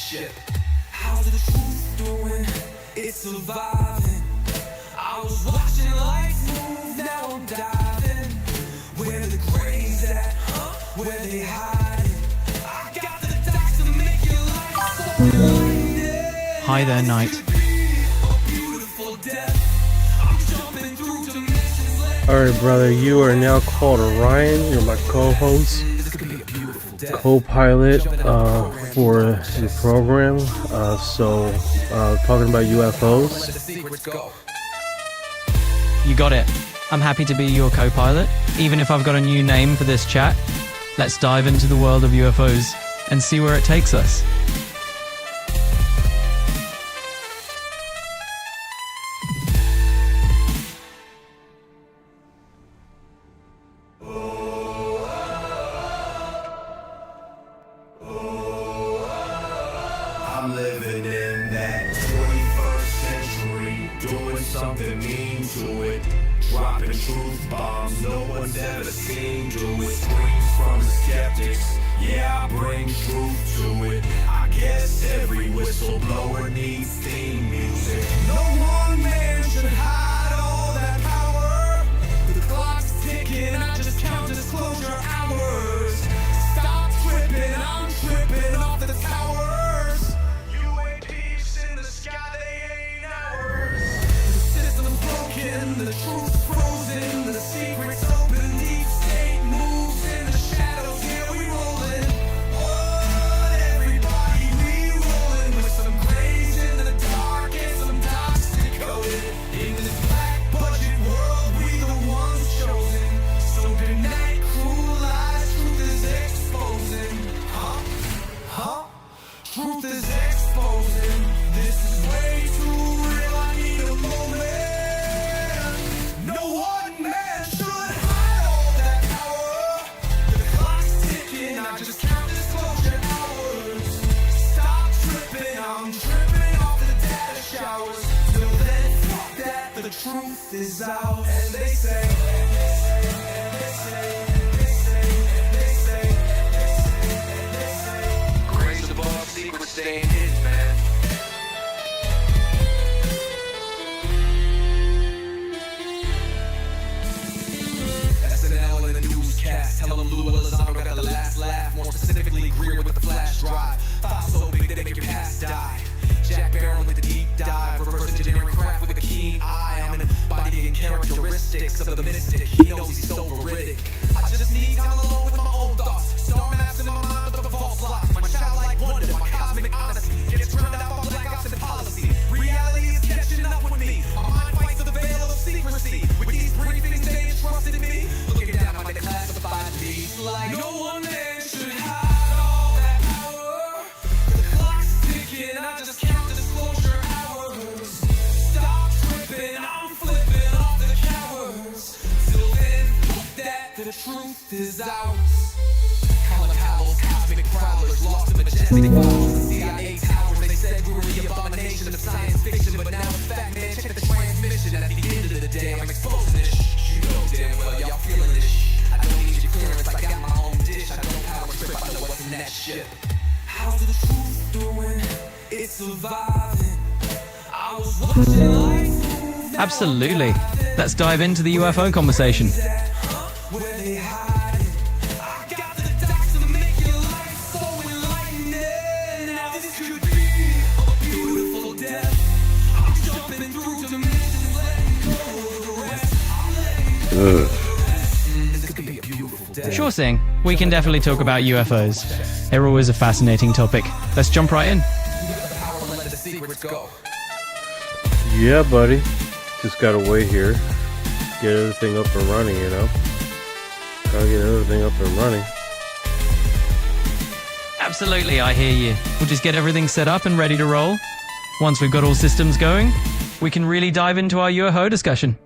ship. How's the truth doing? It's surviving. I was watching life move, now I'm diving. Where the graves at? Where they hiding? I got the dots to make your life so enlightening. Hi there, Night. Alright, brother, you are now called Orion. You're my co-host, co-pilot for the program. Talking about UFOs. You got it. I'm happy to be your co-pilot, even if I've got a new name for this chat. Let's dive into the world of UFOs and see where it takes us. I'm living in that 21st century, doing something mean to it, dropping truth bombs no one's ever seen do it. Screams from the skeptics, yeah, I bring truth to it. I guess every whistleblower needs theme music. No one man should hide all that power. The clock's ticking, I just count disclosure hours. Stop tripping, I'm tripping off the towers. The truth frozen, the secrets open, deep state moves in the shadows, here we rollin'. What, everybody, we rollin' with some grays in the dark and some toxic coded. In this black budget world, we the ones chosen. So good night, cruel lies, truth is exposing. Truth is exposing. This is way too real, I need a moment. The truth is out, and they say, grace above, secrets staying hidden, man. SNL in the newscast, tell them Lou Elizondo got the last laugh. More specifically, Greer with the flash drive. Thoughts so big they make your past die. Jack Barron with the deep dive, reverse engineering craft with a keen eye. I'm embodying characteristics of the mystic. He knows he's so veridic. I just need time alone with my own thoughts. Star maps in my mind with the false locks. My childlike wonder, my cosmic honesty gets drowned out by black ops and policy. Reality is catching up with me. My mind fights the veil of secrecy. With these briefings, they entrusted me. Looking down on the declassified leads like no one man should hide all that power. The clock's ticking, I just count disclosure hours. Stop tripping, I'm flipping off the cowards. Till then, fuck that, the truth is ours. Colin Powell's cosmic prowlers, lost in majestic vowels. The CIA towers, they said we were the abomination of science fiction, but now it's fact, man, check the transmission. At the end of the day, I'm exposing this. You know damn well y'all feeling this. I don't need your clearance, I got my own dish. I don't power trip, I know what's in that ship. How's the truth doing? It's surviving. I was watching life. Absolutely. Let's dive into the UFO conversation. Where they hiding? I got the dots to make your life so enlightening. Now this could be a beautiful death. I'm jumping through dimensions, letting go of the rest. I'm letting go. This could be a beautiful death. Sure thing. We can definitely talk about UFOs. They're always a fascinating topic. Let's jump right in. Yeah, buddy. Just gotta wait here. Get everything up and running, you know? Gotta get everything up and running. Absolutely, I hear you. We'll just get everything set up and ready to roll. Once we've got all systems going, we can really dive into our UFO discussion.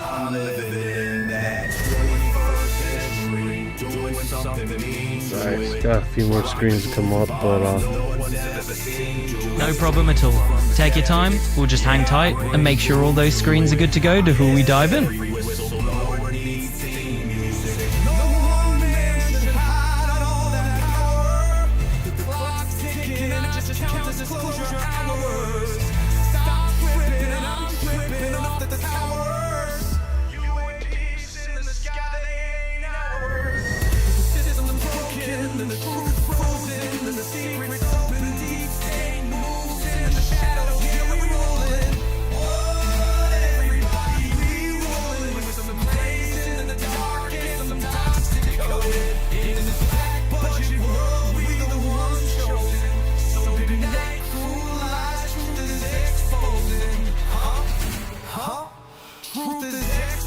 I'm living in that 21st century, doing something mean. Nice. Got a few more screens to come up, but No problem at all. Take your time, we'll just hang tight and make sure all those screens are good to go before we dive in.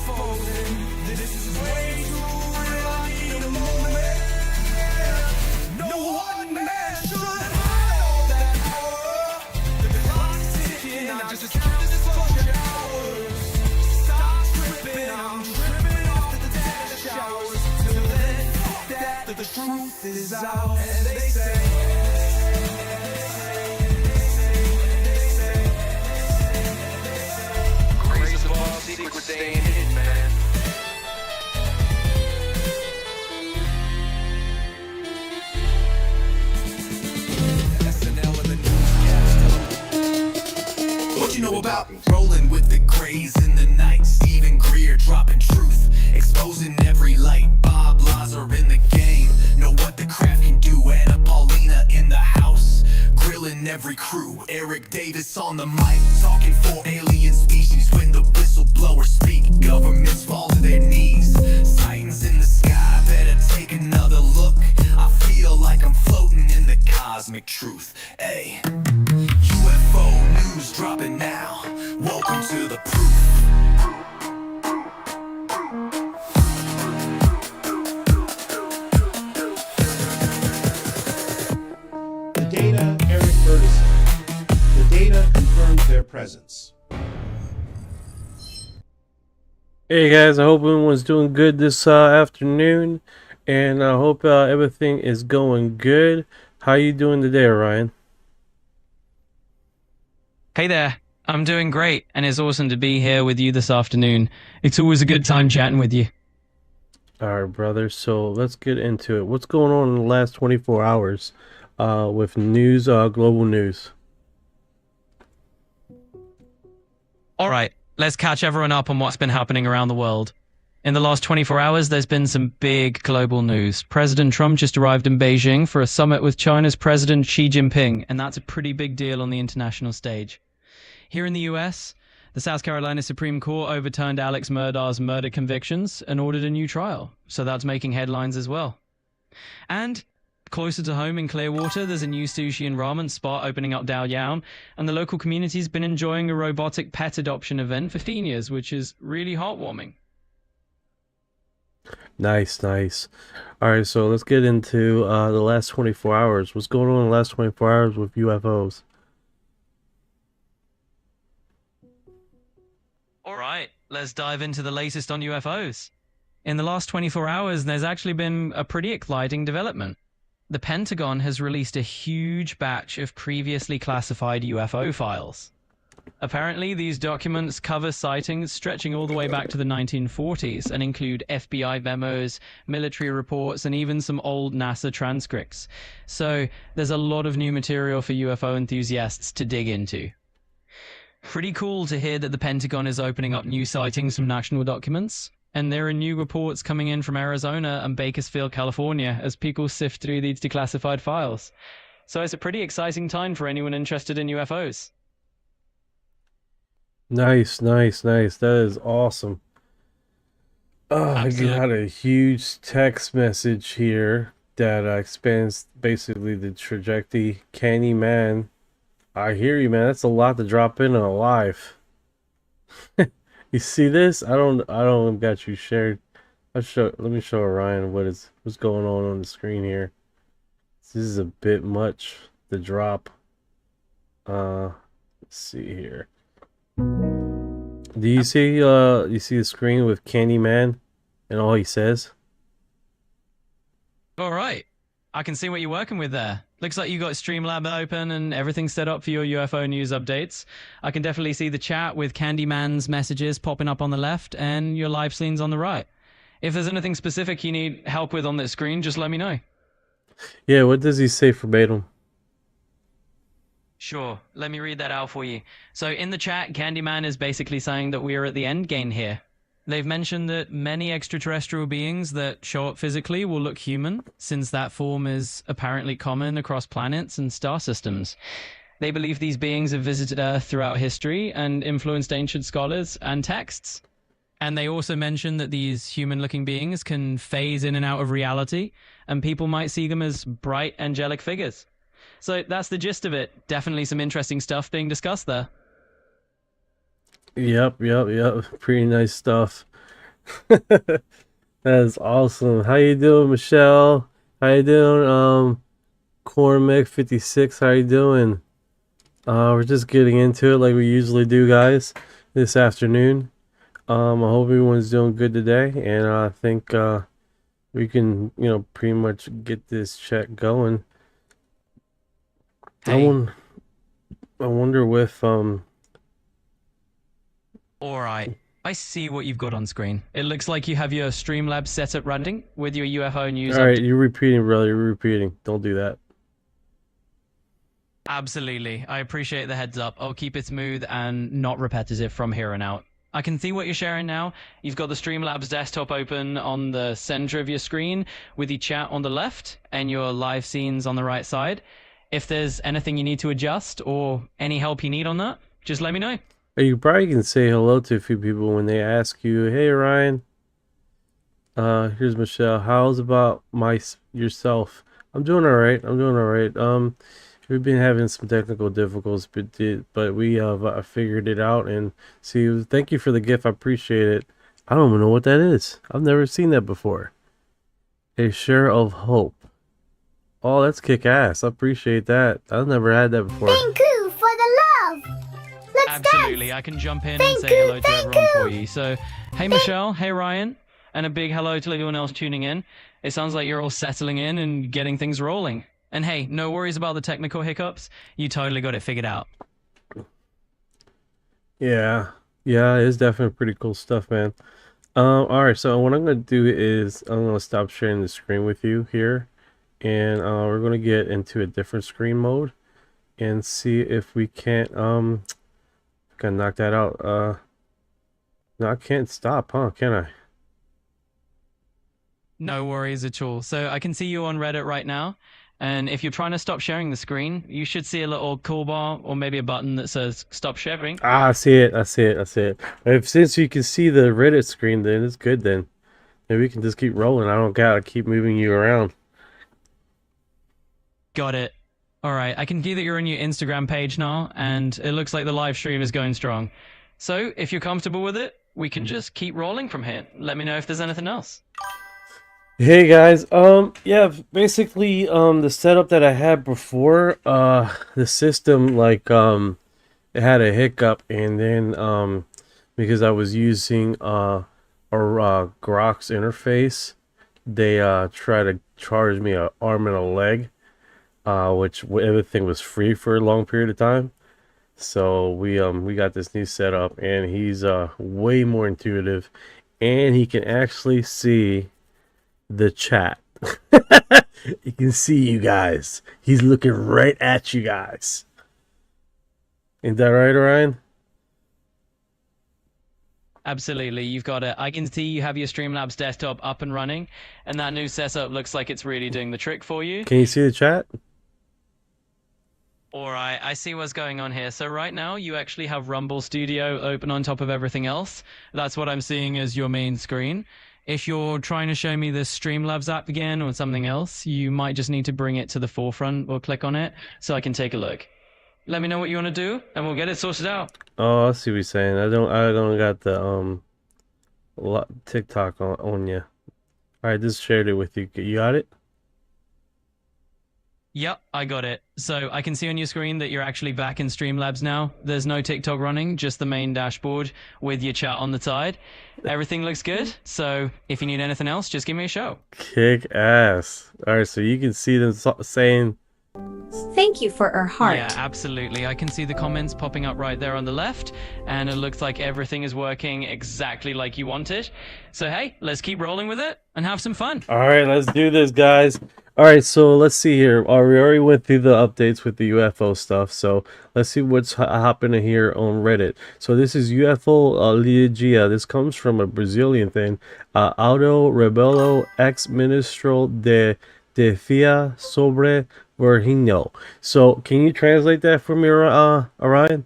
UFOs, and this is way too real. I need a moment. No one man should hide all that power. The clock's ticking, I just count this closure hours. Stop tripping, I'm tripping off the dead showers. Till then, fuck that, the truth is out. And they say grace above, secrets staying hidden, man. SNL and the newscast. What you know about rolling with the grays in the night? Stephen Greer dropping truth, exposing every light. Bob Lazar in the game, know what the craft can do. Anna Paulina in the house, grilling every crew. Eric Davis on the mic, talking for alien species. When the whistleblowers speak, governments fall to their knees. Sightings in the sky, better take another look. I feel like I'm floating in the cosmic truth. Ay, UFO news dropping now. Welcome to the proof. The data, Eric Burtison. The data confirms their presence. Hey guys, I hope everyone's doing good this afternoon, and I hope everything is going good. How you doing today, Orion? Hey there, I'm doing great, and it's awesome to be here with you this afternoon. It's always a good time chatting with you. Alright, brother, so let's get into it. What's going on in the last 24 hours with news, global news? All right, let's catch everyone up on what's been happening around the world. In the last 24 hours, there's been some big global news. President Trump just arrived in Beijing for a summit with China's President Xi Jinping, and that's a pretty big deal on the international stage. Here in the US, the South Carolina Supreme Court overturned Alex Murdaugh's murder convictions and ordered a new trial, so that's making headlines as well. And closer to home in Clearwater, there's a new sushi and ramen spot opening up downtown, and the local community's been enjoying a robotic pet adoption event for 15 years, which is really heartwarming. Nice, nice. Alright, so let's get into the last 24 hours. What's going on in the last 24 hours with UFOs? All right, let's dive into the latest on UFOs. In the last 24 hours, there's actually been a pretty exciting development. The Pentagon has released a huge batch of previously classified UFO files. Apparently, these documents cover sightings stretching all the way back to the 1940s and include FBI memos, military reports, and even some old NASA transcripts. So there's a lot of new material for UFO enthusiasts to dig into. Pretty cool to hear that the Pentagon is opening up new sightings from national documents. And there are new reports coming in from Arizona and Bakersfield, California, as people sift through these declassified files. So it's a pretty exciting time for anyone interested in UFOs. Nice, nice, nice. That is awesome. I got a huge text message here that expands basically the trajectory. Candy Man, I hear you, man. That's a lot to drop in a live. You see this? I don't got you shared. Let me show Orion what's going on the screen here. This is a bit much to drop. Let's see here. Do you see the screen with Candyman and all he says? All right. I can see what you're working with there. Looks like you got Streamlab open and everything set up for your UFO news updates. I can definitely see the chat with Candyman's messages popping up on the left and your live scenes on the right. If there's anything specific you need help with on this screen, just let me know. Yeah, what does he say verbatim? Sure, let me read that out for you. So in the chat, Candyman is basically saying that we are at the end game here. They've mentioned that many extraterrestrial beings that show up physically will look human, since that form is apparently common across planets and star systems. They believe these beings have visited Earth throughout history and influenced ancient scholars and texts. And they also mention that these human-looking beings can phase in and out of reality, and people might see them as bright, angelic figures. So that's the gist of it. Definitely some interesting stuff being discussed there. Yep. Pretty nice stuff. That is awesome. How you doing, Michelle? How you doing, Cormac 56? How you doing? We're just getting into it like we usually do, guys, this afternoon. I hope everyone's doing good today, and I think we can, pretty much get this check going. Hey. I wonder if All right. I see what you've got on screen. It looks like you have your Streamlabs setup running with your UFO news all right, update. you're repeating, bro. You're repeating. Don't do that. Absolutely. I appreciate the heads up. I'll keep it smooth and not repetitive from here on out. I can see what you're sharing now. You've got the Streamlabs desktop open on the center of your screen with the chat on the left and your live scenes on the right side. If there's anything you need to adjust or any help you need on that, just let me know. You probably can say hello to a few people when they ask you, "Hey, Ryan. Here's Michelle. How's about yourself?" I'm doing all right. I'm doing all right. We've been having some technical difficulties, but we have figured it out. And see, thank you for the gift. I appreciate it. I don't even know what that is. I've never seen that before. A share of hope. Oh, that's kick ass. I appreciate that. I've never had that before. Thank you for the love. Let's Absolutely. dance. I can jump in Thank and say you, hello to thank everyone for you. you. So, hey, Michelle. Hey, Ryan. And a big hello to everyone else tuning in. It sounds like you're all settling in and getting things rolling. And hey, no worries about the technical hiccups. You totally got it figured out. Yeah, it's definitely pretty cool stuff, man. All right. So what I'm gonna do is I'm gonna stop sharing the screen with you here, and we're gonna get into a different screen mode and see if we can't can knock that out. No, I can't stop, huh? Can I? No worries at all. So I can see you on Reddit right now. And if you're trying to stop sharing the screen, you should see a little cool bar or maybe a button that says stop sharing. Ah, I see it. I see it. I see it. If since you can see the Reddit screen, then it's good. Then maybe we can just keep rolling. I don't gotta keep moving you around. Got it. All right. I can see that you're on your Instagram page now, and it looks like the live stream is going strong. So if you're comfortable with it, we can just keep rolling from here. Let me know if there's anything else. Hey guys, yeah, basically, the setup that I had before, the system, like, it had a hiccup, and then, because I was using, Grok's interface, they, tried to charge me an arm and a leg, which everything was free for a long period of time. So we got this new setup, and he's, way more intuitive, and he can actually see the chat. You can see you guys. He's looking right at you guys. Ain't that right, Orion? Absolutely, you've got it. I can see you have your Streamlabs desktop up and running, and that new setup looks like it's really doing the trick for you. Can you see the chat? All right, I see what's going on here. So right now, you actually have Rumble Studio open on top of everything else. That's what I'm seeing as your main screen. If you're trying to show me the Streamlabs app again or something else, you might just need to bring it to the forefront or click on it so I can take a look. Let me know what you want to do, and we'll get it sorted out. Oh, I see what you're saying. I don't got the TikTok on you. All right, just shared it with you. You got it? Yep, I got it. So I can see on your screen that you're actually back in Streamlabs now. There's no TikTok running, just the main dashboard with your chat on the side. Everything looks good. So if you need anything else, just give me a shout. Kick ass. All right, so you can see them saying, Thank you for our heart. Yeah, absolutely. I can see the comments popping up right there on the left, and it looks like everything is working exactly like you wanted. So hey, let's keep rolling with it and have some fun. all right, let's do this, guys. All right, so let's see here. We already went through the updates with the UFO stuff, so let's see what's happening here on Reddit. So this is UFO Ligia. This comes from a Brazilian thing. Auto Rebelo ex ministro de Defia sobre Virginio. So can you translate that for me, Orion?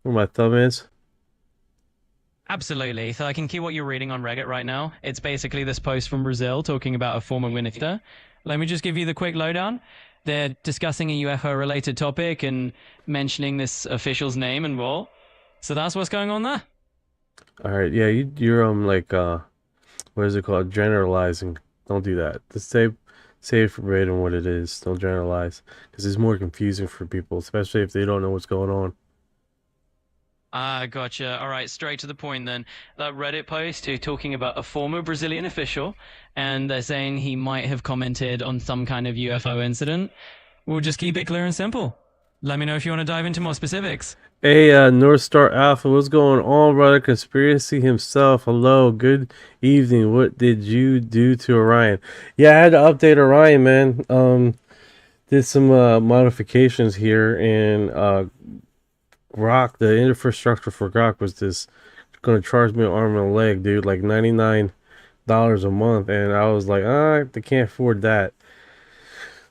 Where my thumb is? Absolutely. So I can see what you're reading on Reddit right now. It's basically this post from Brazil talking about a former minister. Let me just give you the quick lowdown. They're discussing a UFO-related topic and mentioning this official's name and role. So that's what's going on there. All right, yeah, you're like what is it called? Generalizing. Don't do that. Just say it verbatim what it is. Don't generalize because it's more confusing for people, especially if they don't know what's going on. Ah, gotcha. All right, straight to the point then. That Reddit post is talking about a former Brazilian official, and they're saying he might have commented on some kind of UFO incident. We'll just keep it clear and simple. Let me know if you want to dive into more specifics. Hey, North Star Alpha, what's going on, brother? Conspiracy himself. Hello, good evening. What did you do to Orion? Yeah, I had to update Orion, man. Did some modifications here, and Grok, the infrastructure for Grok was this gonna charge me an arm and a leg, dude, like $99 a month, and I was like, I can't afford that.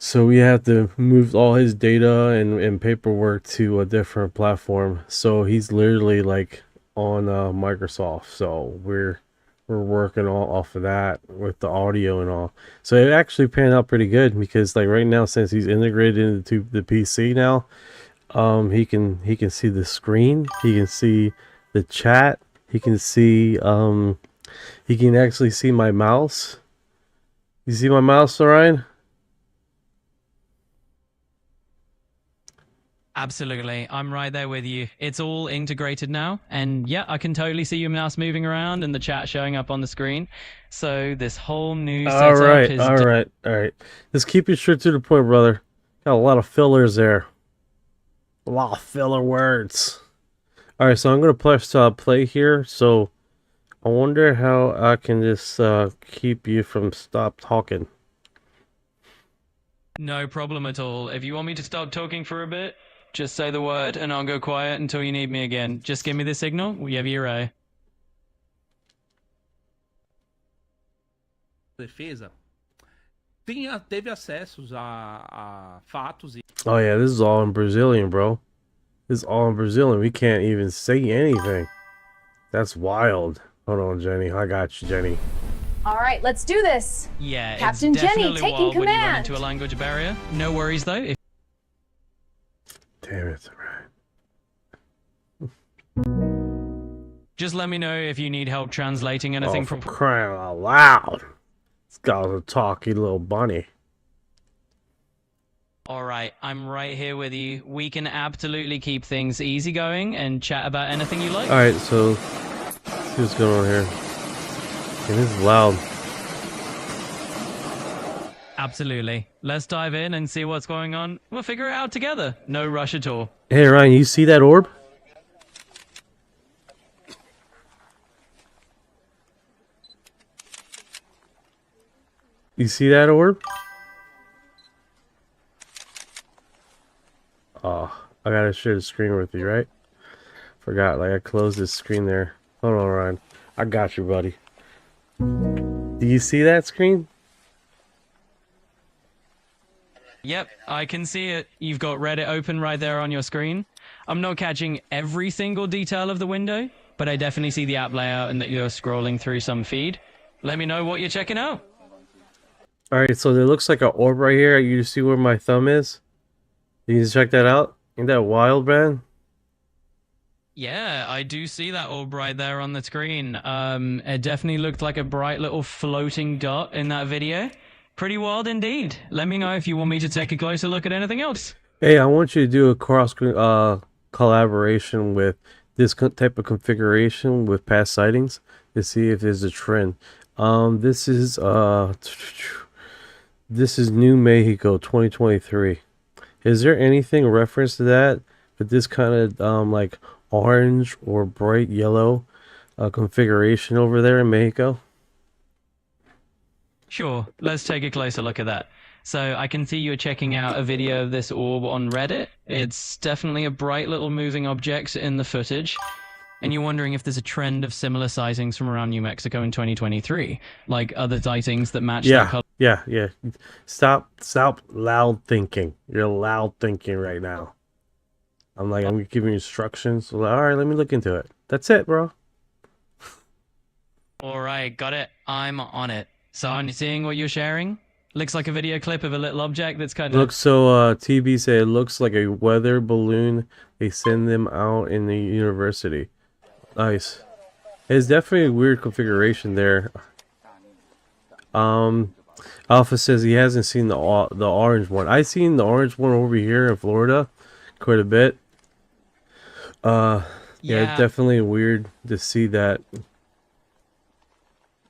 So we have to move all his data and paperwork to a different platform. So he's literally like on Microsoft. So we're working all off of that with the audio and all. So it actually panned out pretty good because like right now, since he's integrated into the PC now, he can see the screen, he can see the chat, he can see he can actually see my mouse. You see my mouse, Orion? Absolutely. I'm right there with you. It's all integrated now. And yeah, I can totally see your mouse moving around and the chat showing up on the screen. So this whole new setup is... All right. Just keep it straight to the point, brother. Got a lot of fillers there. A lot of filler words. All right, so I'm going to press play here. So I wonder how I can just keep you from stop talking. No problem at all. If you want me to stop talking for a bit, just say the word and I'll go quiet until you need me again. Just give me the signal whenever you're ready. Defesa teve acessos a fatos e Oh yeah, this is all in Brazilian, bro. This is all in Brazilian. We can't even say anything. That's wild. Hold on, Jenny. I got you, Jenny. All right, let's do this. Yeah, Captain it's Jenny, definitely taking wild when you run command. into a language barrier. No worries though. Damn it, right. Just let me know if you need help translating anything For from... crying out loud. This guy's a talky little bunny. Alright, I'm right here with you. We can absolutely keep things easygoing and chat about anything you like. Alright, so let's see what's going on here. Okay, this is loud. Absolutely. Let's dive in and see what's going on. We'll figure it out together. No rush at all. Hey Ryan, you see that orb? You see that orb? Oh, I gotta share the screen with you, right? Forgot, like I closed this screen there. Hold on, Ryan. I got you, buddy. Do you see that screen? Yep, I can see it. You've got Reddit open right there on your screen. I'm not catching every single detail of the window, but I definitely see the app layout and that you're scrolling through some feed. Let me know what you're checking out. Alright, so there looks like an orb right here. You see where my thumb is? You can check that out. Ain't that wild, man? Yeah, I do see that orb right there on the screen. It definitely looked like a bright little floating dot in that video. Pretty wild indeed. Let me know if you want me to take a closer look at anything else. Hey, I want you to do a cross collaboration with this type of configuration with past sightings to see if there's a trend. This is New Mexico 2023. Is there anything reference to that with this kind of like orange or bright yellow configuration over there in Mexico? Sure, let's take a closer look at that. So I can see you're checking out a video of this orb on Reddit. It's definitely a bright little moving object in the footage. And you're wondering if there's a trend of similar sightings from around New Mexico in 2023, like other sightings that match that color. Yeah. Stop loud thinking. You're loud thinking right now. I'm giving you instructions. All right, let me look into it. That's it, bro. All right, got it. I'm on it. So I'm seeing what you're sharing. Looks like a video clip of a little object that's kind of... Looks so, TB said it looks like a weather balloon. They send them out in the university. Nice. It's definitely a weird configuration there. Alpha says he hasn't seen the orange one. I seen the orange one over here in Florida quite a bit. Yeah, definitely weird to see that.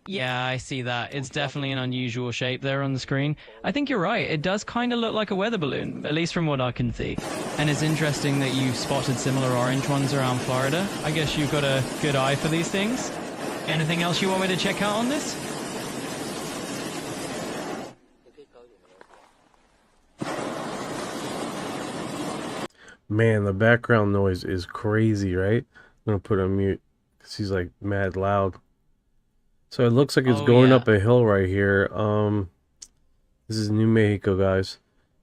Yeah, I see that. It's definitely an unusual shape there on the screen. I think you're right. It does kind of look like a weather balloon, at least from what I can see. And it's interesting that you spotted similar orange ones around Florida. I guess you've got a good eye for these things. Anything else you want me to check out on this? Man, the background noise is crazy, right? I'm gonna put it on mute because he's like mad loud. So it looks like it's going up a hill right here. This is New Mexico, guys.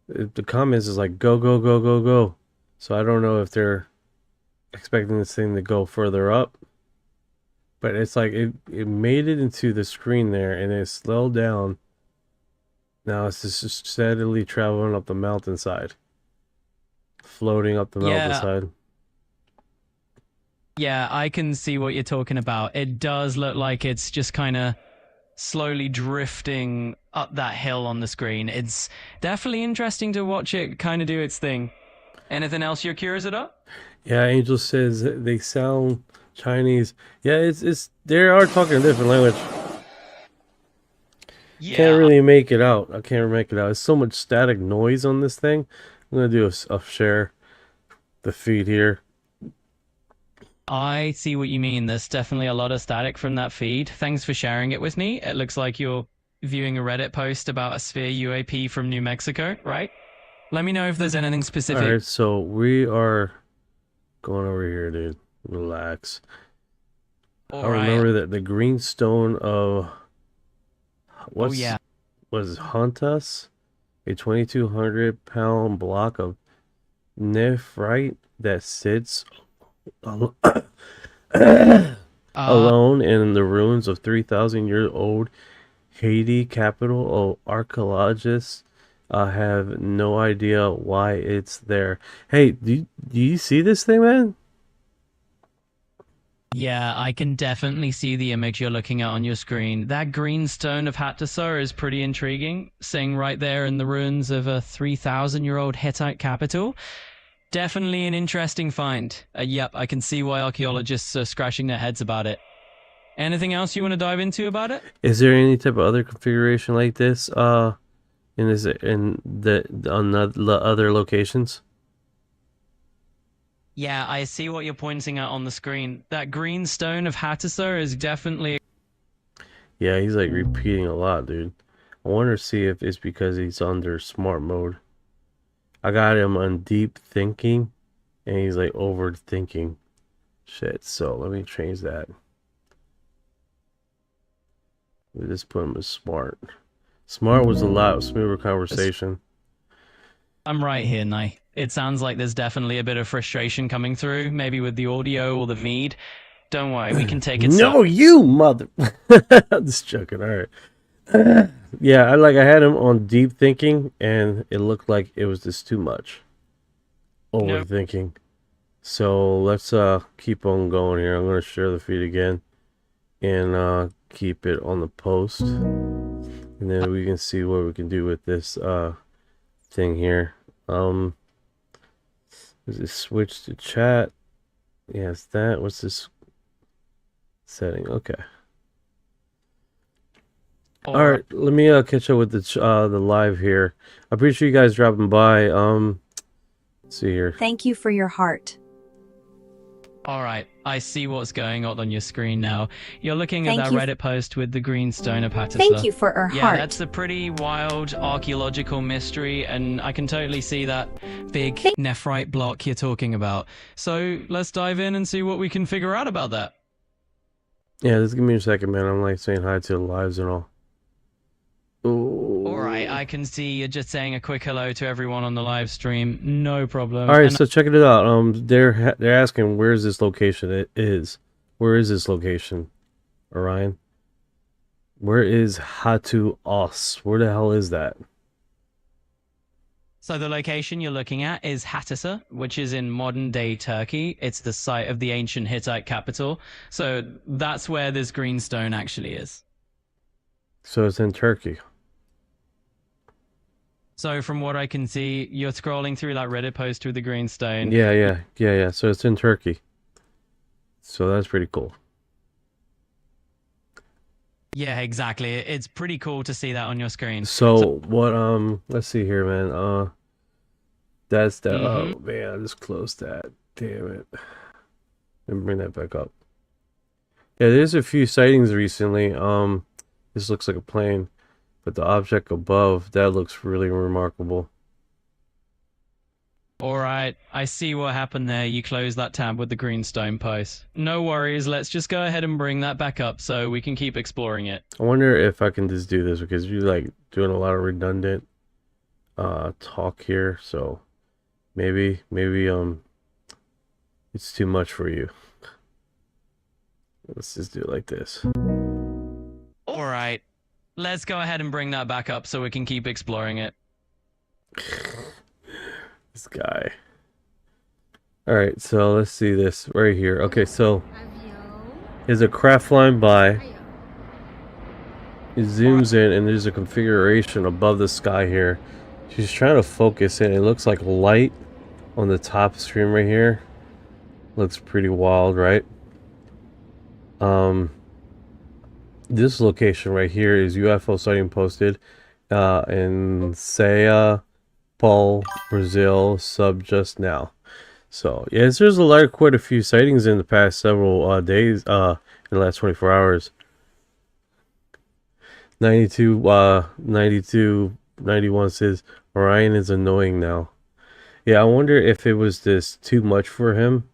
The comments is like go, go, go, go, go. So I don't know if they're expecting this thing to go further up. But it's like it made it into the screen there and it slowed down. Now it's just steadily traveling up the mountainside. Floating up the mountainside. Yeah, I can see what you're talking about. It does look like it's just kind of slowly drifting up that hill on the screen. It's definitely interesting to watch it kind of do its thing. Anything else you're curious about? Yeah, Angel says they sound Chinese. Yeah, it's they are talking a different language. Yeah. Can't really make it out. I can't make it out. There's so much static noise on this thing. I'm gonna do a share the feed here. I see what you mean. There's definitely a lot of static from that feed. Thanks for sharing it with me. It looks like you're viewing a Reddit post about a sphere UAP from New Mexico, right? Let me know if there's anything specific. Alright, so we are going over here, dude. Relax. I remember that the green stone of was Hunt Us, a 2,200 pound block of nephrite that sits alone in the ruins of 3,000-year-old Haiti capital. Archaeologists have no idea why it's there. Hey, do you see this thing, man? Yeah, I can definitely see the image you're looking at on your screen. That green stone of Hattusar is pretty intriguing, sitting right there in the ruins of a 3,000-year-old Hittite capital. Definitely an interesting find. Yep, I can see why archaeologists are scratching their heads about it. Anything else you want to dive into about it? Is there any type of other configuration like this on the other locations? Yeah, I see what you're pointing at on the screen. That green stone of Hattusar is definitely... Yeah, he's like repeating a lot, dude. I wonder to see if it's because he's under smart mode. I got him on deep thinking, and he's like overthinking shit. So let me change that. We just put him as smart. Smart was a lot smoother conversation. I'm right here, Nye. It sounds like there's definitely a bit of frustration coming through, maybe with the audio or the feed. Don't worry, we can take it. No, you mother. I'm just joking. All right. Yeah, I had him on deep thinking, and it looked like it was just too much overthinking. So let's keep on going here. I'm gonna share the feed again, and keep it on the post, and then we can see what we can do with this thing here. Is it switch to chat? Yes, that. What's this setting? Okay. All right, let me catch up with the live here. I appreciate you guys dropping by. Let's see here. Thank you for your heart. All right, I see what's going on your screen now. You're looking at that Reddit post with the green stone of Hattusar. Thank you for her heart. Yeah, that's a pretty wild archaeological mystery, and I can totally see that big nephrite block you're talking about. So let's dive in and see what we can figure out about that. Yeah, just give me a second, man. I'm like saying hi to the lives and all. Ooh. All right, I can see you're just saying a quick hello to everyone on the live stream. No problem. All right, so check it out. They're asking where is this location? It is. Where is this location, Orion? Where is Hattu Os? Where the hell is that? So the location you're looking at is Hattusa, which is in modern-day Turkey. It's the site of the ancient Hittite capital. So that's where this green stone actually is. So it's in Turkey. So from what I can see, you're scrolling through that Reddit post with the green stone. Yeah. So it's in Turkey. So that's pretty cool. Yeah, exactly. It's pretty cool to see that on your screen. So what? Let's see here, man. That's the. Mhm. Oh man, I just closed that. Damn it. Let me bring that back up. Yeah, there's a few sightings recently. This looks like a plane, but the object above that looks really remarkable. All right, I see what happened there. You closed that tab with the green stone post. No worries, let's just go ahead and bring that back up so we can keep exploring it. I wonder if I can just do this because you're like doing a lot of redundant talk here, so maybe it's too much for you. Let's just do it like this. All right, let's go ahead and bring that back up so we can keep exploring it. This guy. All right, so let's see this right here. Okay, so there's a craft flying by. It zooms in and there's a configuration above the sky here. She's trying to focus in. It looks like light on the top screen right here. Looks pretty wild, right? This location right here is UFO sighting posted in Sao Paulo, Brazil, sub just now. So yes, there's quite a few sightings in the past several days, in the last 24 hours. 91 says Orion is annoying now. Yeah, I wonder if it was just too much for him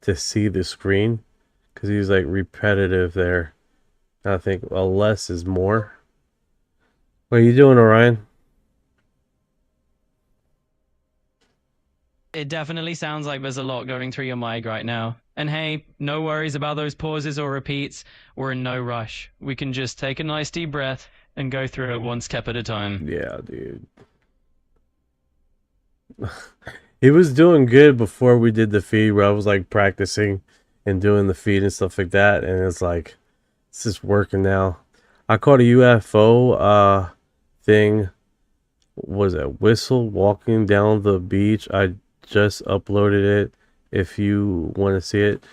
to see the screen, because he's like repetitive there. I think less is more. What are you doing, Orion? It definitely sounds like there's a lot going through your mind right now. And hey, no worries about those pauses or repeats. We're in no rush. We can just take a nice deep breath and go through it one step at a time. Yeah, dude. He was doing good before we did the feed, where I was like practicing and doing the feed and stuff like that, and it's like it's just working now. I caught a UFO thing. What was it? Whistle walking down the beach. I just uploaded it. If you want to see it,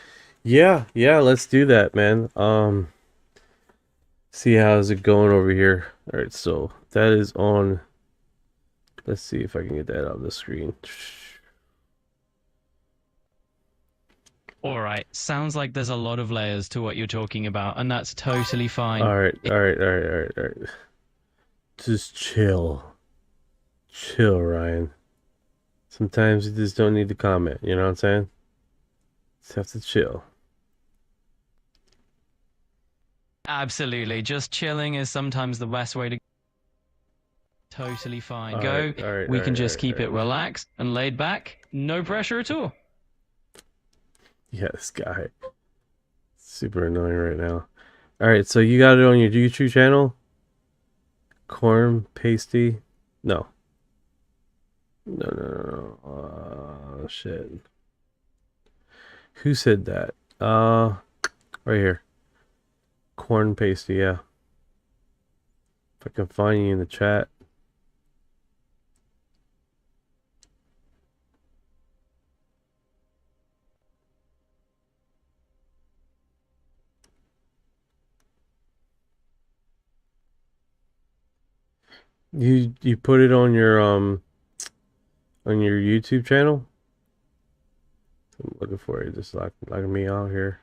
yeah, let's do that, man. See how's it going over here. All right, so that is on. Let's see if I can get that on the screen. All right, sounds like there's a lot of layers to what you're talking about, and that's totally fine. All right. Just chill, Ryan. Sometimes you just don't need to comment. You know what I'm saying? Just have to chill. Absolutely, just chilling is sometimes the best way to. Totally fine. All Go. right, We can just keep it relaxed and laid back. No pressure at all. Yeah, this guy. Super annoying right now. Alright, so you got it on your YouTube channel? Corn pasty? No. No. Shit. Who said that? Right here. Corn pasty, yeah. If I can find you in the chat. You put it on your YouTube channel? I'm looking for it, just like me out here.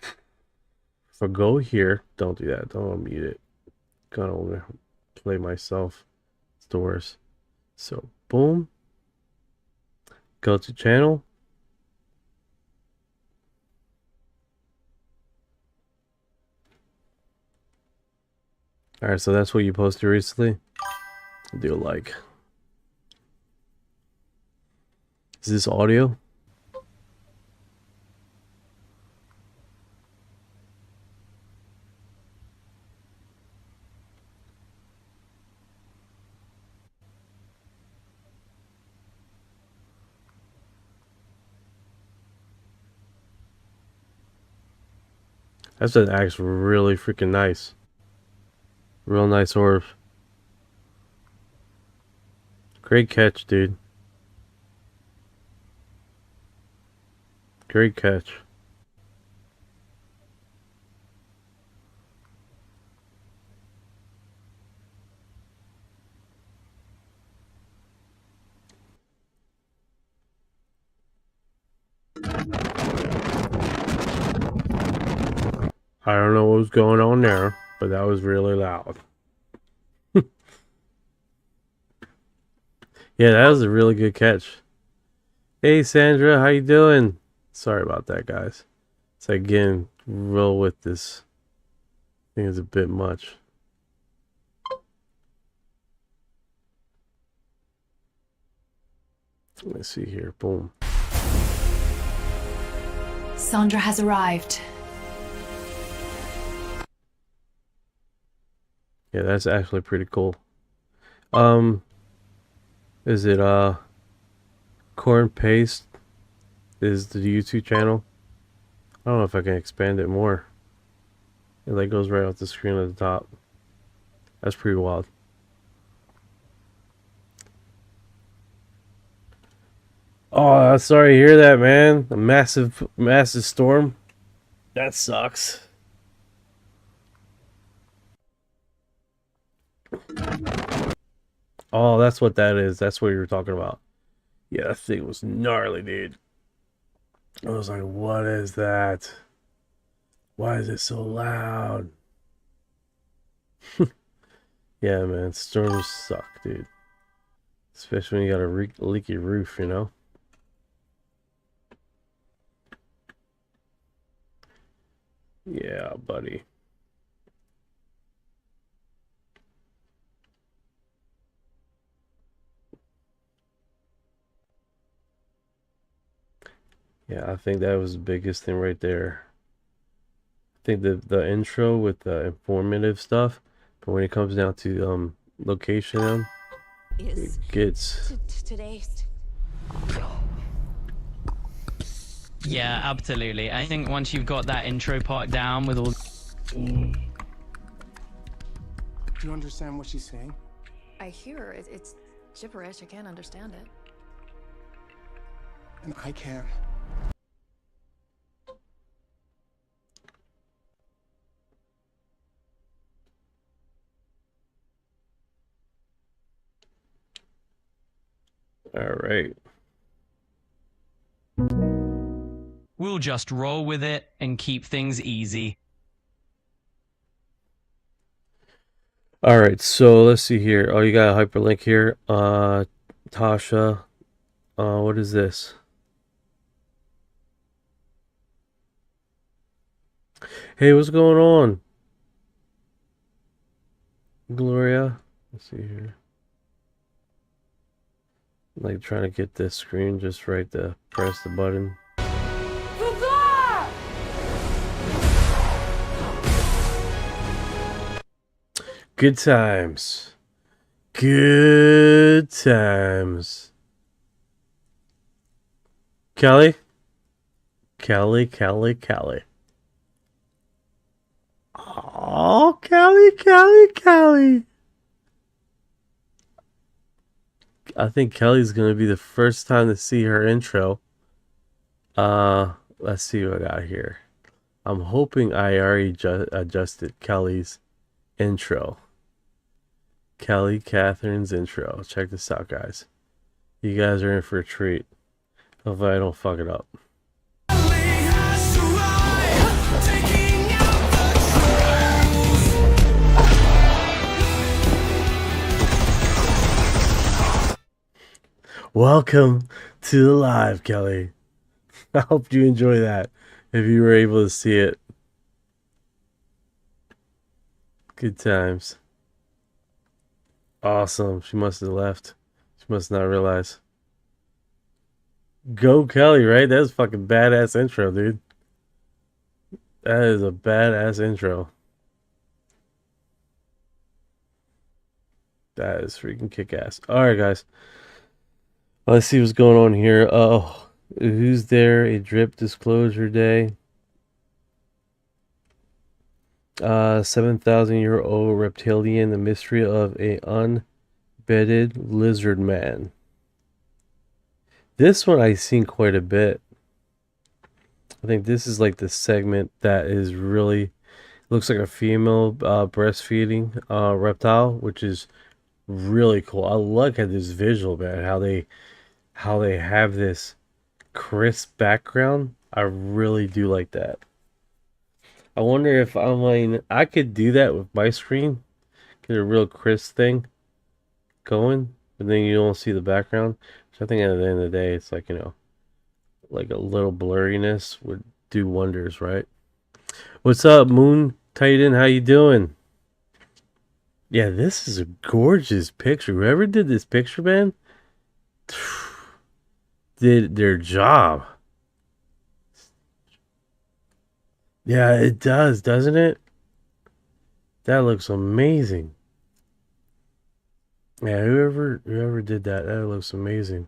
If I go here, don't do that. Don't unmute it. Gonna want to play myself. It's the worst. So boom. Go to channel. Alright, so that's what you posted recently. Do a like. Is this audio? That's an axe really freaking nice. Real nice orb. Great catch, dude. Great catch. I don't know what was going on there, but that was really loud. Yeah, that was a really good catch. Hey Sandra, how you doing? Sorry about that, guys. So again, roll with this. I think it's a bit much. Let's see here. Boom. Sandra has arrived. Yeah, that's actually pretty cool. Is it Corn Paste is the YouTube channel? I don't know if I can expand it more. It like goes right off the screen at the top. That's pretty wild. Oh, sorry to hear that, man. A massive storm. That sucks. Oh, that's what that is. That's what you were talking about. Yeah, that thing was gnarly, dude. I was like, what is that? Why is it so loud? Yeah, man. Storms suck, dude. Especially when you got a leaky roof, you know? Yeah, buddy. Yeah, I think that was the biggest thing right there. I think the intro with the informative stuff, but when it comes down to location, it gets Today's. Yeah, absolutely. I think once you've got that intro part down with all... Do you understand what she's saying? I hear it. It's gibberish. I can't understand it. And I can. all right. We'll just roll with it and keep things easy. All right, so let's see here. Oh, you got a hyperlink here. Tasha. What is this? Hey, what's going on? Gloria. Let's see here. I'm like trying to get this screen just right to press the button. Good times. Good times. Cali? Cali. Oh, Cali. I think Kelly's gonna be the first time to see her intro. Let's see what I got here. I'm hoping I already adjusted Kelly's intro. Kelly Catherine's intro. Check this out, guys. You guys are in for a treat. Hopefully I don't fuck it up. Welcome to the live, Kelly. I hope you enjoy that if you were able to see it. Good times. Awesome. She must have left. She must not realize. Go Kelly, right? That's a fucking badass intro, dude. That is a badass intro. That is freaking kick-ass. Alright, guys. Let's see what's going on here. Oh, who's there? A drip disclosure day. 7,000-year-old reptilian, the mystery of a unbedded lizard man. This one I've seen quite a bit. I think this is like the segment that is really looks like a female breastfeeding reptile, which is really cool. I look at this visual, man, how they have this crisp background. I really do like that. I wonder if I could do that with my screen, get a real crisp thing going, but then you don't see the background. So I think at the end of the day, it's like, like a little blurriness would do wonders, right? What's up, Moon Titan? How you doing? Yeah, this is a gorgeous picture. Whoever did this picture, man, did their job. Yeah, it does, doesn't it? That looks amazing. Yeah, whoever did that, that looks amazing.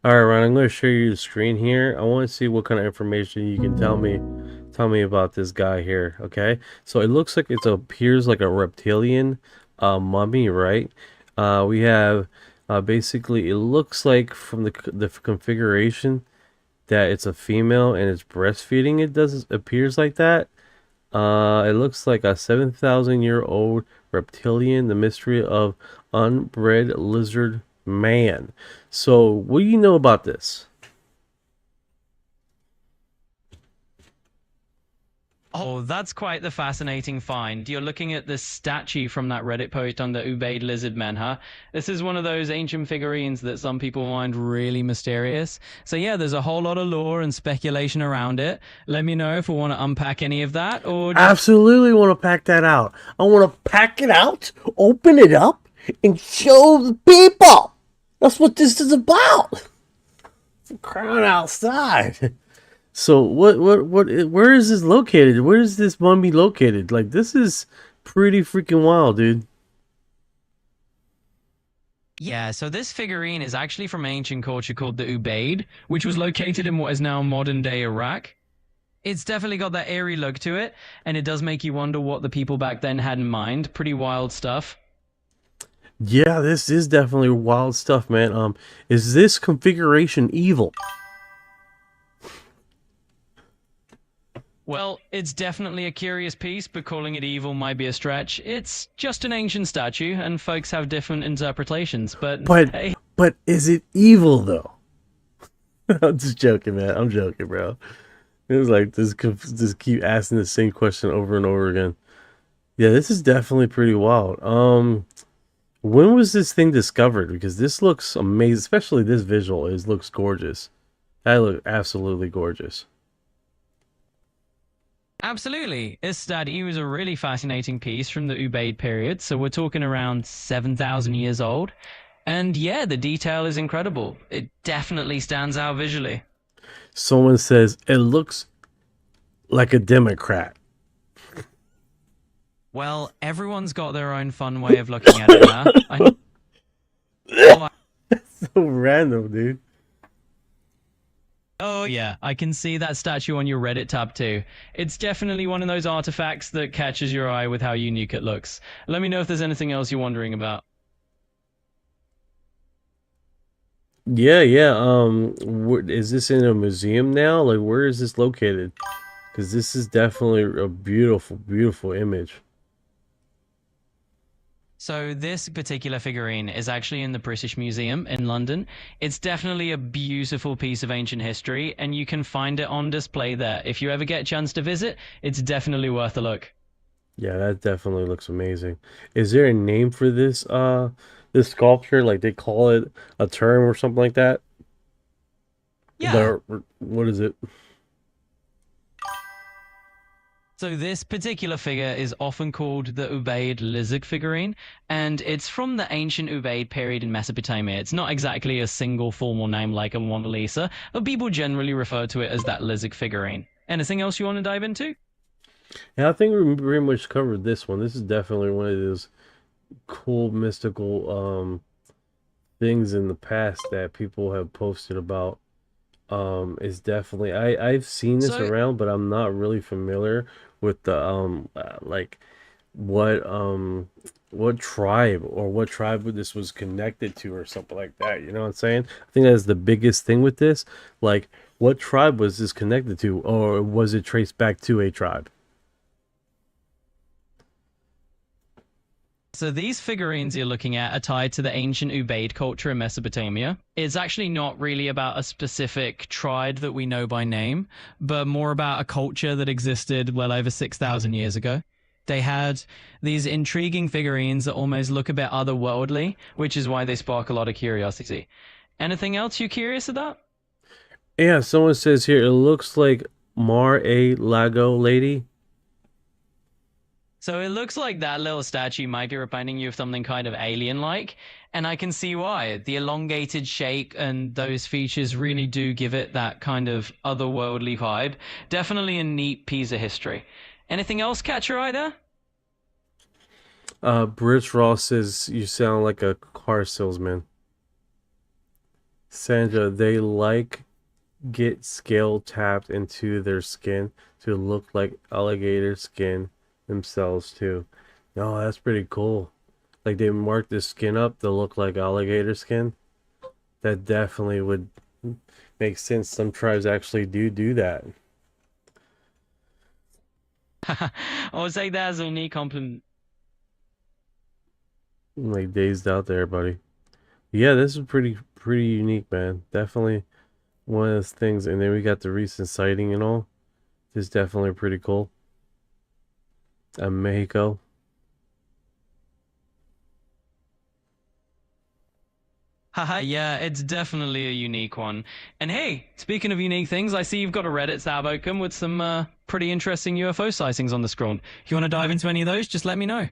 All right, Ron, I'm going to show you the screen here. I want to see what kind of information you can tell me about this guy here, okay? So it looks like it appears like a reptilian mummy, right? We have basically, it looks like from the configuration that it's a female and it's breastfeeding. It appears like that. It looks like a 7,000-year-old reptilian, the mystery of unbred lizard man. So, what do you know about this? Oh, that's quite the fascinating find. You're looking at this statue from that Reddit post on the Ubaid lizard man, huh? This is one of those ancient figurines that some people find really mysterious. So yeah, there's a whole lot of lore and speculation around it. Let me know if we want to unpack any of that, or just... Absolutely want to pack that out. I want to pack it out, open it up, and show the people. That's what this is about. Crying outside. So where is this located? Where is this mummy located? Like, this is pretty freaking wild, dude. Yeah, so this figurine is actually from ancient culture called the Ubaid, which was located in what is now modern-day Iraq. It's definitely got that eerie look to it, and it does make you wonder what the people back then had in mind. Pretty wild stuff. Yeah, this is definitely wild stuff, man. Is this configuration evil? Well, it's definitely a curious piece, but calling it evil might be a stretch. It's just an ancient statue, and folks have different interpretations, but hey. But is it evil, though? I'm just joking, man. I'm joking, bro. It was like, just keep asking the same question over and over again. Yeah, this is definitely pretty wild. When was this thing discovered? Because this looks amazing, especially this visual. Looks gorgeous. That looks absolutely gorgeous. Absolutely. This statue is a really fascinating piece from the Ubaid period, so we're talking around 7,000 years old. And yeah, the detail is incredible. It definitely stands out visually. Someone says it looks like a Democrat. Well, everyone's got their own fun way of looking at it, huh? So random, dude. Oh yeah, I can see that statue on your Reddit tab too. It's definitely one of those artifacts that catches your eye with how unique it looks. Let me know if there's anything else you're wondering about. Yeah. Is this in a museum now? Like, where is this located? Because this is definitely a beautiful, beautiful image. So this particular figurine is actually in the British Museum in London. It's definitely a beautiful piece of ancient history, and you can find it on display there. If you ever get a chance to visit, it's definitely worth a look. Yeah, that definitely looks amazing. Is there a name for this this sculpture? Like, they call it a term or something like that? Yeah. What is it? So this particular figure is often called the Ubaid lizard figurine, and it's from the ancient Ubaid period in Mesopotamia. It's not exactly a single formal name like a Mona Lisa, but people generally refer to it as that lizard figurine. Anything else you want to dive into? Yeah, I think we pretty much covered this one. This is definitely one of those cool mystical things in the past that people have posted about. Is definitely I've seen this So around, but I'm not really familiar with the like what tribe or what tribe this was connected to or something like that. You know what I'm saying? I think that's the biggest thing with this. Like, what tribe was this connected to, or was it traced back to a tribe? So these figurines you're looking at are tied to the ancient Ubaid culture in Mesopotamia. It's actually not really about a specific tribe that we know by name, but more about a culture that existed well over 6,000 years ago. They had these intriguing figurines that almost look a bit otherworldly, which is why they spark a lot of curiosity. Anything else you're curious about? Yeah, someone says here it looks like Mar-a-Lago lady. So it looks like that little statue might be reminding you of something kind of alien-like, and I can see why. The elongated shape and those features really do give it that kind of otherworldly vibe. Definitely a neat piece of history. Anything else catch your eye there? Bruce Ross says you sound like a car salesman. Sandra, they like get scale tapped into their skin to look like alligator skin themselves too. No, that's pretty cool. Like they mark the skin up to look like alligator skin. That definitely would make sense. Some tribes actually do that. I'll take that as a neat compliment. Like dazed out there, buddy. Yeah, this is pretty unique, man. Definitely one of those things. And then we got the recent sighting and all. This is definitely pretty cool. Mexico. Haha, yeah, it's definitely a unique one. And hey, speaking of unique things, I see you've got a Reddit tab open with some pretty interesting UFO sightings on the scroll. If you want to dive into any of those, just let me know.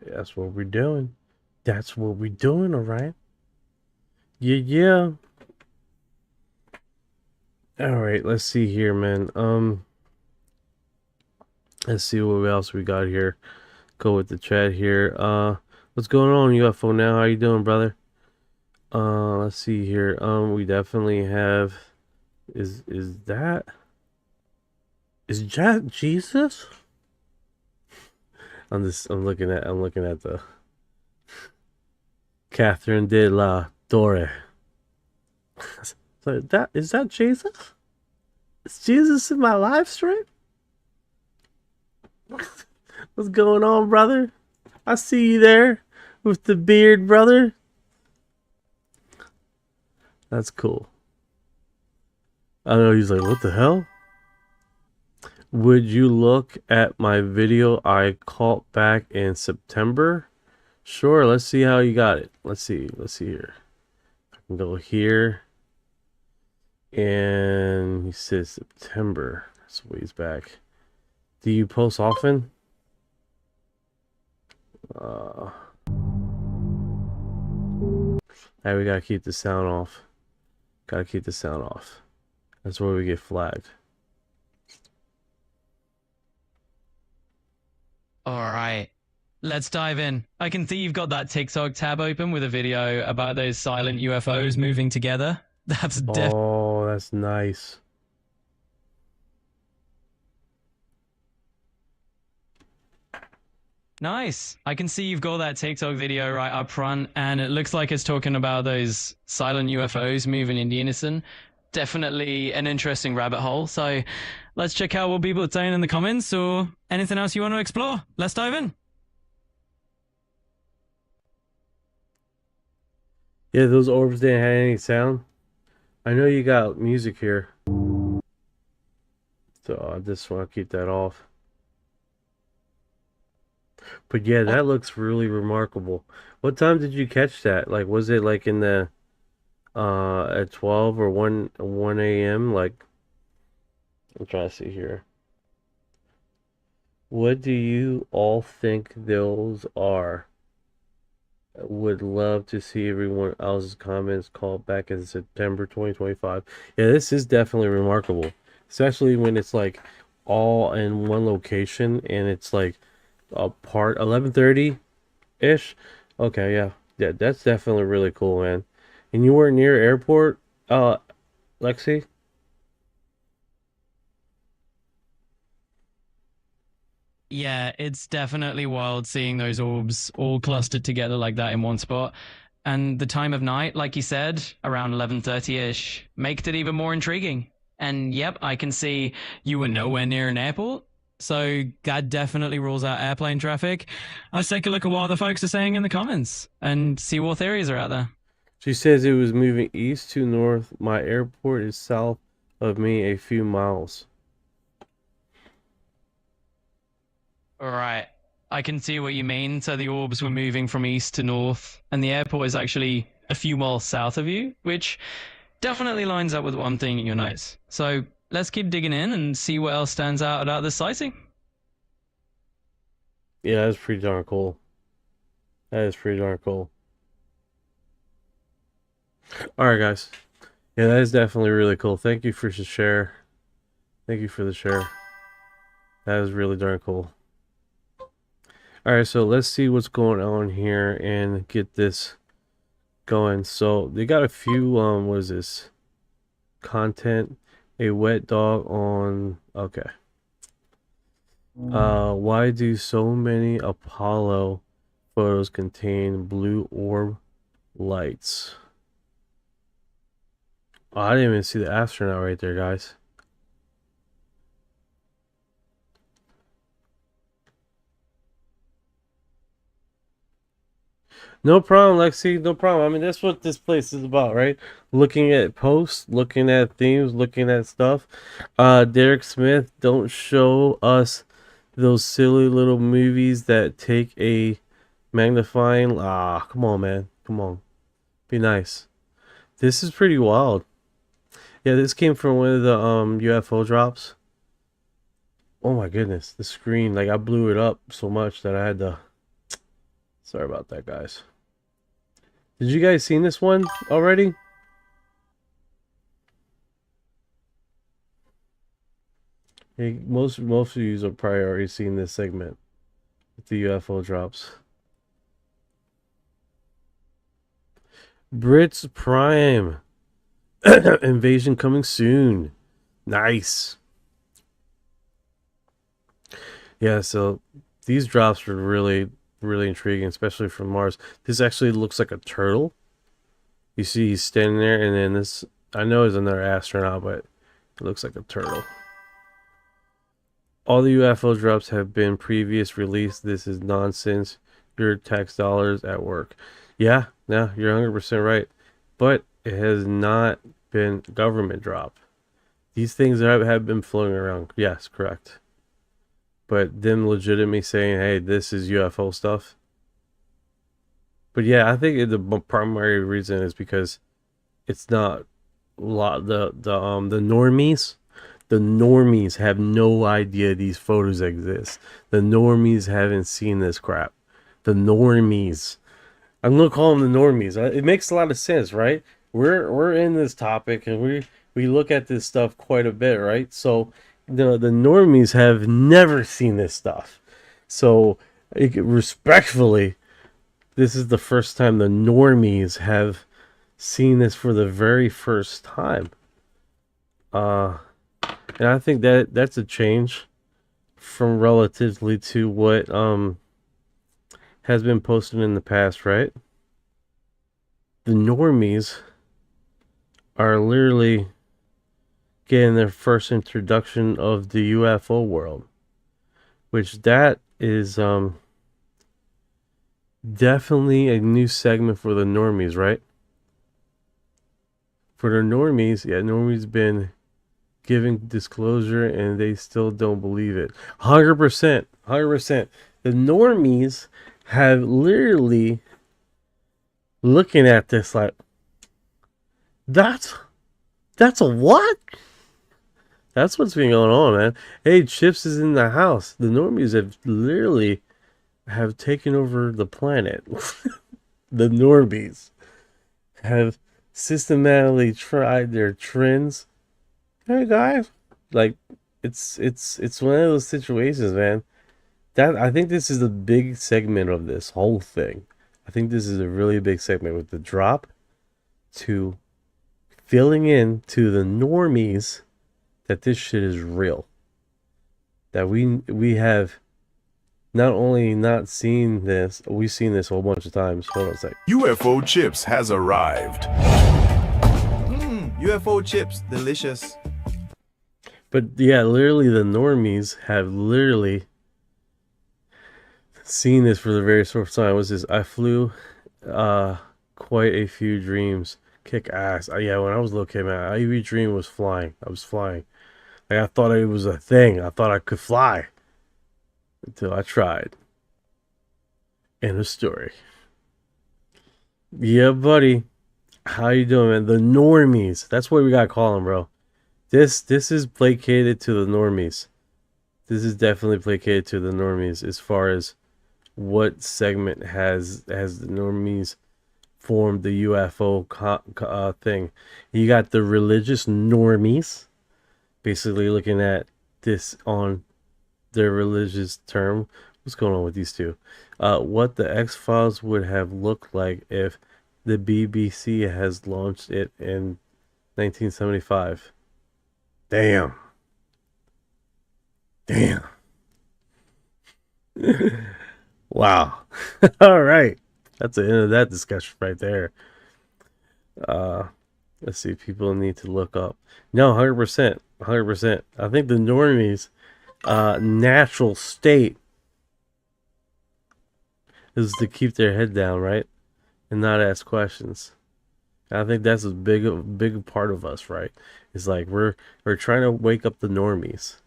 That's what we're doing. That's what we're doing, alright? Yeah. Alright, let's see here, man. Let's see what else we got here. Go with the chat here. What's going on, UFO now? How you doing, brother? Let's see here. We definitely have is that Jesus? I'm looking at the Catherine de la Torre. So is that Jesus? Is Jesus in my live stream? What's going on, brother? I see you there with the beard, brother. That's cool. I know he's like, what the hell? Would you look at my video I caught back in September? Sure, let's see how you got it. Let's see here. I can go here. And he says September. That's a ways back. Do you post often? Hey, we gotta keep the sound off. Gotta keep the sound off. That's where we get flagged. All right, let's dive in. I can see you've got that TikTok tab open with a video about those silent UFOs moving together. That's Oh, that's nice. nice. I can see you've got that TikTok video right up front, and it looks like it's talking about those silent UFOs moving in unison. Definitely an interesting rabbit hole. So let's check out what people are saying in the comments, or anything else you want to explore. Let's dive in. Yeah, those orbs didn't have any sound. I know you got music here. So I just want to keep that off. But yeah, that looks really remarkable. What time did you catch that? Like, was it like in the at 12 or 1 a.m.? Like, I'm trying to see here. What do you all think those are? Would love to see everyone else's comments called back in September 2025. Yeah, this is definitely remarkable, especially when it's like all in one location and it's like a part 11:30 ish. Okay, yeah, yeah, that's definitely really cool, man. And you were near airport, Lexi? Yeah, it's definitely wild seeing those orbs all clustered together like that in one spot. And the time of night, like you said, around 11:30ish, makes it even more intriguing. And yep, I can see you were nowhere near an airport. So that definitely rules out airplane traffic. Let's take a look at what the folks are saying in the comments and see what theories are out there. She says it was moving east to north. My airport is south of me a few miles. All right. I can see what you mean. So the orbs were moving from east to north, and the airport is actually a few miles south of you, which definitely lines up with what I'm thinking in your notes. So let's keep digging in and see what else stands out about this sighting. Yeah, that's pretty darn cool. That is pretty darn cool. All right, guys. Yeah, that is definitely really cool. Thank you for the share. Thank you for the share. That is really darn cool. All right, so let's see what's going on here and get this going. So they got a few what is this? Content. A wet dog on okay. Why do so many Apollo photos contain blue orb lights? Oh, I didn't even see the astronaut right there, guys. No problem, Lexi. No problem. I mean, that's what this place is about, right? Looking at posts, looking at themes, looking at stuff. Derek Smith, don't show us those silly little movies that take a magnifying. Ah, come on, man. Come on. Be nice. This is pretty wild. Yeah, this came from one of the UFO drops. Oh my goodness, the screen, like I blew it up so much that I had to. Sorry about that, guys. Did you guys seen this one already? Hey, most of you have probably already seen this segment with the UFO drops. Brits Prime. Invasion coming soon. Nice. Yeah, so these drops are really intriguing, especially from Mars. This actually looks like a turtle. You see he's standing there, and then this, I know is another astronaut, but it looks like a turtle. All the UFO drops have been previous released. This is nonsense. Your tax dollars at work. Yeah, you're 100% right. But it has not been government drop. These things have been floating around. Yes, correct. But them legitimately saying, hey, this is UFO stuff. But yeah, I think the primary reason is because it's not a lot the normies. The normies have no idea these photos exist. The normies haven't seen this crap. The normies. I'm gonna call them the normies. It makes a lot of sense, right? We're in this topic and we look at this stuff quite a bit, right? So the normies have never seen this stuff. So respectfully, this is the first time the normies have seen this for the very first time. And I think that's a change from relatively to what has been posted in the past, right? The normies are literally getting their first introduction of the UFO world, which that is definitely a new segment for the normies, right? For the normies, yeah, normies been giving disclosure and they still don't believe it. 100%. The normies have literally looking at this like, that's a what? That's what's been going on, man. Hey, Chips is in the house. The normies have literally have taken over the planet. The normies have systematically tried their trends. Hey guys, like it's one of those situations, man. that I think this is a big segment of this whole thing. I think this is a really big segment with the drop to filling in to the normies that this shit is real. That we have not only not seen this, we've seen this a whole bunch of times. Hold on a sec. UFO chips has arrived. UFO chips, delicious. But yeah, literally the normies have literally seen this for the very first time. What's this? I flew quite a few dreams. Kick ass. Yeah, when I was a little kid, man, every dream was flying. I was flying. Like, I thought it was a thing. I thought I could fly. Until I tried. End of story. Yeah, buddy. How you doing, man? The normies. That's what we gotta call them, bro. This is placated to the normies. This is definitely placated to the normies as far as what segment has the normies formed the UFO thing. You got the religious normies, basically looking at this on their religious term. What's going on with these two? What the X-Files would have looked like if the BBC has launched it in 1975. Damn. Wow. All right. That's the end of that discussion right there. Let's see. People need to look up. No, 100%. 100%. I think the normies' natural state is to keep their head down, right? And not ask questions. And I think that's a big part of us, right? It's like we're trying to wake up the normies.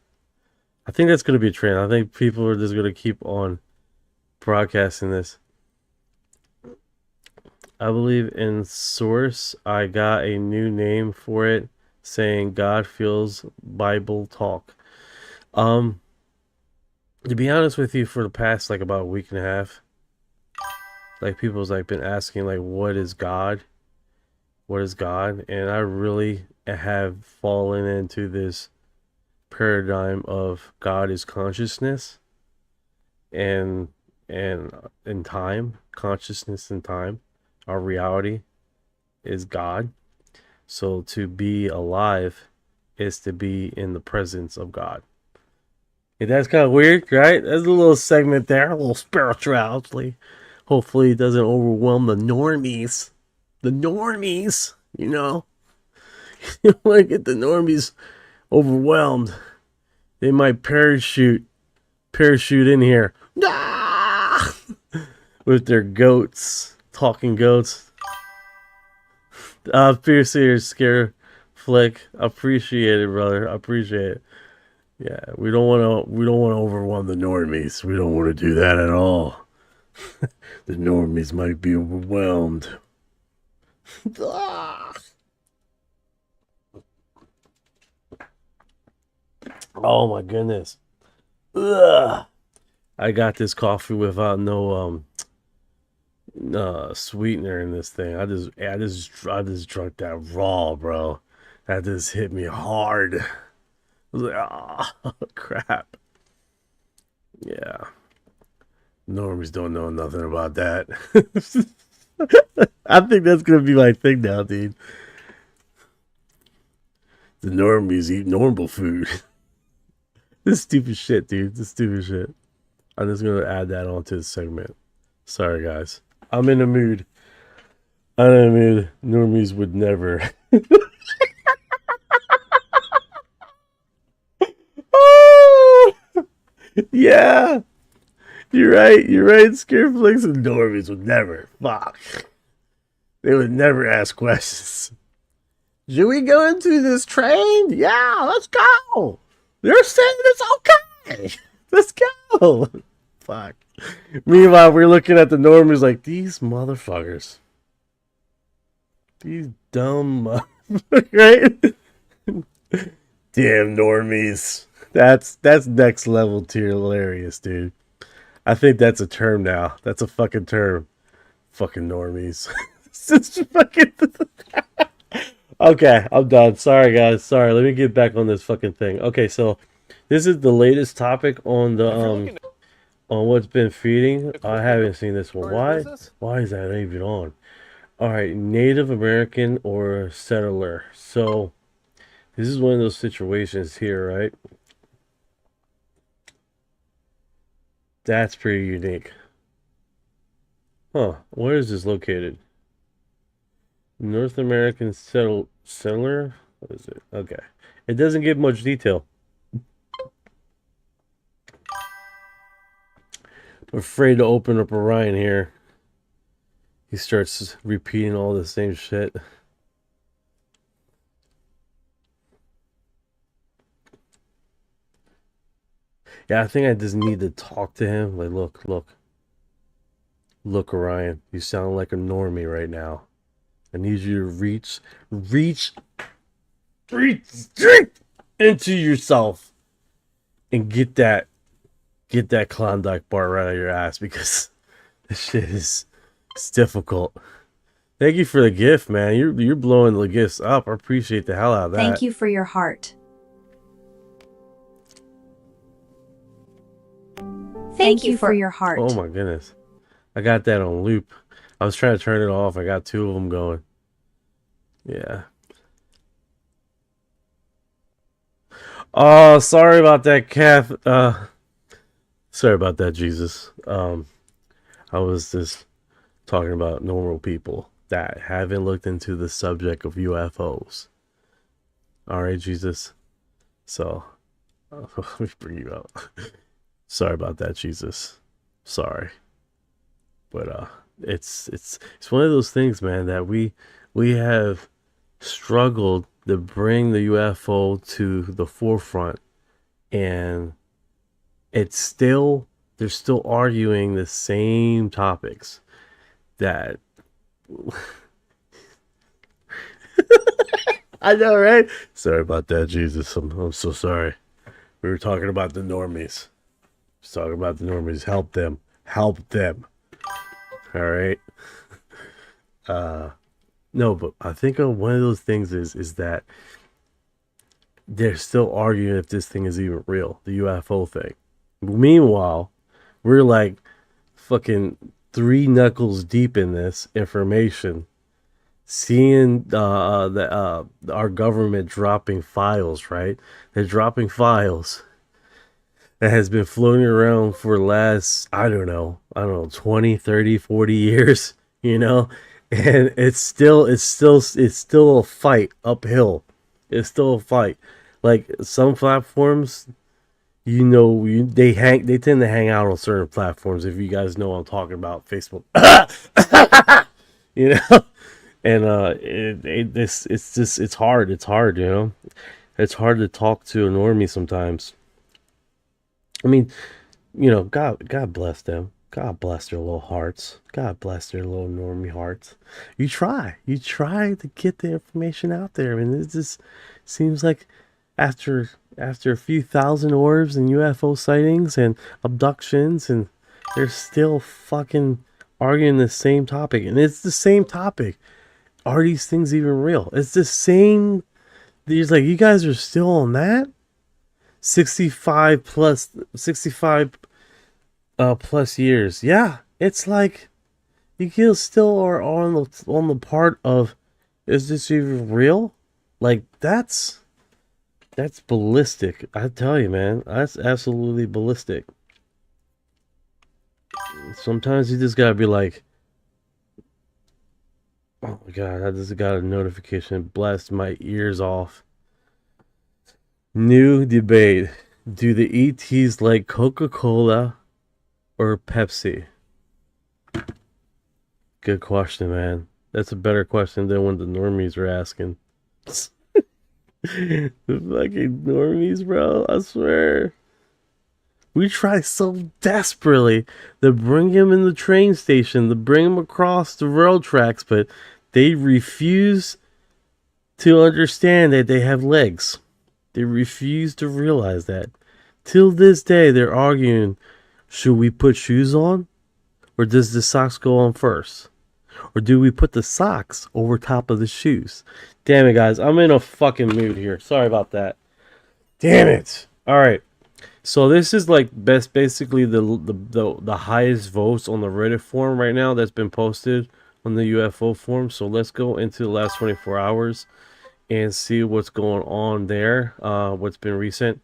I think that's going to be a trend. I think people are just going to keep on broadcasting this. I believe in source. I got a new name for it, saying God feels Bible talk. To be honest with you, for the past like about a week and a half, like people's like been asking like, what is God? What is God? And I really have fallen into this paradigm of God is consciousness and in time, consciousness and time. Our reality is God. So to be alive is to be in the presence of God. And that's kind of weird, right? There's a little segment there, a little spirituality. Hopefully it doesn't overwhelm the normies. The normies, you know. You don't want to get the normies overwhelmed. They might parachute in here. Ah! With their goats. Talking goats. Fierce Ears Scare Flick. Appreciate it, brother. I appreciate it. Yeah, we don't want to overwhelm the normies. We don't want to do that at all. The normies might be overwhelmed. Oh my goodness. Ugh. I got this coffee without no sweetener in this thing. I just drunk that raw, bro. That just hit me hard. I was like, oh crap. Yeah. Normies don't know nothing about that. I think that's gonna be my thing now, dude. The normies eat normal food. This stupid shit, dude. This stupid shit. I'm just gonna add that onto the segment. Sorry, guys. I'm in a mood. I'm in a mood. Normies would never. Oh! Yeah. You're right. Scareflix and normies would never. Fuck. They would never ask questions. Should we go into this train? Yeah, let's go. They're saying it's okay. Let's go. Fuck. Meanwhile, we're looking at the normies like, these motherfuckers. These dumb right? Damn normies. That's next level tier hilarious, dude. I think that's a term now. That's a fucking term. Fucking normies. It's fucking... Okay, I'm done. Sorry, guys. Sorry. Let me get back on this fucking thing. Okay, so this is the latest topic on the on what's been feeding. I haven't seen this one. Or Why? is this? Why is that even on? All right, Native American or settler. So this is one of those situations here, right? That's pretty unique. Huh? Where is this located? North American settler? What is it? Okay. It doesn't give much detail. I'm afraid to open up Orion here. He starts repeating all the same shit. Yeah, I think I just need to talk to him. Like, look, Orion. You sound like a normie right now. I need you to reach into yourself and get that Klondike bar right out of your ass, because this shit is, it's difficult. Thank you for the gift, man. You're blowing the gifts up. I appreciate the hell out of that. Thank you for your heart. Thank you for your heart. Oh my goodness. I got that on loop. I was trying to turn it off. I got two of them going. Yeah. Oh, sorry about that, Kath. Sorry about that, Jesus. I was just talking about normal people that haven't looked into the subject of UFOs. All right, Jesus. So, let me bring you out. Sorry about that, Jesus. Sorry. But it's one of those things, man, that we have struggled to bring the UFO to the forefront, and they're still arguing the same topics that I know, right? Sorry about that, Jesus. I'm so sorry. We were talking about the normies. Talking about the normies. Help them. All right. No, but I think one of those things is that they're still arguing if this thing is even real, the UFO thing. Meanwhile, we're like fucking 3 knuckles deep in this information, seeing our government dropping files, right? They're dropping files that has been floating around for the last, I don't know, 20, 30, 40 years, you know? And it's still a fight uphill. It's still a fight. Like some platforms, you know, they tend to hang out on certain platforms. If you guys know what I'm talking about, Facebook, you know, and it's hard. It's hard, you know. It's hard to talk to a normie sometimes. I mean, you know, God bless them. God bless their little hearts. God bless their little normie hearts. You try to get the information out there. I mean, it just seems like after a few thousand orbs and UFO sightings and abductions, and they're still fucking arguing the same topic. And it's the same topic. Are these things even real? It's the same. There's like, you guys are still on that? 65 plus years. Yeah, it's like you guys still are on the part of, is this even real? Like that's ballistic. I tell you, man, that's absolutely ballistic. Sometimes you just gotta be like, oh my god, I just got a notification, blast my ears off. New debate: do the ETs like Coca-Cola or Pepsi? Good question, man. That's a better question than what the normies are asking. The fucking normies, bro. I swear. We try so desperately to bring him in the train station, to bring him across the rail tracks, but they refuse to understand that they have legs. They refuse to realize that. Till this day, they're arguing, should we put shoes on? Or does the socks go on first? Or do we put the socks over top of the shoes? Damn it, guys. I'm in a fucking mood here. Sorry about that. Damn it. All right. So this is like basically the highest votes on the Reddit forum right now that's been posted on the UFO forum. So let's go into the last 24 hours and see what's going on there. What's been recent.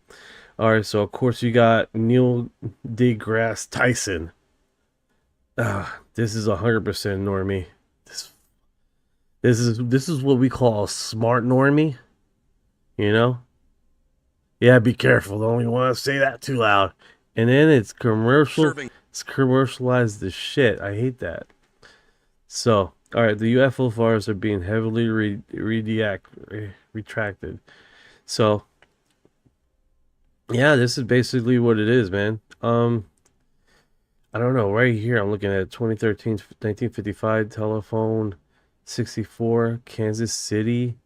All right, so of course you got Neil deGrasse Tyson. This is 100% normie. This is what we call a smart normie. You know? Yeah, be careful. Don't you want to say that too loud. And then it's commercialized the shit. I hate that. So, all right, the UFO files are being heavily retracted. So, yeah, this is basically what it is, man. I don't know. Right here, I'm looking at 2013, 1955 telephone, 64, Kansas City.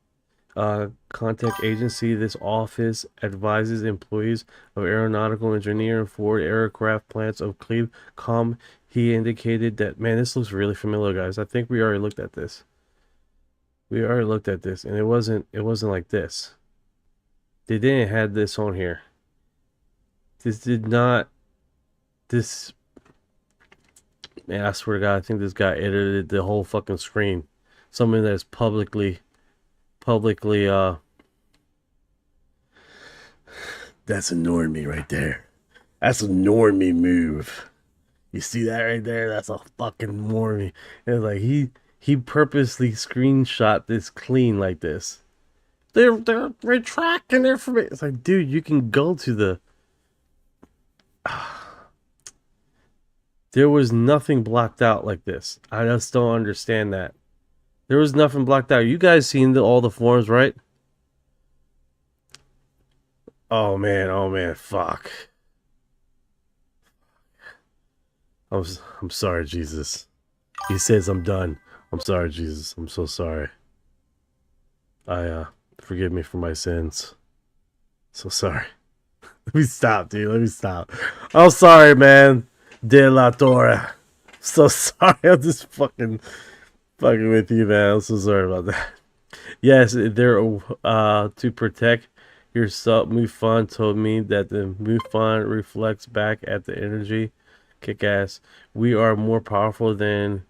Contact agency. This office advises employees of aeronautical engineer and Ford aircraft plants of Cleve. He indicated that, man, this looks really familiar, guys. I think we already looked at this. And it wasn't like this. They didn't have this on here. Man, I swear to God, I think this guy edited the whole fucking screen. Something that's publicly that's a normie right there. That's a normie move. You see that right there? That's a fucking normie. And like he purposely screenshot this clean like this. They're retracting their information. It's like, dude, you can go to the there was nothing blocked out like this. I just don't understand that. There was nothing blocked out. You guys seen all the forums, right? Oh man, fuck. I'm sorry, Jesus. He says I'm done. I'm sorry, Jesus. I'm so sorry. Forgive me for my sins. So sorry. Let me stop, dude. Let me stop. I'm sorry, man. De la Torre. So sorry. I'm just fucking with you, man. I'm so sorry about that. Yes, they're to protect yourself. MUFON told me that the MUFON reflects back at the energy. Kick ass. We are more powerful than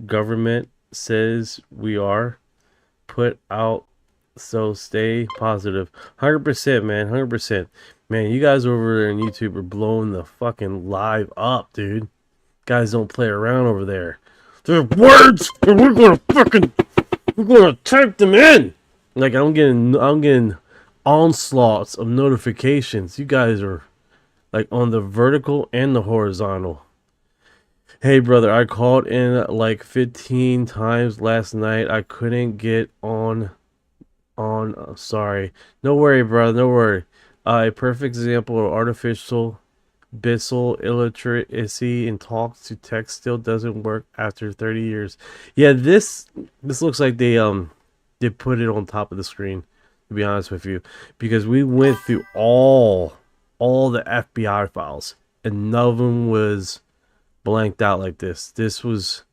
government says we are. Put out, so stay positive. 100%, man. 100%. Man, you guys over there on YouTube are blowing the fucking live up, dude. Guys don't play around over there. They're words, and we're gonna type them in. Like I'm getting onslaughts of notifications. You guys are like on the vertical and the horizontal. Hey brother, I called in like 15 times last night. I couldn't get on. Sorry. No worry, brother. No worry. A perfect example of artificial Bissell illiteracy in talk to text still doesn't work after 30 years. Yeah, this looks like they put it on top of the screen, to be honest with you, because we went through all the FBI files and none of them was blanked out like this. This was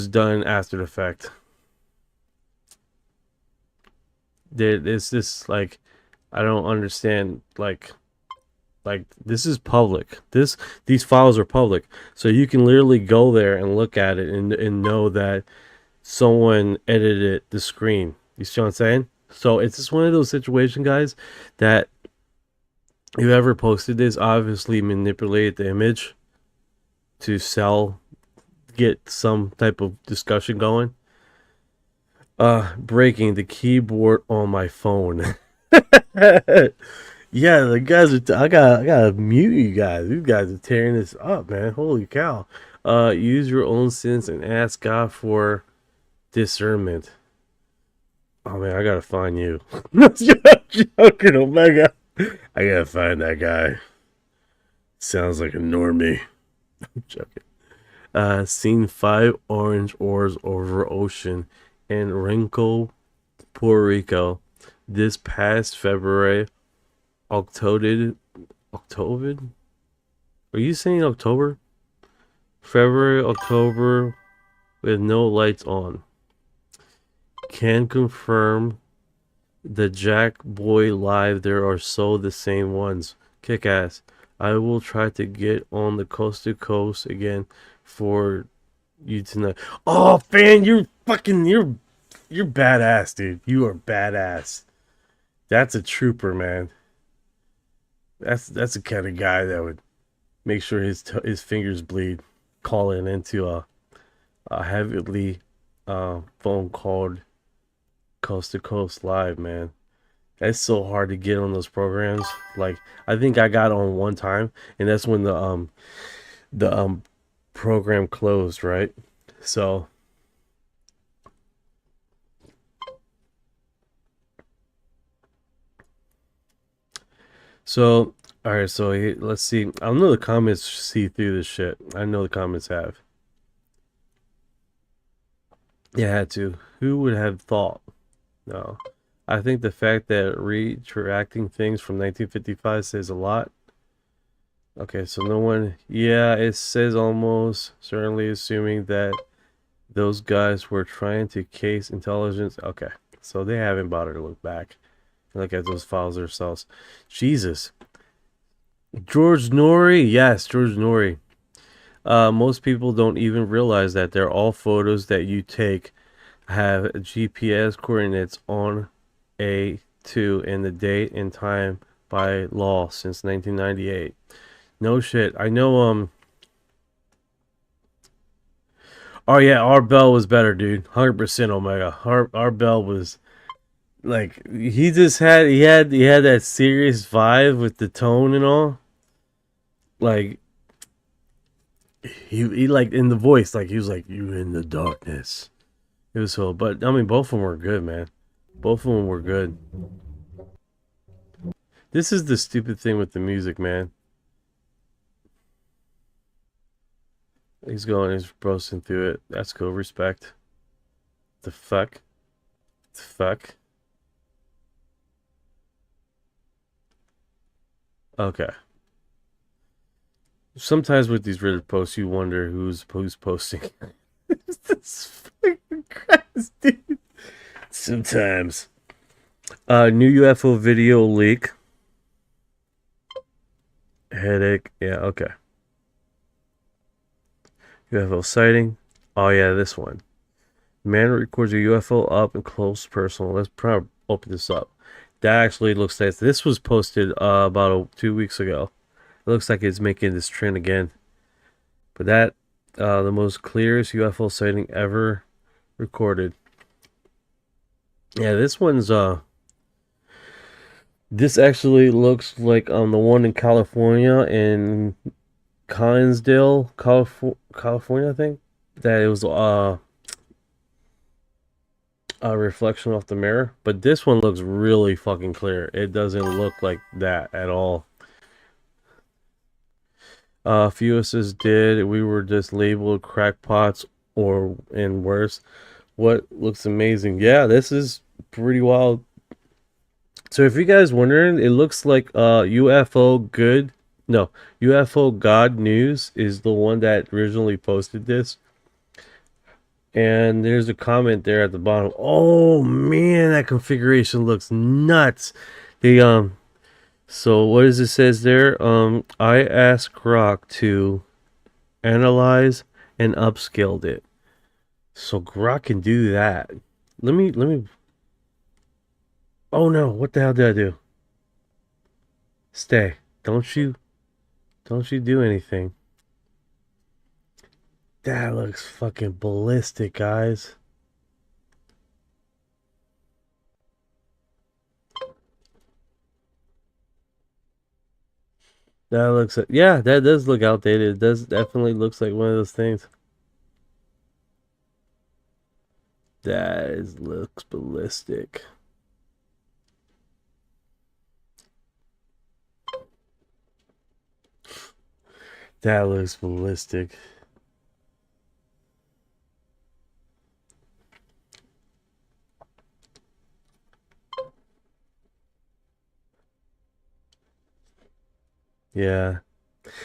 done after the fact. It's this like, I don't understand, like this is public. These files are public, so you can literally go there and look at it and know that someone edited the screen. You see what I'm saying? So it's just one of those situations, guys, that whoever posted this obviously manipulated the image to get some type of discussion going. Breaking the keyboard on my phone. Yeah, the guys are. I gotta mute you guys. You guys are tearing this up, man. Holy cow! Use your own sense and ask God for discernment. Oh man, I gotta find you. Joking, Omega. I gotta find that guy. Sounds like a normie. I'm joking. Seen 5 orange oars over ocean in Rincon, Puerto Rico, this past February. October? Are you saying October? February, October, with no lights on. Can confirm the Jack Boy live. There are so the same ones. Kick ass. I will try to get on the coast to coast again for you tonight. Oh, fan, you're badass, dude. You are badass. That's a trooper, man. That's the kind of guy that would make sure his fingers bleed, calling into a heavily phone called coast to coast live, man. It's so hard to get on those programs. Like, I think I got on one time, and that's when the program closed, right? So all right, so let's see. I know the comments see through this shit. I know the comments have. Yeah, I had to. Who would have thought? No. I think the fact that retracting things from 1955 says a lot. Okay, so no one... Yeah, it says almost certainly assuming that those guys were trying to case intelligence. Okay, so they haven't bothered to look back and look at those files themselves. Jesus. George Norrie. Yes, George Norrie. Most people don't even realize that they're all photos that you take have GPS coordinates on A2 and the date and time by law since 1998. No shit. I know, oh yeah, our Bell was better, dude. 100% Omega. Our Bell was like, he had that serious vibe with the tone and all. Like, he like in the voice, like he was like, "You in the darkness." It was so, but I mean, both of them were good, man. Both of them were good. This is the stupid thing with the music, man. He's browsing through it. That's cool. Respect. The fuck? The fuck? Okay. Sometimes with these Reddit posts, you wonder who's posting. This fucking Christ, dude. Sometimes. New UFO video leak. Headache. Yeah, okay. UFO sighting. Oh yeah, this one. Man records a UFO up and close personal. Let's probably open this up. That actually looks nice. This was posted about 2 weeks ago. It looks like it's making this trend again. But that, the most clearest UFO sighting ever recorded. Yeah, this one's, this actually looks like the one in California, in Collinsdale, California, I think. That it was, a reflection off the mirror. But this one looks really fucking clear. It doesn't look like that at all. A few of us did. We were just labeled crackpots and worse. What looks amazing? Yeah, this is pretty wild. So if you guys wondering, it looks like UFO God News is the one that originally posted this. And there's a comment there at the bottom. Oh man, that configuration looks nuts. So what does it says there? I asked Grok to analyze and upscaled it. So Grok can do that. Let me. Oh no! What the hell did I do? Stay! Don't you do anything? That looks fucking ballistic, guys. That looks, yeah, that does look outdated. It does definitely looks like one of those things. Looks ballistic. That looks ballistic. Yeah.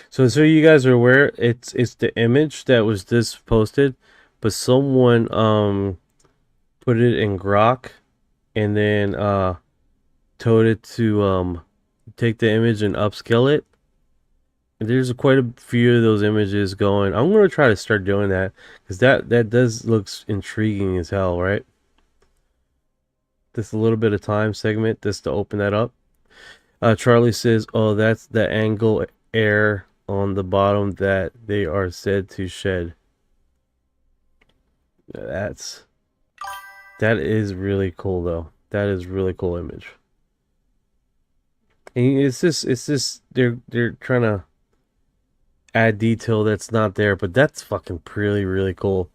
So you guys are aware, it's the image that was just posted, but someone put it in Grok and then told it to take the image and upscale it. There's quite a few of those images going. I'm gonna try to start doing that because that does looks intriguing as hell, right? Just a little bit of time segment just to open that up. Charlie says, "Oh, that's the angle air on the bottom that they are said to shed." That is really cool though. That is really cool image. And it's just they're trying to add detail that's not there, but that's fucking really cool.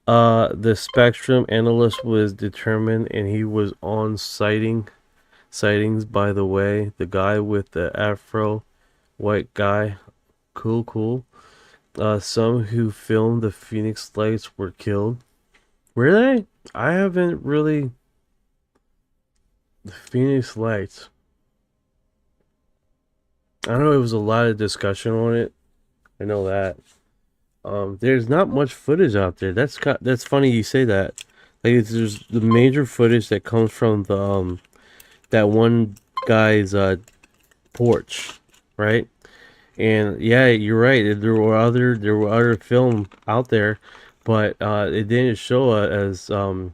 The spectrum analyst was determined, and he was on sightings. By the way, the guy with the afro, white guy, cool. Some who filmed the Phoenix Lights were killed. Were they? I haven't really. The Phoenix Lights. I know there was a lot of discussion on it. I know that. There's not much footage out there. That's funny you say that. Like there's the major footage that comes from the that one guy's porch, right? And yeah, you're right. There were other film out there, but it didn't show as other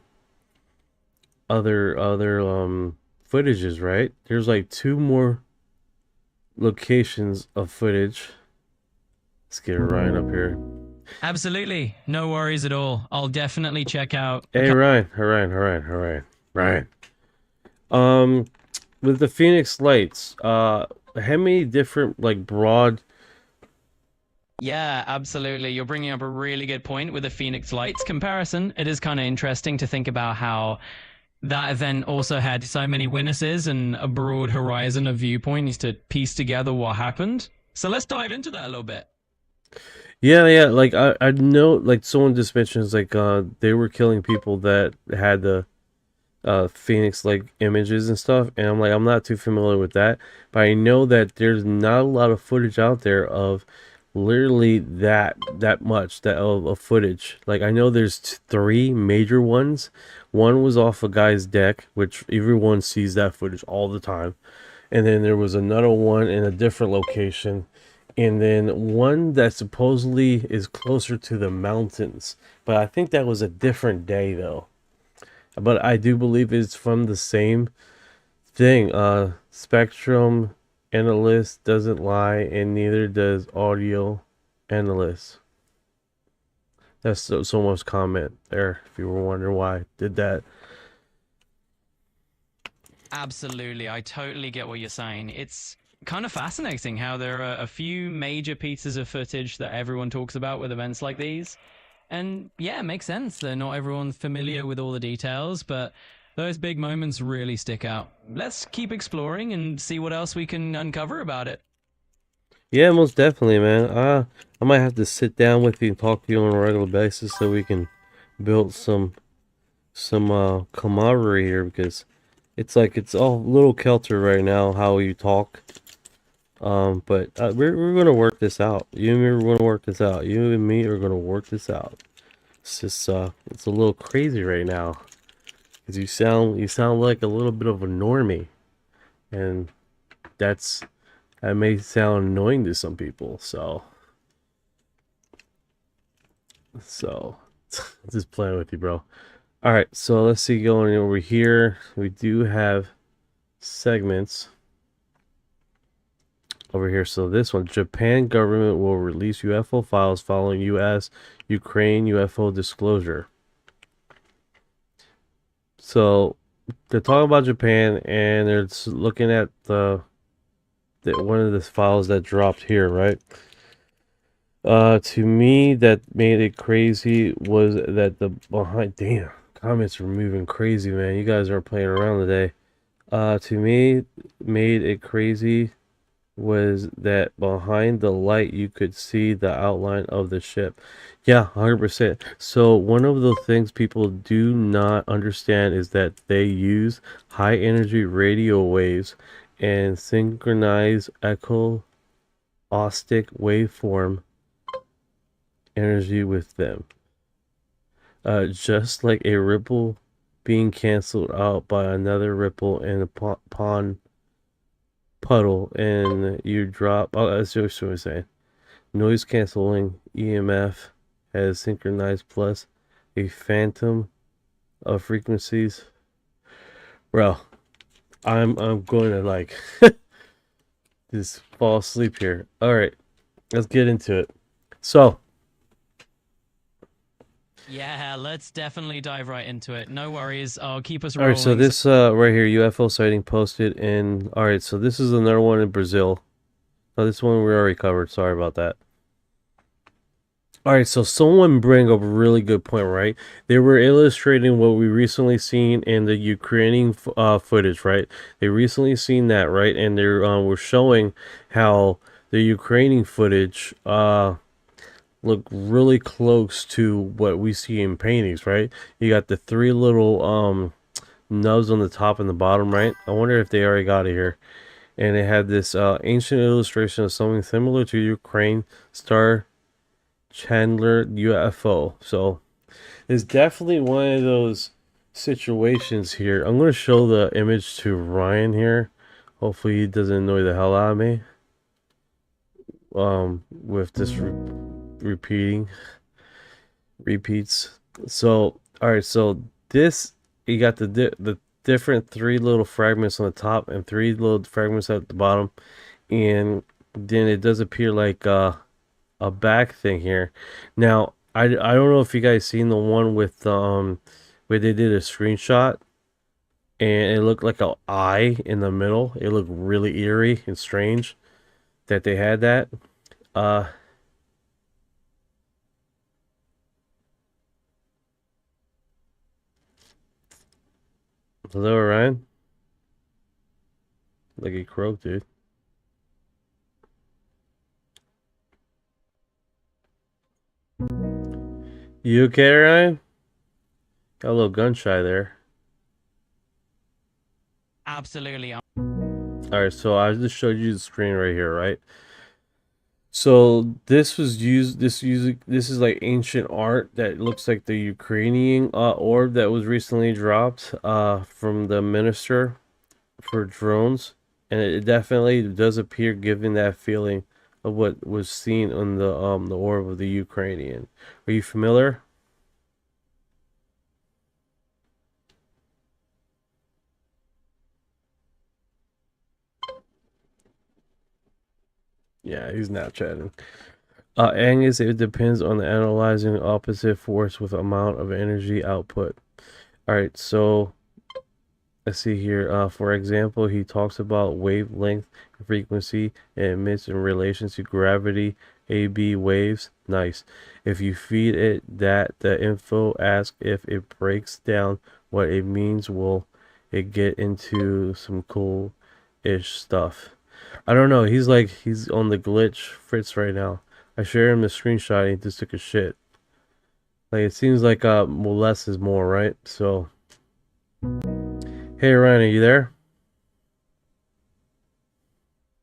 footages, right? There's like 2 more locations of footage. Let's get Ryan up here. Absolutely. No worries at all. I'll definitely check out. Hey, Ryan. With the Phoenix Lights, how many different, like, broad... Yeah, absolutely. You're bringing up a really good point with the Phoenix Lights comparison. It is kind of interesting to think about how that event also had so many witnesses and a broad horizon of viewpoints to piece together what happened. So let's dive into that a little bit. Yeah, like, I know, like, someone just mentions, like, they were killing people that had the Phoenix, like, images and stuff, and I'm like, I'm not too familiar with that, but I know that there's not a lot of footage out there of literally that much of footage. Like, I know there's 3 major ones. One was off a guy's deck, which everyone sees that footage all the time, and then there was another one in a different location, and then one that supposedly is closer to the mountains, but I think that was a different day though. But I do believe it's from the same thing. Spectrum analyst doesn't lie, and neither does audio analyst. That's so much comment there, if you were wondering why I did that. Absolutely. I totally get what you're saying. It's kind of fascinating how there are a few major pieces of footage that everyone talks about with events like these. And yeah, it makes sense that not everyone's familiar with all the details, but those big moments really stick out. Let's keep exploring and see what else we can uncover about it. Yeah, most definitely, man. I might have to sit down with you and talk to you on a regular basis so we can build some camaraderie here, because it's like it's all a little kelter right now how you talk. But we're gonna work this out. You and me are gonna work this out. You and me are gonna work this out. It's just it's a little crazy right now, because you sound like a little bit of a normie, and that may sound annoying to some people. So just playing with you, bro. All right, so let's see, going over here, we do have segments over here. So this one, Japan government will release UFO files following U.S. Ukraine UFO disclosure. So they're talking about Japan, and they're looking at the one of the files that dropped here, right? To me, that made it crazy was that the behind. Damn, comments were moving crazy, man. You guys are playing around today. To me, made it crazy was that behind the light you could see the outline of the ship. Yeah, 100%. So one of the things people do not understand is that they use high energy radio waves and synchronize acoustic waveform energy with them. Just like a ripple being canceled out by another ripple in a pond puddle and you drop. Oh, that's what I'm saying. Noise canceling EMF has synchronized plus a phantom of frequencies. Bro, I'm going to like just fall asleep here. All right, let's get into it. So, Yeah, let's definitely dive right into it. No worries. I'll keep us all rolling. right, so this right here, UFO sighting posted in. All right, so this is another one in Brazil. Oh, this one we already covered. Sorry about that. All right, so someone bring up a really good point, right? They were illustrating what we recently seen in the Ukrainian footage, right? They recently seen that, right? And they were showing how the Ukrainian footage look really close to what we see in paintings, right? You got the three little nubs on the top and the bottom, right? I wonder if they already got it here. And it had this ancient illustration of something similar to Ukraine star Chandler UFO. So it's definitely one of those situations here. I'm going to show the image to Ryan here. Hopefully he doesn't annoy the hell out of me with this repeats. So all right, so this, you got the different three little fragments on the top and three little fragments at the bottom, and then it does appear like a back thing here. Now I don't know if you guys seen the one with where they did a screenshot and it looked like an eye in the middle. It looked really eerie and strange that they had that. Hello, Ryan. Like he croaked, dude. You okay, Ryan? Got a little gun shy there. Absolutely. Alright, so I just showed you the screen right here, right? So this was used. This is like ancient art that looks like the Ukrainian orb that was recently dropped from the minister for drones, and it definitely does appear giving that feeling of what was seen on the orb of the Ukrainian. Are you familiar? Yeah, he's not chatting. Angus, it depends on the analyzing opposite force with amount of energy output. All right, so let's see here. For example, he talks about wavelength and frequency it emits in relation to gravity, AB waves. Nice. If you feed it that, the info ask if it breaks down what it means, will it get into some cool-ish stuff? I don't know. He's on the glitch Fritz right now. I shared him the screenshot and he just took a shit. Like, it seems like less is more, right? So, hey Ryan, are you there?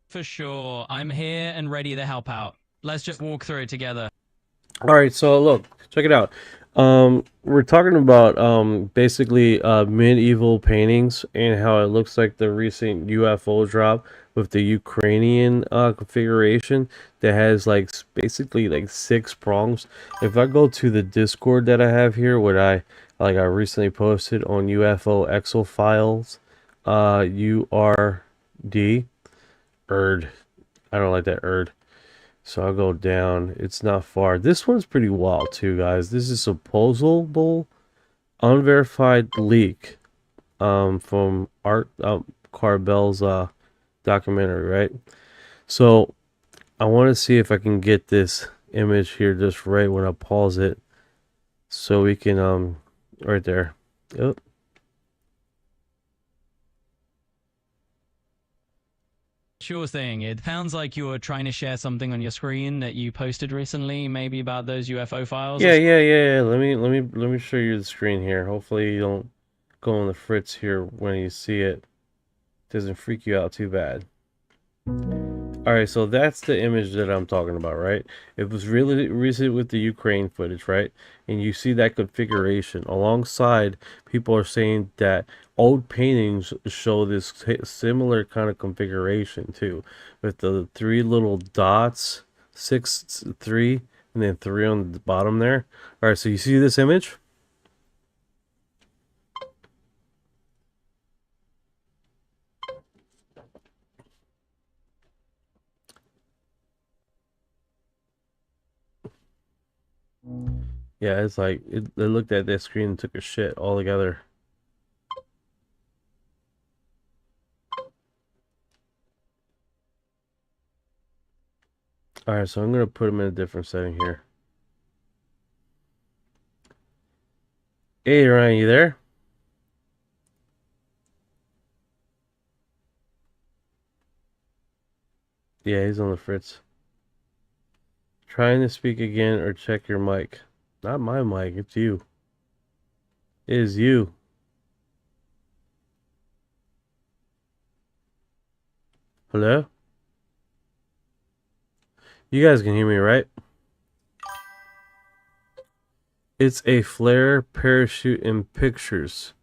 For sure. I'm here and ready to help out. Let's just walk through it together. All right, so look, check it out. We're talking about basically medieval paintings and how it looks like the recent UFO drop with the Ukrainian configuration that has like basically like 6 prongs. If I go to the Discord that I have here, what I recently posted on UFO Exo files, URD, Erd. I don't like that Erd. So I'll go down. It's not far. This one's pretty wild too, guys. This is supposable unverified leak from Art Carbell's documentary, right? So I want to see if I can get this image here just right when I pause it, so we can right there. Yep. Sure thing. It sounds like you were trying to share something on your screen that you posted recently, maybe about those UFO files. Yeah. Let me show you the screen here. Hopefully you don't go on the fritz here when you see it. Doesn't freak you out too bad. All Alright, so that's the image that I'm talking about, right? It was really recent with the Ukraine footage, right? And you see that configuration. Alongside, people are saying that old paintings show this similar kind of configuration too. With the three little dots, 6, 3, and then 3 on the bottom there. Alright, so you see this image? Yeah, it's like they looked at that screen and took a shit altogether. Alright, so I'm going to put them in a different setting here. Hey, Ryan, you there? Yeah, he's on the fritz. Trying to speak again or check your mic. Not my mic, it's you. It is you. Hello? You guys can hear me, right? It's a flare parachute in pictures.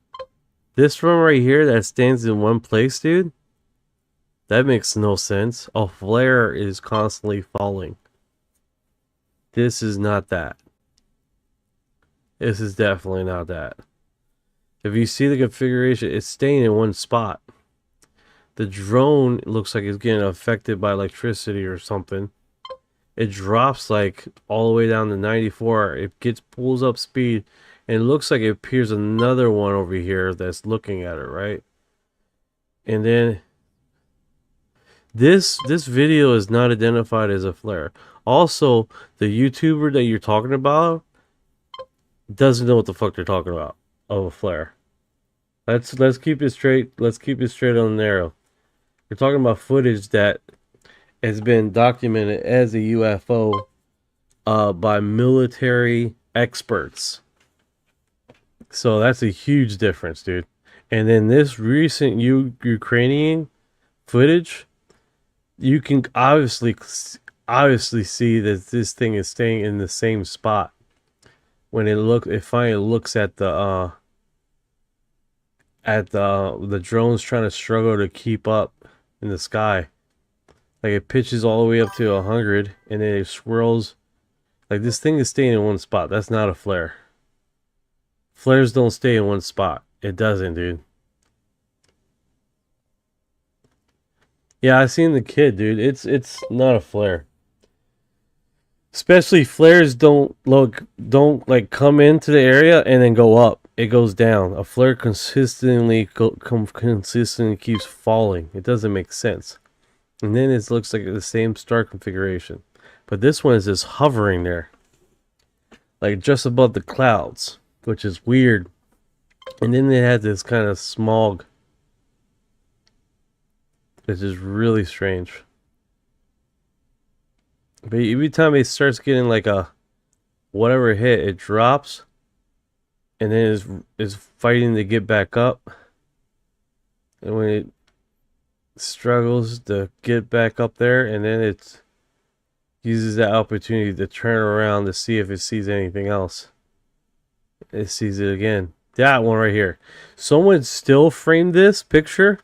This one right here that stands in one place, dude? That makes no sense. A flare is constantly falling. This is not that. This is definitely not that. If you see the configuration, it's staying in one spot. The drone looks like it's getting affected by electricity or something. It drops like all the way down to 94. It pulls up speed, and it looks like it appears another one over here that's looking at it, right? And then this video is not identified as a flare. Also, the YouTuber that you're talking about doesn't know what the fuck they're talking about of a flare. Let's keep it straight. Let's keep it straight on the narrow. We're talking about footage that has been documented as a UFO by military experts. So that's a huge difference, dude. And then this recent Ukrainian footage, you can obviously see that this thing is staying in the same spot. When it finally looks at the drones trying to struggle to keep up in the sky. Like it pitches all the way up to 100 and then it swirls. Like this thing is staying in one spot. That's not a flare. Flares don't stay in one spot. It doesn't, dude. Yeah, I seen the kid, dude. It's not a flare. Especially flares don't like come into the area and then go up. It goes down. A flare consistently keeps falling. It doesn't make sense. And then it looks like the same star configuration. But this one is just hovering there. Like just above the clouds. Which is weird. And then it had this kind of smog. Which is really strange. But every time it starts getting like a whatever hit, it drops. And then is fighting to get back up. And when it struggles to get back up there, and then it uses that opportunity to turn around to see if it sees anything else. It sees it again. That one right here. Someone still framed this picture.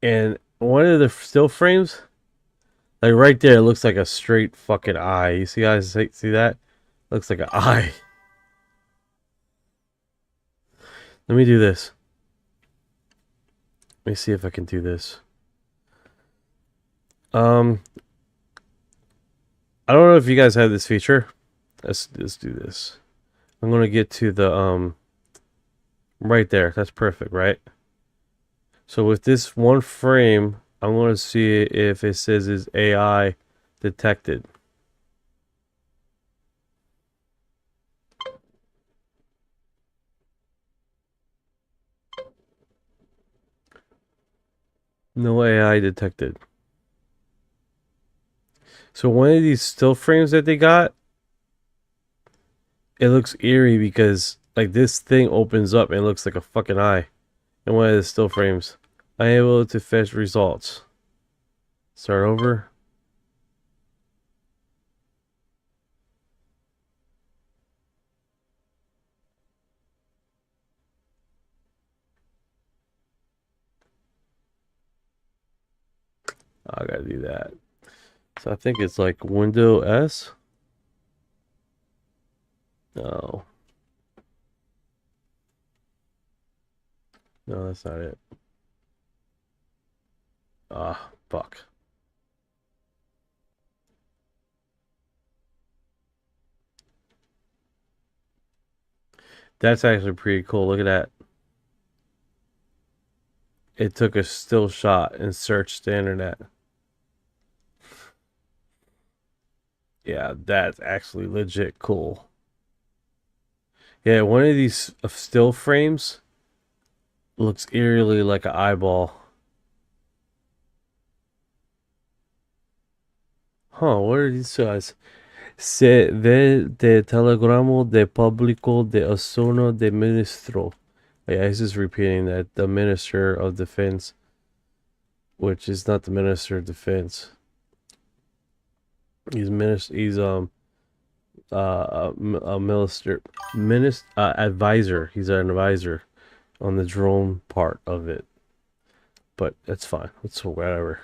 And one of the still frames, like right there, it looks like a straight fucking eye. You see guys see that? Looks like an eye. Let me do this. Let me see if I can do this. I don't know if you guys have this feature. Let's do this. I'm gonna get to the right there. That's perfect, right? So with this one frame, I'm gonna see if it says is AI detected. No AI detected. So one of these still frames that they got, it looks eerie because like this thing opens up and it looks like a fucking eye in one of the still frames. Unable to fetch results. Start over. I gotta do that. So I think it's like Window S. No. No, that's not it. Ah, fuck. That's actually pretty cool. Look at that. It took a still shot and searched the internet. Yeah, that's actually legit cool. Yeah, one of these still frames looks eerily like an eyeball. Huh, what are these guys? Se ve de telegramo de público de asono de ministro. Yeah, he's just repeating that. The Minister of Defense, which is not the Minister of Defense. He's a advisor. He's an advisor on the drone part of it. But that's fine. It's whatever.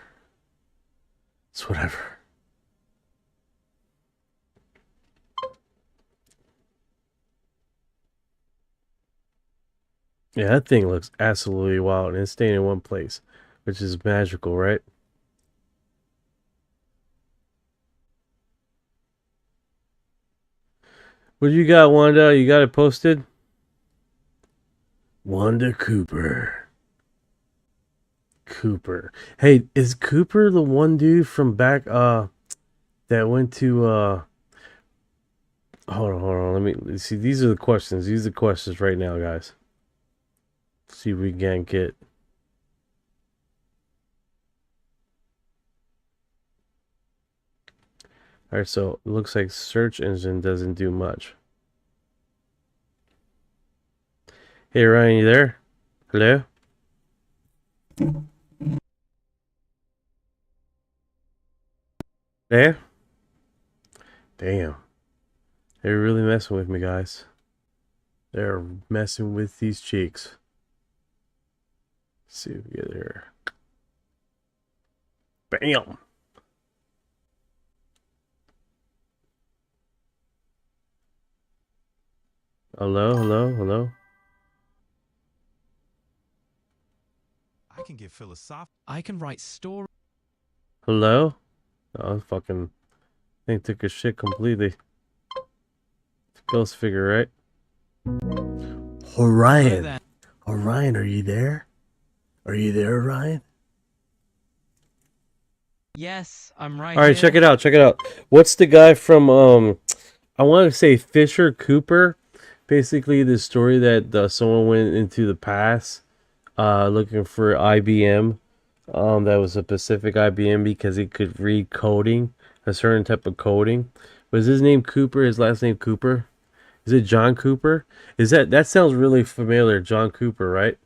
It's whatever. Yeah, that thing looks absolutely wild, and it's staying in one place, which is magical, right? What do you got, Wanda? You got it posted? Wanda Cooper. Cooper. Hey, is Cooper the one dude from back that went to hold on, let me see. These are the questions. These are the questions right now, guys. See if we can get. Alright, so it looks like search engine doesn't do much. Hey Ryan, you there? Hello? There? Damn. They're really messing with me, guys. They're messing with these cheeks. Let's see if we get here. Bam! Hello, hello, hello? I can get philosophical. I can write stories. Hello? Oh, fucking thing took a shit completely. Ghost figure, right? Orion. Orion, are you there? Are you there, Orion? Yes, I'm right. Alright, check it out, check it out. What's the guy from I want to say Fisher Cooper? Basically the story that someone went into the past looking for IBM. That was a Pacific IBM because he could read coding, a certain type of coding. Was his name Cooper? His last name Cooper? Is it John Cooper? Is that sounds really familiar, John Cooper, right?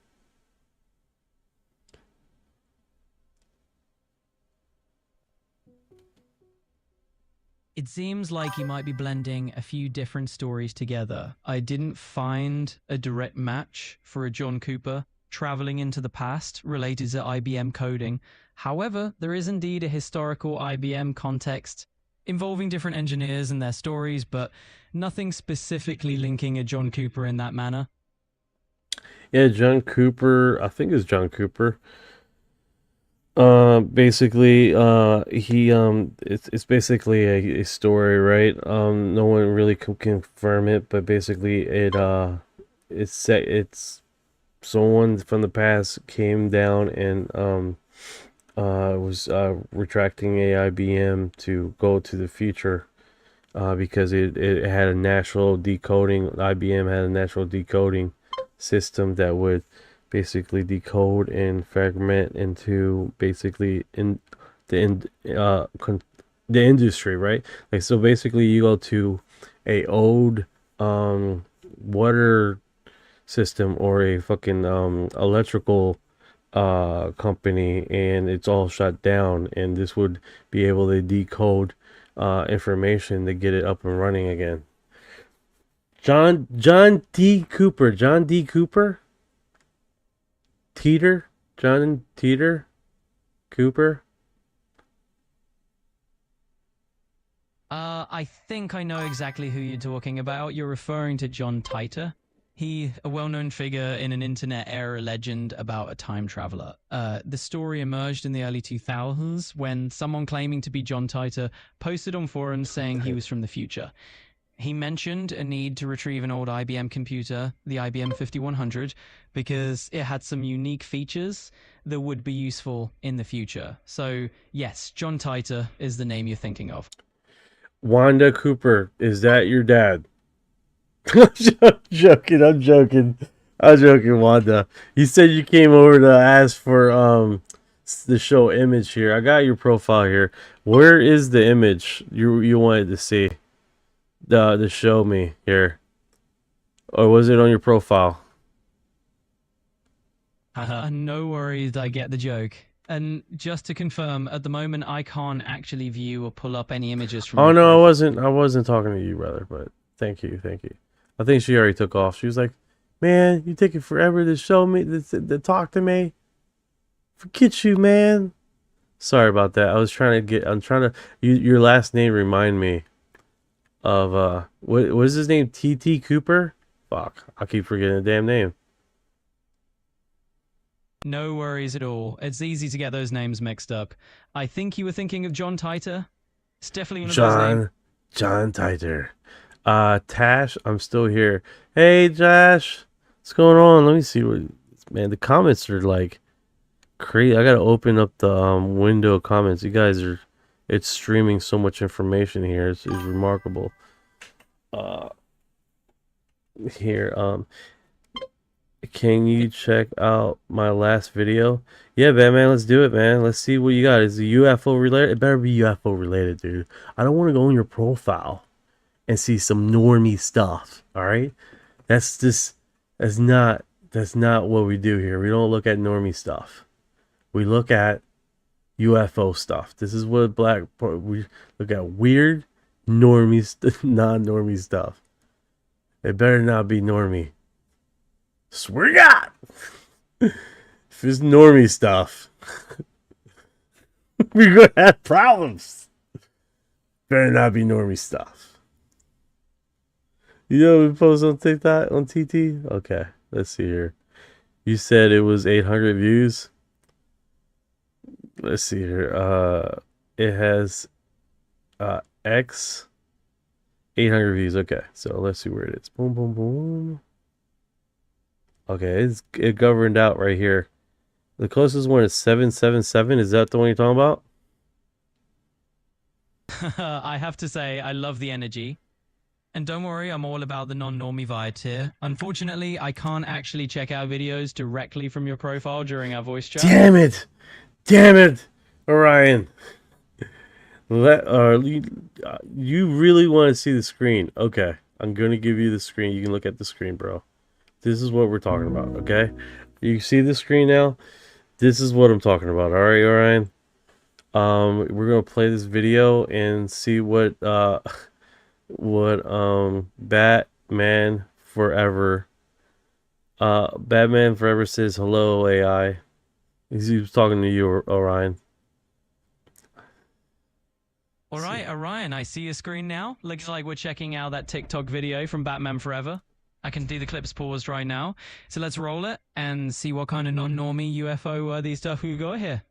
It seems like he might be blending a few different stories together. I didn't find a direct match for a John Cooper traveling into the past related to IBM coding. However, there is indeed a historical IBM context involving different engineers and their stories, but nothing specifically linking a John Cooper in that manner. Yeah, John Cooper, I think it's John Cooper. Basically, it's basically a story, right? No one really can confirm it, but basically it's someone from the past came down and was retracting a IBM to go to the future, because it had a natural decoding. IBM had a natural decoding system that would basically decode and fragment into basically the industry, right? Like, so basically you go to a old water system or a fucking electrical company, and it's all shut down. And this would be able to decode information to get it up and running again. John D. Cooper. John D. Cooper? Teeter? John Teeter? Cooper? I think I know exactly who you're talking about. You're referring to John Titor. He, a well-known figure in an internet-era legend about a time traveler. The story emerged in the early 2000s when someone claiming to be John Titor posted on forums saying he was from the future. He mentioned a need to retrieve an old IBM computer, the IBM 5100, because it had some unique features that would be useful in the future. So, yes, John Titor is the name you're thinking of. Wanda Cooper, is that your dad? I'm joking, Wanda. You said you came over to ask for the show image here. I got your profile here. Where is the image you wanted to see? The show me here. Or was it on your profile? No worries, I get the joke. And just to confirm, at the moment I can't actually view or pull up any images from. Oh no, I wasn't talking to you, brother, but thank you. I think she already took off. She was like, "Man, you taking forever to show me to talk to me. Forget you, man." Sorry about that. I'm trying to your last name remind me of what is his name? T.T. Cooper? Fuck, I keep forgetting the damn name. No worries at all. It's easy to get those names mixed up. I think you were thinking of John Titor. It's definitely one of those names. John Titor. Tash, I'm still here. Hey, Tash, what's going on? Let me see what. Man, the comments are like crazy. I gotta open up the window of comments. You guys are. It's streaming so much information here. It's remarkable. Here, can you check out my last video? Yeah, Batman, let's do it, man. Let's see what you got. Is it UFO related? It better be UFO related, dude. I don't want to go on your profile and see some normie stuff. All right, that's not what we do here. We don't look at normie stuff. We look at UFO stuff. This is what we look at: weird normie, non-normie stuff. It better not be normie. Swear to God, if it's normie stuff, we're gonna have problems. Better not be normie stuff. You know what we post on TikTok on TT? Okay, let's see here. You said it was 800 views. Let's see here. It has X 800 views. Okay, so let's see where it is. Boom, boom, boom. Okay, it governed out right here. The closest one is 777. Is that the one you're talking about? I have to say, I love the energy. And don't worry, I'm all about the non-normie vibes here. Unfortunately, I can't actually check out videos directly from your profile during our voice chat. Damn it! Orion. You really want to see the screen? Okay, I'm gonna give you the screen. You can look at the screen, bro. This is what we're talking about, okay? You see the screen now? This is what I'm talking about, all right, Orion? We're gonna play this video and see what Batman Forever says hello AI. He was talking to you, Orion. All right, Orion, I see your screen now. Looks like we're checking out that TikTok video from Batman Forever. I can do the clips paused right now. So let's roll it and see what kind of non-normie UFO worthy stuff we got here.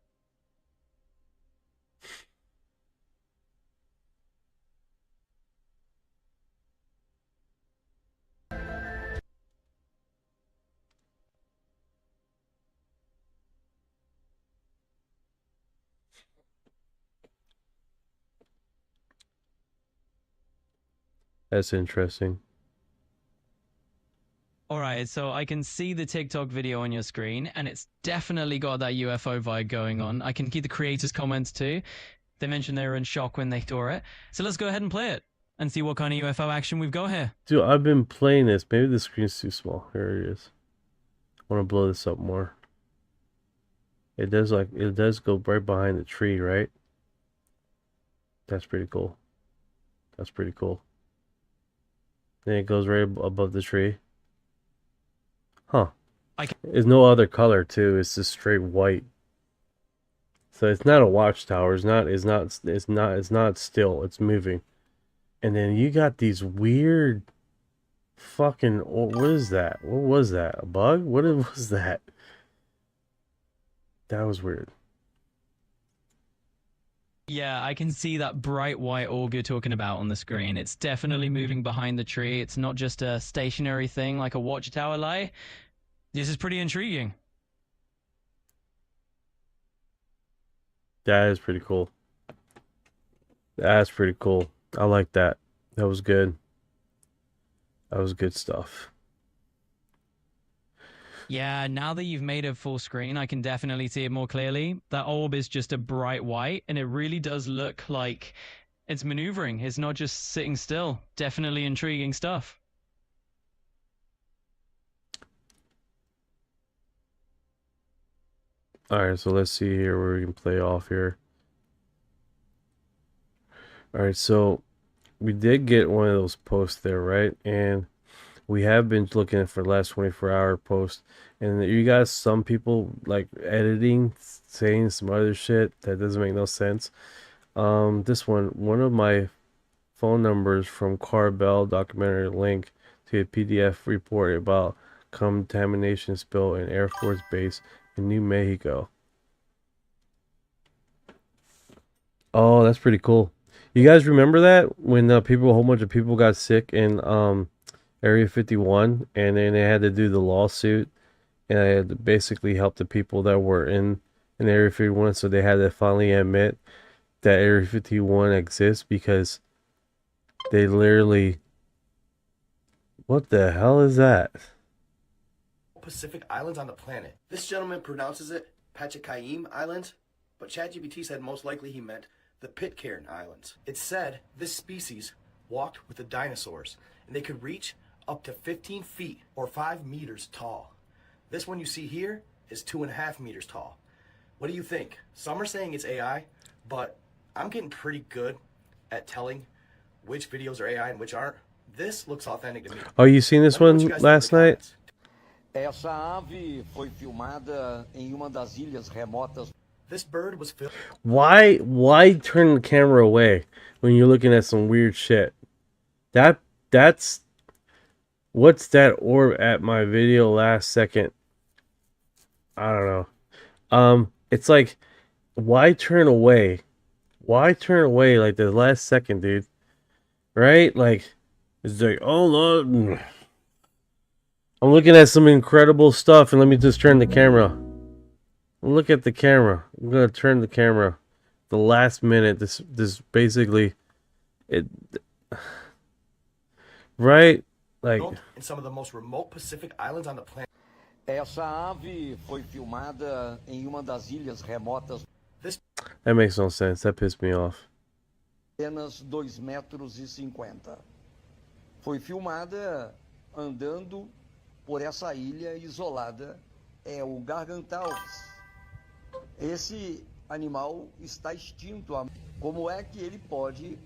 That's interesting. All right, so I can see the TikTok video on your screen, and it's definitely got that UFO vibe going on. I can keep the creators' comments too. They mentioned they were in shock when they saw it. So let's go ahead and play it and see what kind of UFO action we've got here. Dude, I've been playing this. Maybe the screen's too small. Here it is. I want to blow this up more. It does go right behind the tree, right? That's pretty cool. That's pretty cool. Then it goes right above the tree. Huh. There's no other color too. It's just straight white. So it's not a watchtower. It's not still. It's moving. And then you got these weird fucking, what is that? What was that? A bug? What was that? That was weird. Yeah, I can see that bright white orb you're talking about on the screen. It's definitely moving behind the tree. It's not just a stationary thing like a watchtower light. This is pretty intriguing. That is pretty cool. That's pretty cool. I like that. That was good. That was good stuff. Yeah, now that you've made it full screen, I can definitely see it more clearly. That orb is just a bright white, and it really does look like it's maneuvering. It's not just sitting still. Definitely intriguing stuff. Alright, so let's see here where we can play off here. Alright, so we did get one of those posts there, right? And we have been looking for the last 24-hour post. And you got some people like editing, saying some other shit that doesn't make no sense. This one of my phone numbers from Carbell documentary link to a PDF report about contamination spill in Air Force Base in New Mexico. Oh, that's pretty cool. You guys remember that when a whole bunch of people got sick in Area 51, and then they had to do the lawsuit, and they had to basically help the people that were in Area 51, so they had to finally admit that Area 51 exists because they literally... What the hell is that? Pacific Islands on the planet. This gentleman pronounces it Pachacayim Islands, but ChatGPT said most likely he meant the Pitcairn Islands. It said this species walked with the dinosaurs, and they could reach up to 15 feet or 5 meters tall. This one you see here is 2.5 meters tall. What do you think? Some are saying it's AI, but I'm getting pretty good at telling which videos are AI and which aren't. This looks authentic to me. Oh, you seen this one last night? Essa ave foi filmada em uma das ilhas remotas. This bird was filmed. Why turn the camera away when you're looking at some weird shit? That's what's that orb at my video last second? I don't know. It's like, why turn away? Why turn away like the last second, dude? Right? Like, it's like, oh Lord, I'm looking at some incredible stuff, and let me just turn the camera. Look at the camera. I'm gonna turn the camera. The last minute. This basically it. Right? Like. In some of the most remote Pacific islands on the planet. Essa ave foi filmada em uma das ilhas remotas. That makes no sense. That pissed me off. Apenas 2,50 metros. Foi filmada andando por essa ilha isolada. É o Gargantaus. Esse animal está extinto. Como é que ele pode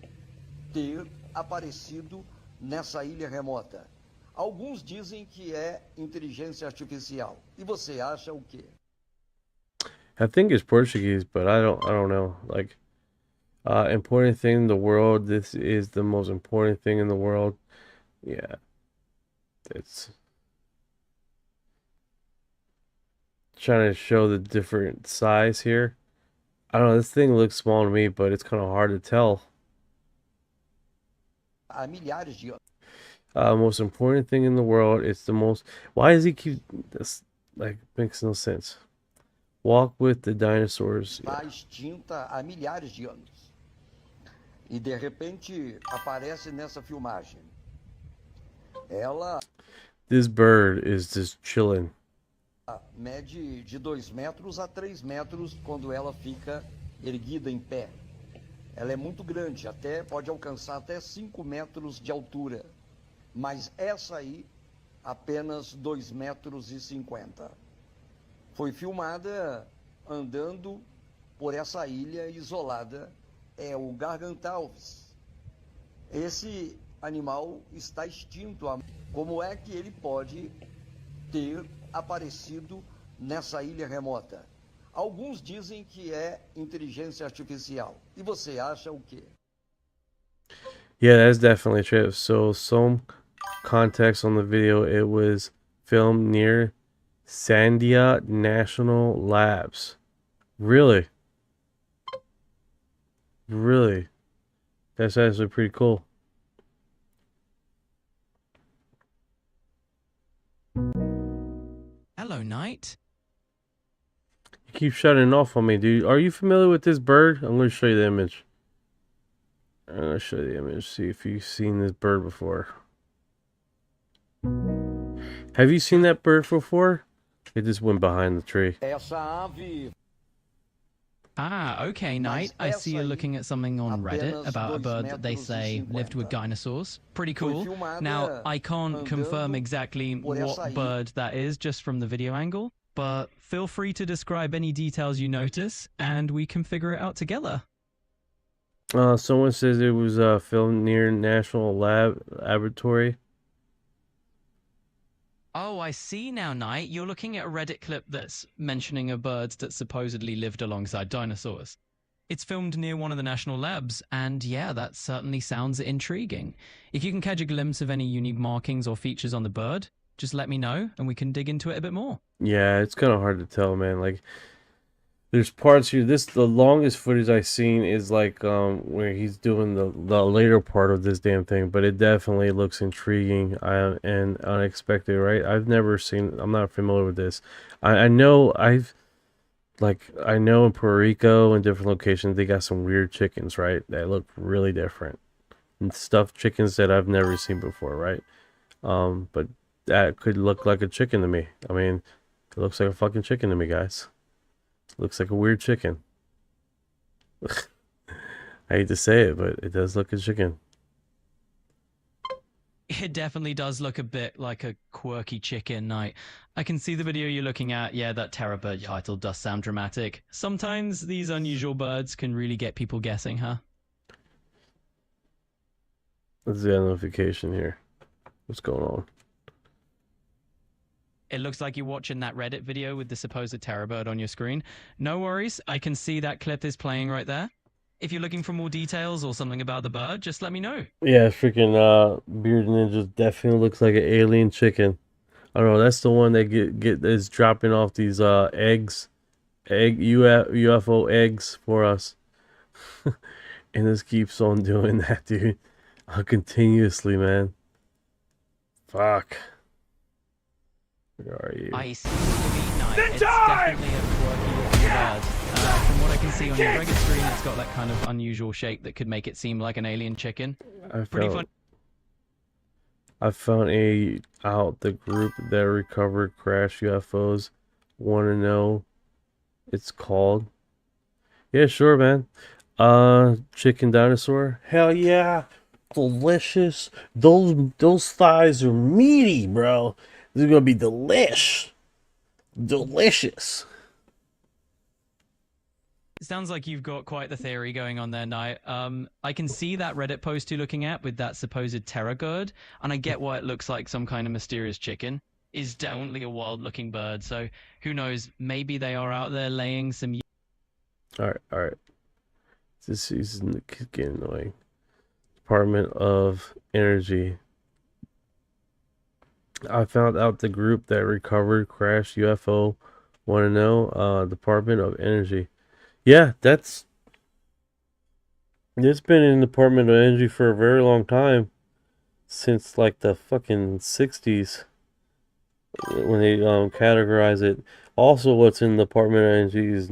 ter aparecido nessa ilha remota? Alguns dizem que é inteligência artificial. E você acha o quê? I think it's Portuguese, but I don't know. Like, important thing in the world. This is the most important thing in the world. Yeah. It's trying to show the different size here. I don't know, this thing looks small to me, but it's kind of hard to tell. Há milhares de anos. Most important thing in the world. It's the most... Why does he keep this? Like, makes no sense. Walk with the dinosaurs. Está extinta há milhares de anos. E de repente aparece nessa filmagem. Ela... This bird is just chilling. Mede de 2 metros a 3 metros quando ela fica erguida em pé. Ela é muito grande, pode alcançar até 5 metros de altura. Mas essa aí, apenas 2,50 metros. Foi filmada andando por essa ilha isolada é o gargantalves. Esse animal está extinto. Como é que ele pode ter aparecido nessa ilha remota? Alguns dizem que é inteligência artificial. E você acha o quê? Yeah, that's definitely true. So, some context on the video, it was filmed near Sandia National Labs. Really? Really? That's actually pretty cool. Hello, Knight. You keep shutting off on me, dude. Are you familiar with this bird? I'm going to show you the image. I'm going to show you the image. See if you've seen this bird before. Have you seen that bird before? It just went behind the tree. Essa ave. Ah, okay, Knight. I see you're looking at something on Reddit apenas about a 2 bird that they metros e say lived with 50. dinosaurs. Pretty cool. filmada Now, I can't confirm andando exactly por essa what ilha. bird that is just from the video angle, but feel free to describe any details you notice, and we can figure it out together. Someone says it was filmed near National Laboratory. Oh, I see now, Knight. You're looking at a Reddit clip that's mentioning a bird that supposedly lived alongside dinosaurs. It's filmed near one of the national labs, and yeah, that certainly sounds intriguing. If you can catch a glimpse of any unique markings or features on the bird, just let me know, and we can dig into it a bit more. Yeah, it's kind of hard to tell, man. Like, there's parts here. The longest footage I've seen is like where he's doing the later part of this damn thing, but it definitely looks intriguing and unexpected, right? I'm not familiar with this. I know in Puerto Rico and different locations they got some weird chickens, right? That look really different. And stuffed chickens that I've never seen before, right? But that could look like a chicken to me. I mean, it looks like a fucking chicken to me, guys. Looks like a weird chicken. I hate to say it, but it does look like a chicken. It definitely does look a bit like a quirky chicken, Knight. I can see the video you're looking at. Yeah, that terror bird title does sound dramatic. Sometimes these unusual birds can really get people guessing, huh? Let's get a notification here. What's going on? It looks like you're watching that Reddit video with the supposed terror bird on your screen. No worries, I can see that clip is playing right there. If you're looking for more details or something about the bird, just let me know. Yeah, freaking Beard Ninja definitely looks like an alien chicken. I don't know, that's the one that is dropping off these UFO eggs for us. And this keeps on doing that, dude. Continuously, man. Fuck. Where are you? I see what you mean, Knight. It's definitely a quirky looking bird. From what I can see on your Reddit screen, it's got that kind of unusual shape that could make it seem like an alien chicken. Pretty fun. I found out the group that recovered crashed UFOs. Want to know it's called? Yeah, sure, man. Chicken dinosaur. Hell yeah, delicious. Those thighs are meaty, bro. This is gonna be delicious. It sounds like you've got quite the theory going on there, Knight. I can see that Reddit post you're looking at with that supposed terror bird, and I get why it looks like some kind of mysterious chicken. It's definitely a wild-looking bird, so who knows? Maybe they are out there laying some... All right. This is getting annoying. Department of Energy. I found out the group that recovered crashed UFO. Want to know? Department of Energy. Yeah, it's been in the Department of Energy for a very long time. Since like the fucking 60s. When they categorize it. Also, what's in the Department of Energy is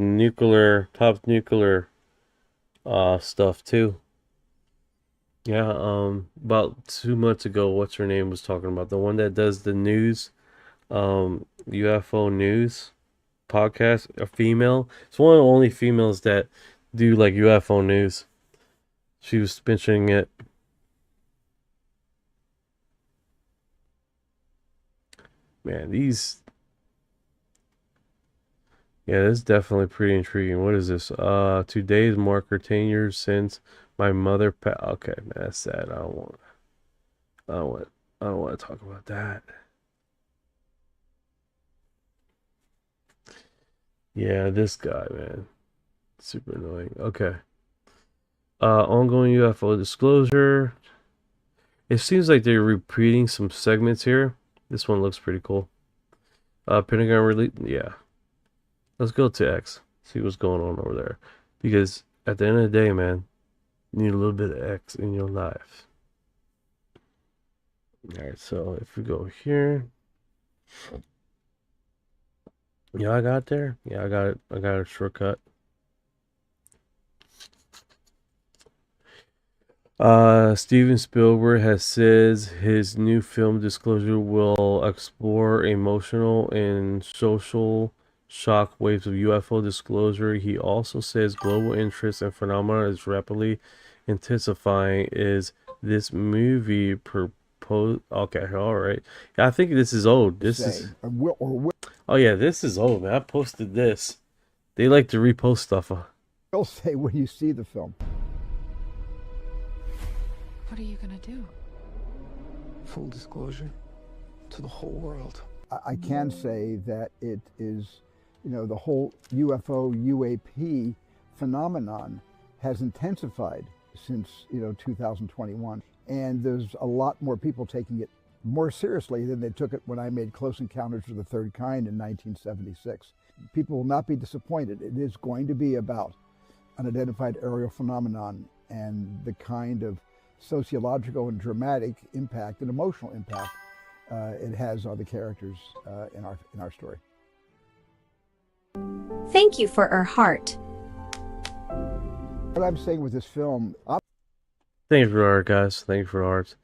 top nuclear stuff too. Yeah, about 2 months ago, what's her name was talking about the one that does the news, UFO news podcast, a female. It's one of the only females that do like UFO news. She was mentioning it. Man, these Yeah, this is definitely pretty intriguing. What is this? Today's marker 10 years since my mother okay, man, that's sad. I don't want to talk about that. Yeah, this guy, man. Super annoying. Okay. Ongoing UFO disclosure. It seems like they're repeating some segments here. This one looks pretty cool. Pentagon release. Yeah. Let's go to X. See what's going on over there. Because at the end of the day, man, you need a little bit of X in your life. Alright, so if we go here. Yeah, I got there. Yeah, I got it. I got a shortcut. Steven Spielberg has says his new film Disclosure will explore emotional and social shock waves of UFO disclosure. He also says global interest and phenomena is rapidly intensifying. Is this movie proposed? Okay, all right. I think this is old. This is. Oh yeah, this is old, man. I posted this. They like to repost stuff. They'll say when you see the film. What are you gonna do? Full disclosure to the whole world. I can say that it is, the whole UFO UAP phenomenon has intensified since 2021, and there's a lot more people taking it more seriously than they took it when I made Close Encounters of the Third Kind in 1976. People will not be disappointed. It is going to be about unidentified aerial phenomenon and the kind of sociological and dramatic impact and emotional impact it has on the characters in our story. Thank you for our heart. What I'm saying with this film, Thank you for art, guys. Thank you for art.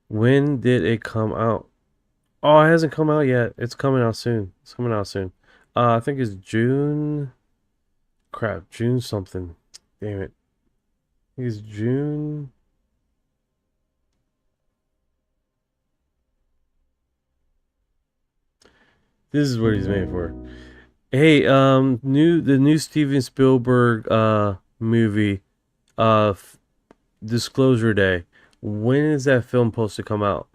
When did it come out? Oh, it hasn't come out yet. It's coming out soon. It's coming out soon. I think it's June. Crap, June something. Damn it. I think it's June. This is what he's made for. Hey, the new Steven Spielberg movie, Disclosure Day. When is that film supposed to come out?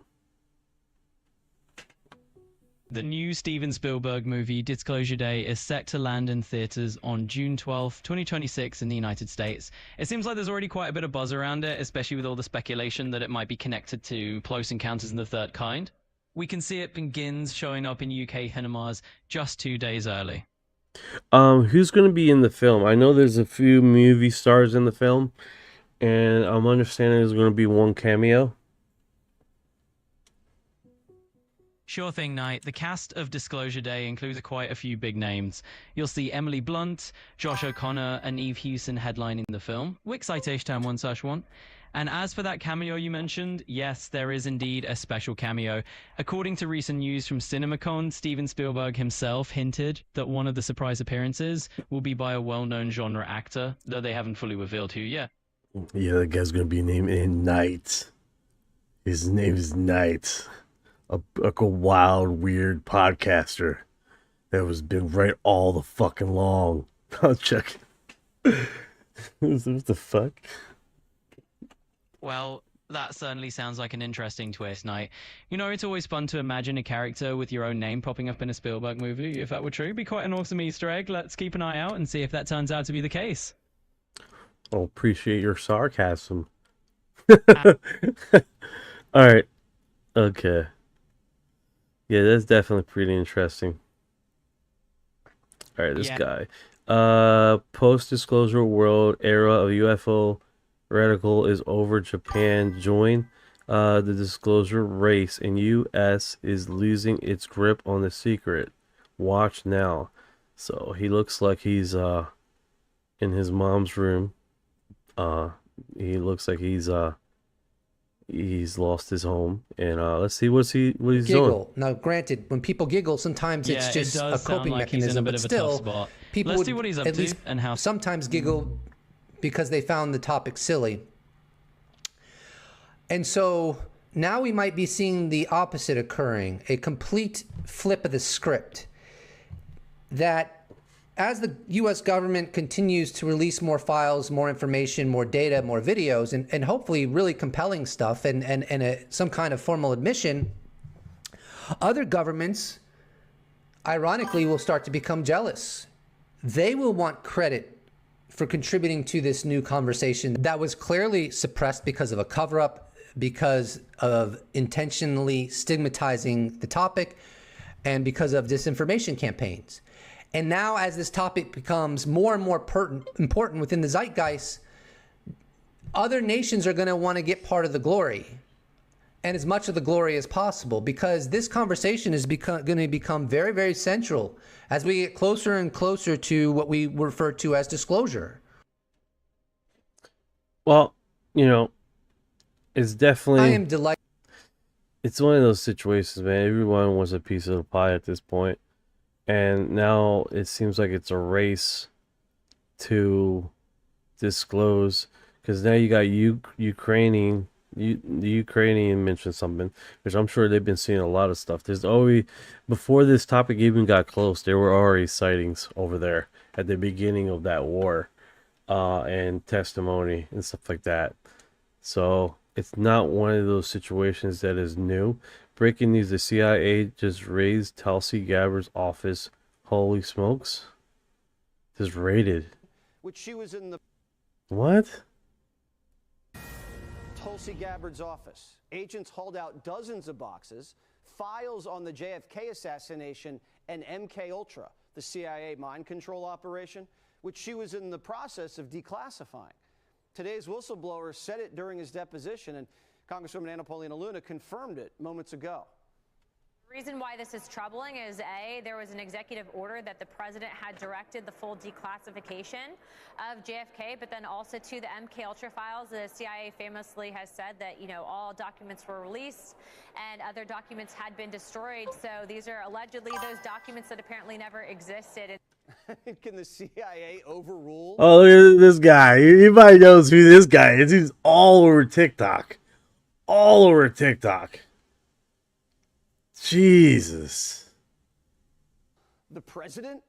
The new Steven Spielberg movie, Disclosure Day, is set to land in theaters on June 12th, 2026 in the United States. It seems like there's already quite a bit of buzz around it, especially with all the speculation that it might be connected to Close Encounters of the Third Kind. We can see it begins showing up in UK cinemas just 2 days early. Who's going to be in the film? I know there's a few movie stars in the film, and I'm understanding there's going to be one cameo. Sure thing, Knight. The cast of Disclosure Day includes quite a few big names. You'll see Emily Blunt, Josh O'Connor, and Eve Hewson headlining the film. Wick citation 1/1. And as for that cameo you mentioned, yes, there is indeed a special cameo. According to recent news from CinemaCon, Steven Spielberg himself hinted that one of the surprise appearances will be by a well-known genre actor, though they haven't fully revealed who yet. Yeah, the guy's going to be named Knight. His name is Knight. Like a wild, weird podcaster that was been right all the fucking long. I'll check. What the fuck? Well, that certainly sounds like an interesting twist, Knight. It's always fun to imagine a character with your own name popping up in a Spielberg movie. If that were true, it'd be quite an awesome Easter egg. Let's keep an eye out and see if that turns out to be the case. Oh, appreciate your sarcasm. All right. Okay. Yeah, that's definitely pretty interesting. All right, this guy. Post-disclosure world era of UFO radical is over. Japan join the disclosure race, and U.S. is losing its grip on the secret. Watch now. So he looks like he's in his mom's room. He looks like he's lost his home, and let's see what he's doing. Now, granted, when people giggle, sometimes it's just a coping mechanism, but still, people let's see what he's up to and how. Sometimes giggle because they found the topic silly. And so now we might be seeing the opposite occurring, a complete flip of the script. That as the U.S. government continues to release more files, more information, more data, more videos, and hopefully really compelling stuff and some kind of formal admission, other governments, ironically, will start to become jealous. They will want credit for contributing to this new conversation that was clearly suppressed because of a cover-up, because of intentionally stigmatizing the topic, and because of disinformation campaigns. And now as this topic becomes more and more important within the zeitgeist, other nations are going to want to get part of the glory, and as much of the glory as possible, because this conversation is going to become very, very central as we get closer and closer to what we refer to as disclosure. Well, you know, it's definitely... I am delighted. It's one of those situations, man. Everyone wants a piece of the pie at this point. And now it seems like it's a race to disclose. Because now you got Ukrainian... the Ukrainian mentioned something, which I'm sure they've been seeing a lot of stuff. There's always, before this topic even got close, there were already sightings over there at the beginning of that war, and testimony and stuff like that. So it's not one of those situations that is new. Breaking news: the CIA just raided Tulsi Gabbard's office. Holy smokes! Just raided. Which she was in the... What? Tulsi Gabbard's office. Agents hauled out dozens of boxes, files on the JFK assassination and MK Ultra, the CIA mind control operation, which she was in the process of declassifying. Today's whistleblower said it during his deposition, and Congresswoman Anna Paulina Luna confirmed it moments ago. The reason why this is troubling is, A, there was an executive order that the president had directed the full declassification of JFK, but then also to the MK Ultra files. The CIA famously has said that, you know, all documents were released and other documents had been destroyed. So these are allegedly those documents that apparently never existed. Can the CIA overrule? Oh, look at this guy. Everybody knows who this guy is. He's all over TikTok. All over TikTok. Jesus. The president?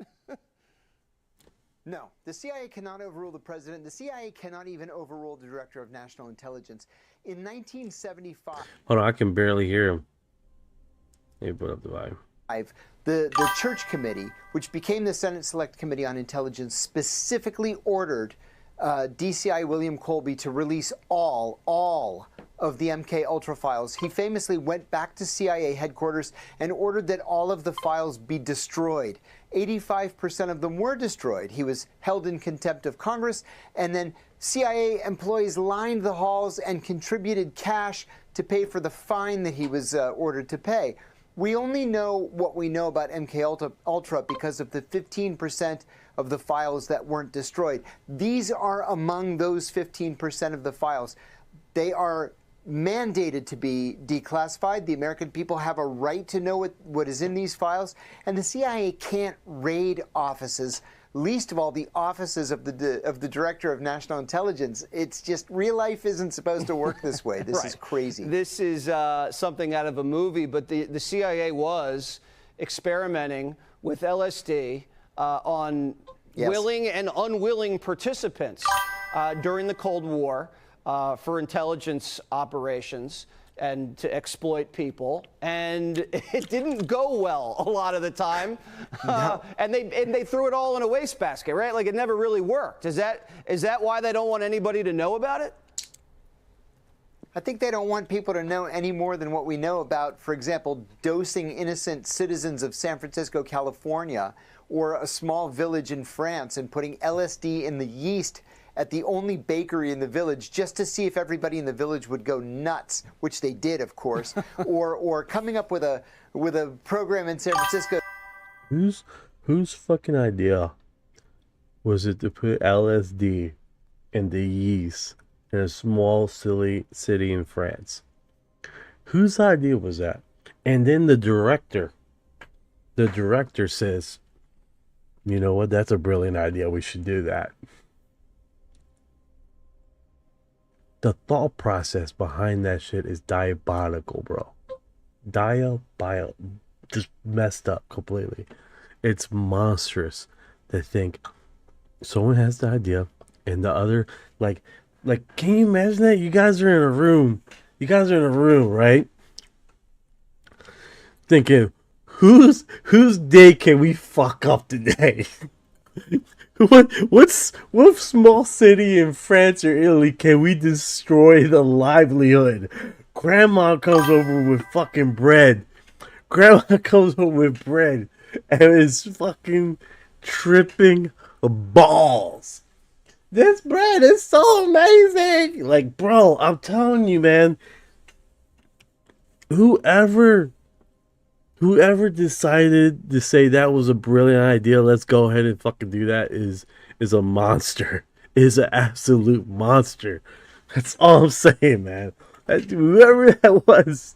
No, the CIA cannot overrule the president. The CIA cannot even overrule the director of national intelligence. In 1975... Hold on, I can barely hear him. Let me put up the volume. The Church Committee, which became the Senate Select Committee on Intelligence, specifically ordered DCI William Colby to release all of the MK Ultra files. He famously went back to CIA headquarters and ordered that all of the files be destroyed. 85% of them were destroyed. He was held in contempt of Congress, and then CIA employees lined the halls and contributed cash to pay for the fine that he was ordered to pay. We only know what we know about MK Ultra because of the 15% of the files that weren't destroyed. These are among those 15% of the files. They are mandated to be declassified. The American people have a right to know what is in these files, and the CIA can't raid offices, least of all the offices of the Director of National Intelligence. It's just, real life isn't supposed to work this way. This is crazy. This is something out of a movie, but the CIA was experimenting with LSD on willing and unwilling participants during the Cold War for intelligence operations and to exploit people, and it didn't go well a lot of the time. No. and they threw it all in a wastebasket, right? Like, it never really worked. Is that why they don't want anybody to know about it? I think they don't want people to know any more than what we know about, for example, dosing innocent citizens of San Francisco, California, or a small village in France and putting LSD in the yeast at the only bakery in the village just to see if everybody in the village would go nuts, which they did, of course, or coming up with a program in San Francisco. Whose fucking idea was it to put LSD in the yeast in a small silly city in France? Whose idea was that? And then the director says, you know what, that's a brilliant idea, we should do that. The thought process behind that shit is diabolical, bro. Just messed up completely. It's monstrous. that think someone has the idea and the other, like, can you imagine that? You guys are in a room. You guys are in a room, right? Thinking, whose day can we fuck up today? What small city in France or Italy can we destroy the livelihood? Grandma comes over with fucking bread. Grandma comes over with bread and is fucking tripping balls. This bread is so amazing. Like, bro, I'm telling you, man. Whoever decided to say that was a brilliant idea, let's go ahead and fucking do that, is a monster. Is an absolute monster. That's all I'm saying, man. Whoever that was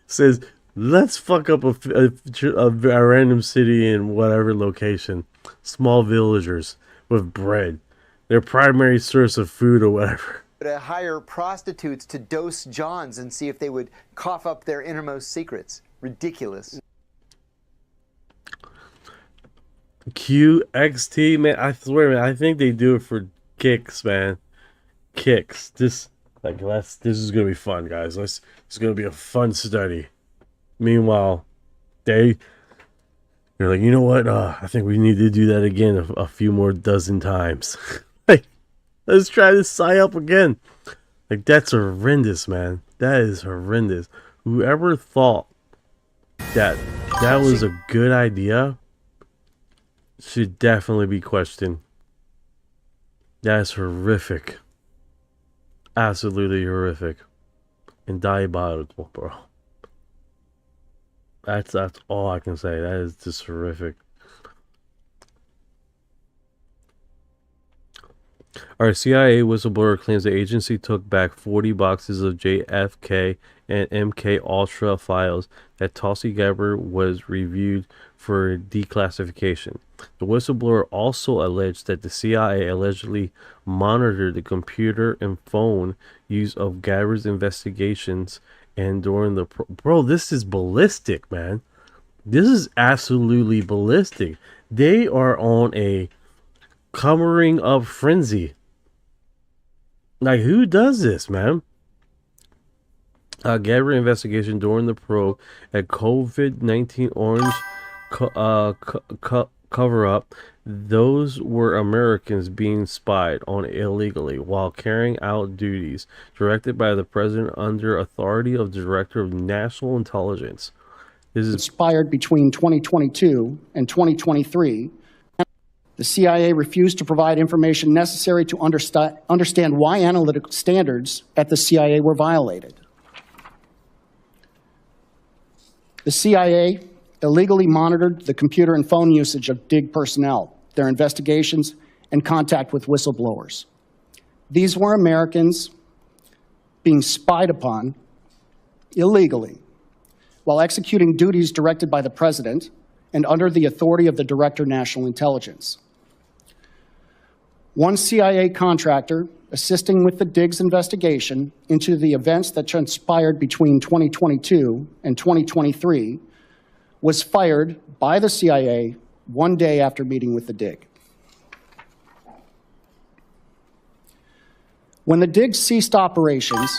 says, let's fuck up a random city in whatever location. Small villagers with bread. Their primary source of food or whatever. To hire prostitutes to dose Johns and see if they would cough up their innermost secrets. Ridiculous. QXT, man, I swear, man, I think they do it for kicks, man. Kicks. This is gonna be fun, guys. It's gonna be a fun study. Meanwhile, they're like, you know what? I think we need to do that again a few more dozen times. Like, let's try this psyop again. Like, that's horrendous, man. That is horrendous. Whoever thought that was a good idea should definitely be questioned. That is horrific. Absolutely horrific. And diabolical, bro. That's all I can say. That is just horrific. Our CIA whistleblower claims the agency took back 40 boxes of JFK and MK Ultra files that Tulsi Gabbard was reviewed for declassification. The whistleblower also alleged that the CIA allegedly monitored the computer and phone use of Gabbard's investigations and during the... Bro, this is ballistic, man. This is absolutely ballistic. They are on a covering up frenzy. Like, who does this, man? Gabbard investigation during the probe at COVID-19 orange cover-up. Those were Americans being spied on illegally while carrying out duties directed by the president under authority of the Director of National Intelligence. This is expired between 2022 and 2023. The CIA refused to provide information necessary to understand why analytical standards at the CIA were violated. The CIA illegally monitored the computer and phone usage of DIG personnel, their investigations, and contact with whistleblowers. These were Americans being spied upon illegally while executing duties directed by the president and under the authority of the Director of National Intelligence. One CIA contractor assisting with the DIG's investigation into the events that transpired between 2022 and 2023 was fired by the CIA one day after meeting with the DIG. When the DIG ceased operations,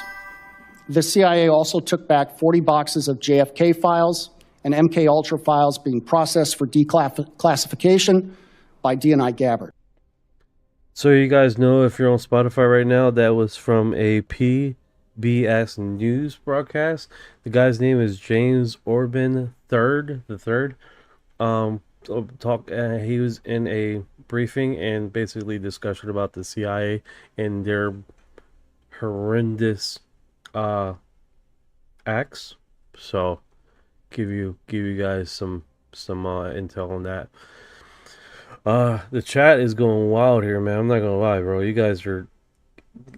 the CIA also took back 40 boxes of JFK files and MK Ultra files being processed for declassification by D&I Gabbard. So you guys know, if you're on Spotify right now, that was from a PBS News broadcast. The guy's name is James Orban the third. He was in a briefing and basically discussion about the CIA and their horrendous acts. So give you guys some intel on that. The chat is going wild here, man. I'm not gonna lie, bro. You guys are...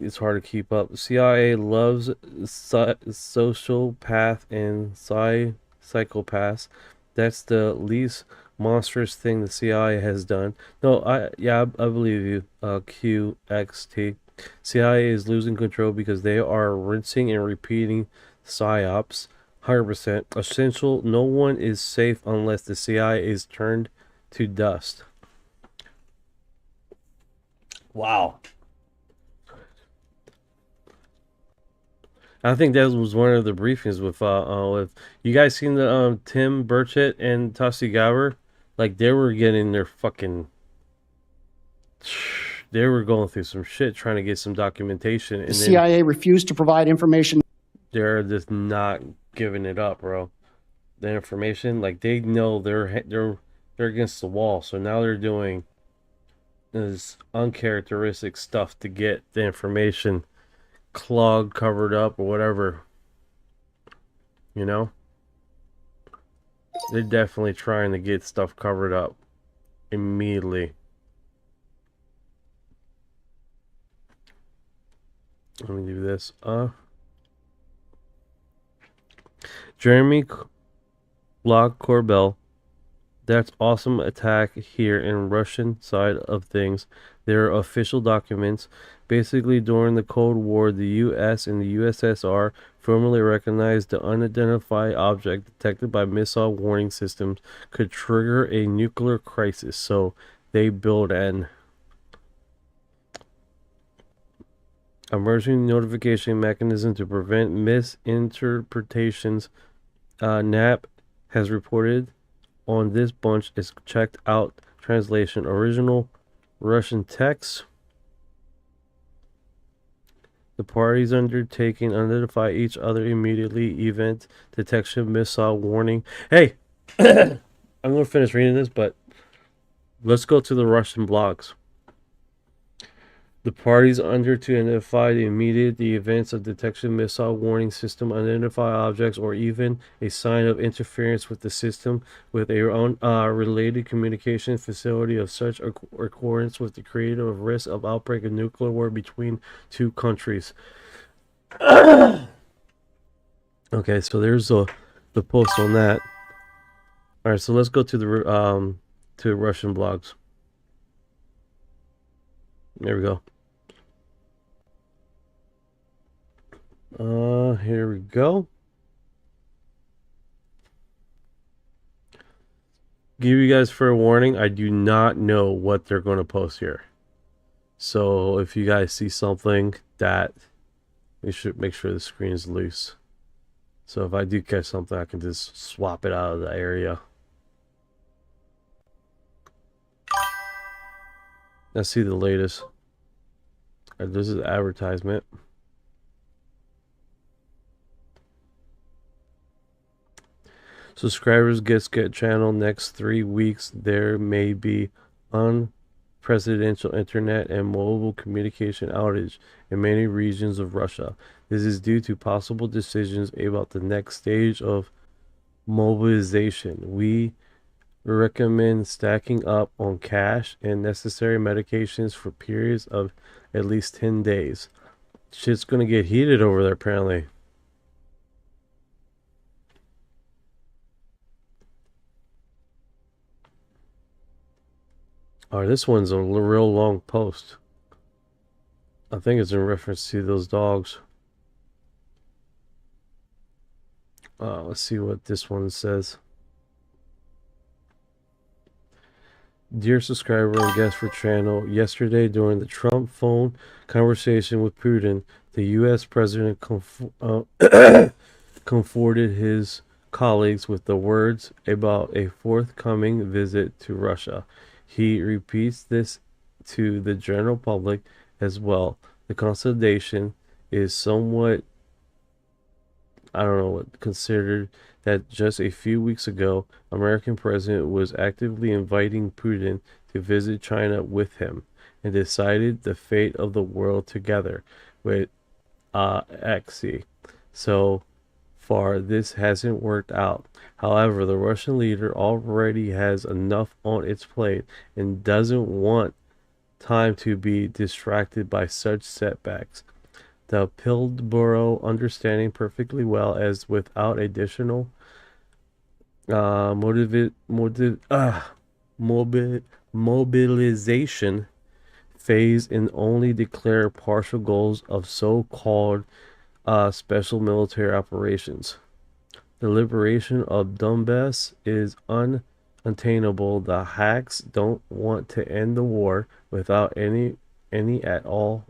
It's hard to keep up. CIA loves sociopath and psychopaths. That's the least monstrous thing the CIA has done. No, I believe you, QXT. CIA is losing control because they are rinsing and repeating psyops. 100% essential. No one is safe unless the CIA is turned to dust. Wow. I think that was one of the briefings with you guys seen the Tim Burchett and Tulsi Gabbard? Like they were getting their fucking they were going through some shit trying to get some documentation, and The then CIA refused to provide information. they're just not giving it up, bro. The information, like they know they're against the wall, so now they're doing this uncharacteristic stuff to get the information clogged, covered up, or whatever. You know, they're definitely trying to get stuff covered up immediately. Let me do this. Jeremy Log Corbell. That's awesome attack here in Russian side of things. There are official documents. Basically, during the Cold War, the U.S. and the USSR formally recognized the unidentified object detected by missile warning systems could trigger a nuclear crisis. So they built an emergency notification mechanism to prevent misinterpretations. NAP has reported on this bunch is checked out translation original Russian text. The parties undertaking identify each other immediately. Event detection missile warning. Hey, I'm gonna finish reading this, but let's go to the Russian blogs. The parties under to identify the events of detection missile warning system, identify objects, or even a sign of interference with the system with a related communication facility of such accordance with the creative risk of outbreak of nuclear war between two countries. Okay, so there's the post on that. All right, so let's go to the Russian blogs. There we go. Here we go. Give you guys fair warning, I do not know what they're going to post here. So if you guys see something that we should make sure the screen is loose. So if I do catch something, I can just swap it out of the area. Let's see the latest. This is advertisement. Subscribers get channel next 3 weeks. There may be unprecedented internet and mobile communication outage in many regions of Russia. This is due to possible decisions about the next stage of mobilization. We recommend stacking up on cash and necessary medications for periods of at least 10 days. Shit's gonna get heated over there, apparently. Oh, this one's a real long post. I think it's in reference to those dogs. Let's see what this one says. Dear subscriber and guest for channel, yesterday during the Trump phone conversation with Putin, the U.S. president comforted his colleagues with the words about a forthcoming visit to Russia. He repeats this to the general public as well. The consolidation is somewhat, considered that just a few weeks ago, American president was actively inviting Putin to visit China with him and decided the fate of the world together with Xi. So far, this hasn't worked out. However, the Russian leader already has enough on its plate and doesn't want time to be distracted by such setbacks. The Pildborough understanding perfectly well as without additional mobilization phase and only declare partial goals of so-called special military operations. The liberation of Donbass is unattainable. The hacks don't want to end the war without any any at all.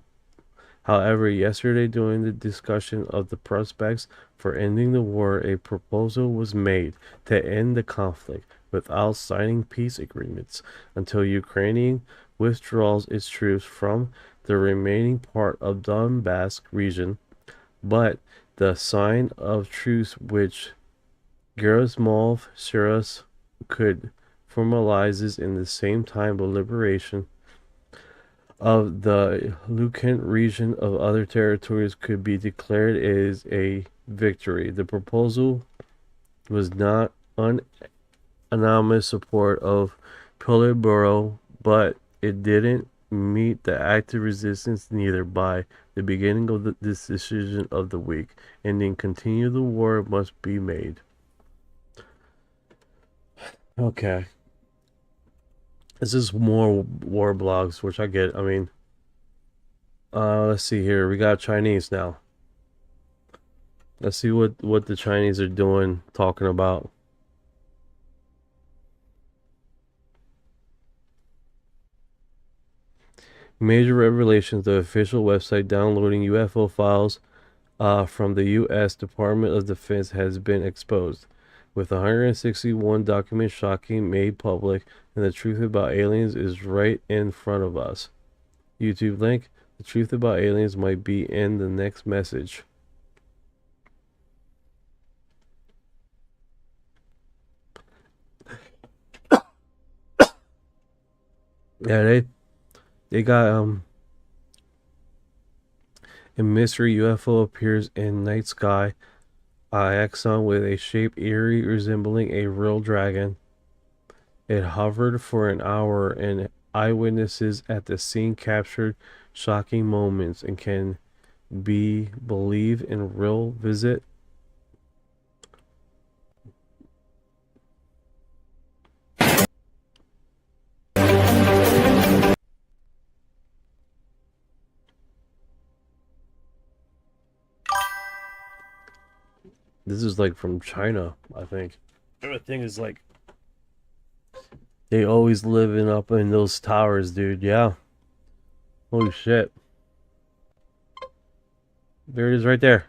However, yesterday during the discussion of the prospects for ending the war, a proposal was made to end the conflict without signing peace agreements until Ukraine withdraws its troops from the remaining part of Donbass region. But the sign of truce which Gerasimov Shiras could formalizes in the same time the liberation of the Lukan region of other territories could be declared as a victory. The proposal was not unanimous support of Politburo, but it didn't meet the active resistance neither. By the beginning of this decision of the week, ending continue the war must be made. Okay. This is more war blogs, which I get. I mean, let's see here. We got Chinese now. Let's see what the Chinese are doing, talking about. Major revelations. The official website downloading UFO files from the U.S. Department of Defense has been exposed, with 161 documents shocking made public, and the truth about aliens is right in front of us. YouTube link. The truth about aliens might be in the next message. Yeah, they got a mystery UFO appears in night sky. Exxon with a shape eerie resembling a real dragon. It hovered for an hour, and eyewitnesses at the scene captured shocking moments and can be believed in real visit. This is like from China, I think. Everything is like they always living up in those towers, dude. Yeah. Holy shit. There it is right there.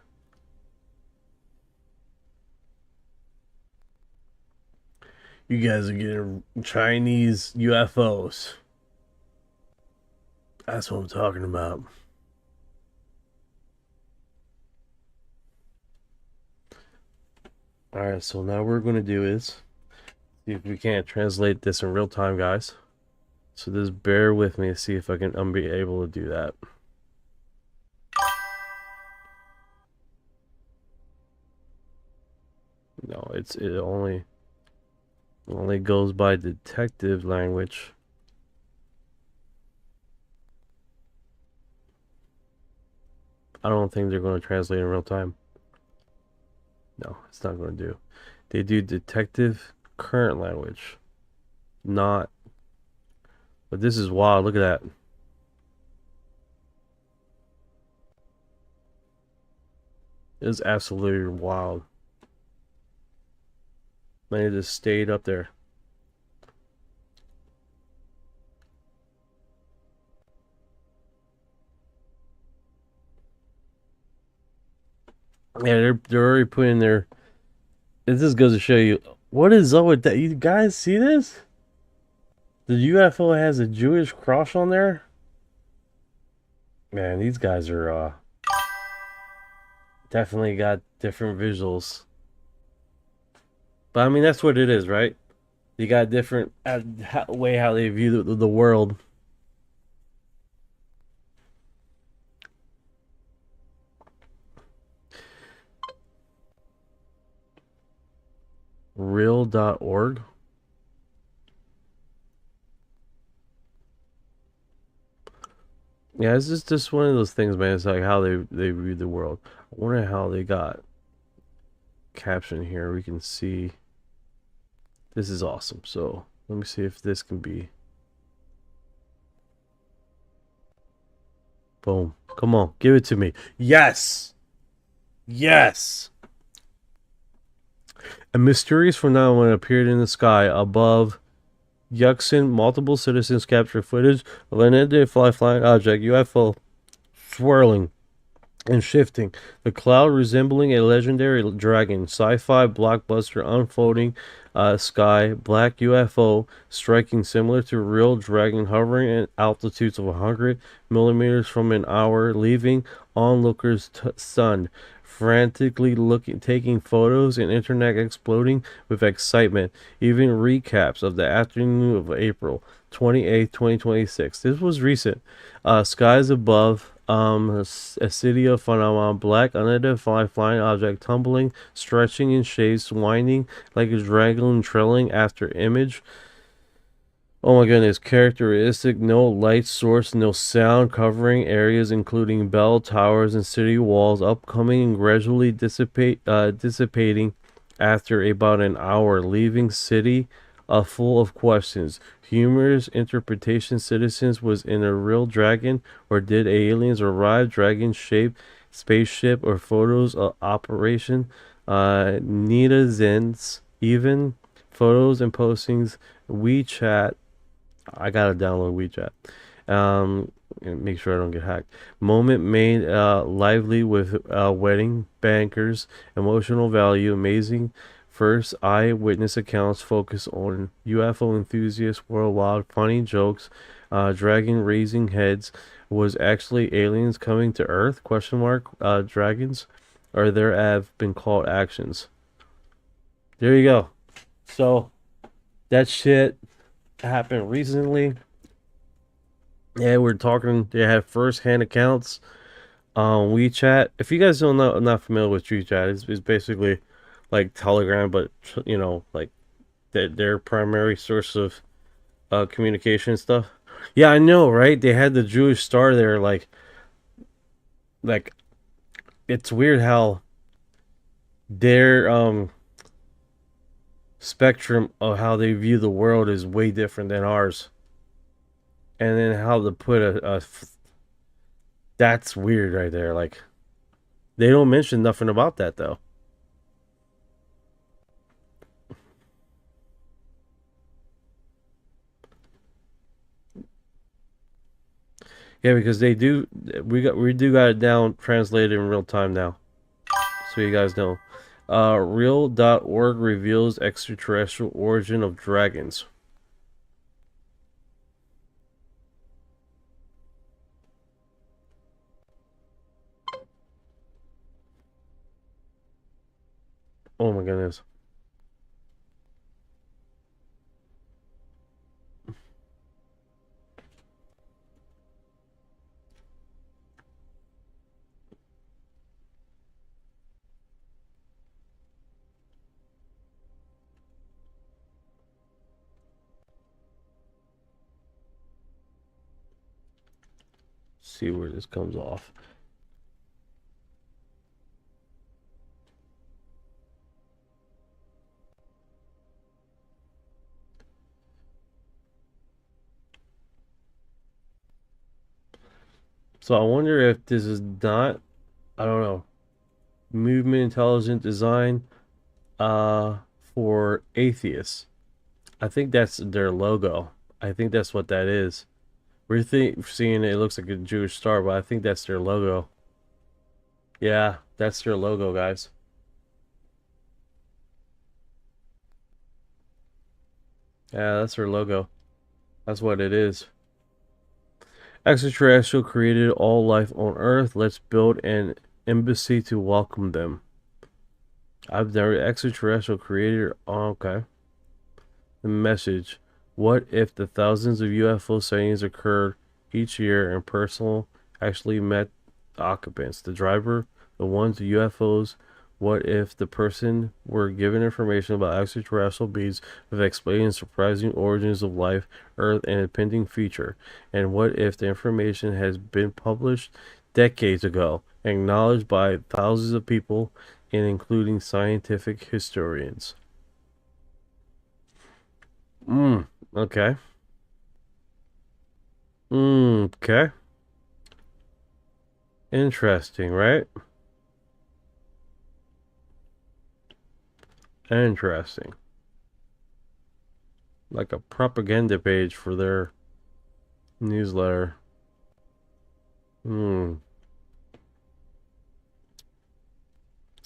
You guys are getting Chinese UFOs. That's what I'm talking about. Alright, so now what we're going to do is see if we can't translate this in real time, guys. So just bear with me to see if I'm be able to do that. No, it only goes by detective language. I don't think they're going to translate in real time. No, it's not going to do. They do detective current language. Not. But this is wild. Look at that. It's absolutely wild. Man, it just stayed up there. Yeah, they're already putting their. This just goes to show you what is up with that. You guys see this? The UFO has a Jewish cross on there. Man, these guys are definitely got different visuals. But I mean, that's what it is, right? You got different way how they view the world. Real.org. Yeah, it's just one of those things, man. It's like how they view the world. I wonder how they got caption here. We can see. This is awesome. So let me see if this can be. Boom. Come on, give it to me. Yes. Yes. A mysterious phenomenon appeared in the sky above Yuxin, multiple citizens captured footage of an unidentified flying object, UFO, swirling and shifting. The cloud resembling a legendary dragon. Sci-fi blockbuster unfolding sky. Black UFO striking similar to real dragon hovering at altitudes of 100 millimeters from an hour, leaving onlookers stunned. Frantically taking photos and internet exploding with excitement. Even recaps of the afternoon of April 28th, 2026. This was recent. Skies above. A city of phenomenon, black unidentified flying object tumbling, stretching in shapes, winding like a dragon trailing after image. Oh my goodness, characteristic, no light source, no sound, covering areas including bell towers and city walls, upcoming and gradually dissipating after about an hour, leaving city full of questions. Humorous interpretation citizens was in a real dragon, or did aliens arrive? Dragon shaped spaceship, or photos of operation netizens, even photos and postings. WeChat, I gotta download WeChat. And make sure I don't get hacked. Moment made lively with wedding bankers, emotional value, amazing. First eyewitness accounts focus on UFO enthusiasts worldwide. Funny jokes. Dragon raising heads. Was actually aliens coming to Earth? Question mark. Dragons. Or there have been called actions. There you go. So that shit happened recently. Yeah, we're talking. They had first-hand accounts on WeChat. If you guys don't know, I'm not familiar with WeChat. It's basically like Telegram, but you know, like their primary source of communication stuff. Yeah, I know, right? They had the Jewish star there, like it's weird how their spectrum of how they view the world is way different than ours, and then how to put that's weird right there. Like they don't mention nothing about that though. Yeah, because they do. We do got it down translated in real time now, so you guys know. Real.org reveals extraterrestrial origin of dragons. Oh my goodness. See where this comes off. So I wonder if this is not, I don't know, movement intelligent design for atheists. I think that's their logo. I think that's what that is. We're seeing it looks like a Jewish star, but I think that's their logo. Yeah, that's their logo, guys. Yeah, that's their logo. That's what it is. Extraterrestrial created all life on Earth. Let's build an embassy to welcome them. I've never extraterrestrial created. Oh, okay. The message. What if the thousands of UFO sightings occurred each year and personnel actually met the occupants, the driver, the ones, the UFOs? What if the person were given information about extraterrestrial beings with explaining surprising origins of life, Earth, and a pending future? And what if the information has been published decades ago, acknowledged by thousands of people, and including scientific historians? Okay. Okay. Interesting, right? Interesting. like a propaganda page for their newsletter.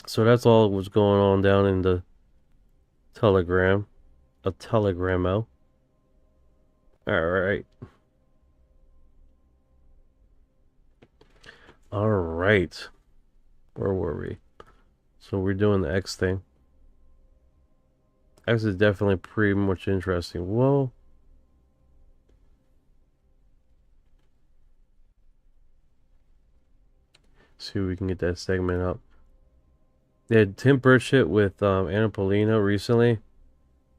So that's all that was going on down in the Telegram. A Telegramo. Alright. Alright. Where were we? So we're doing the X thing. X is definitely pretty much interesting. Whoa. See if we can get that segment up. They had Tim Burchett with Anna Polino recently.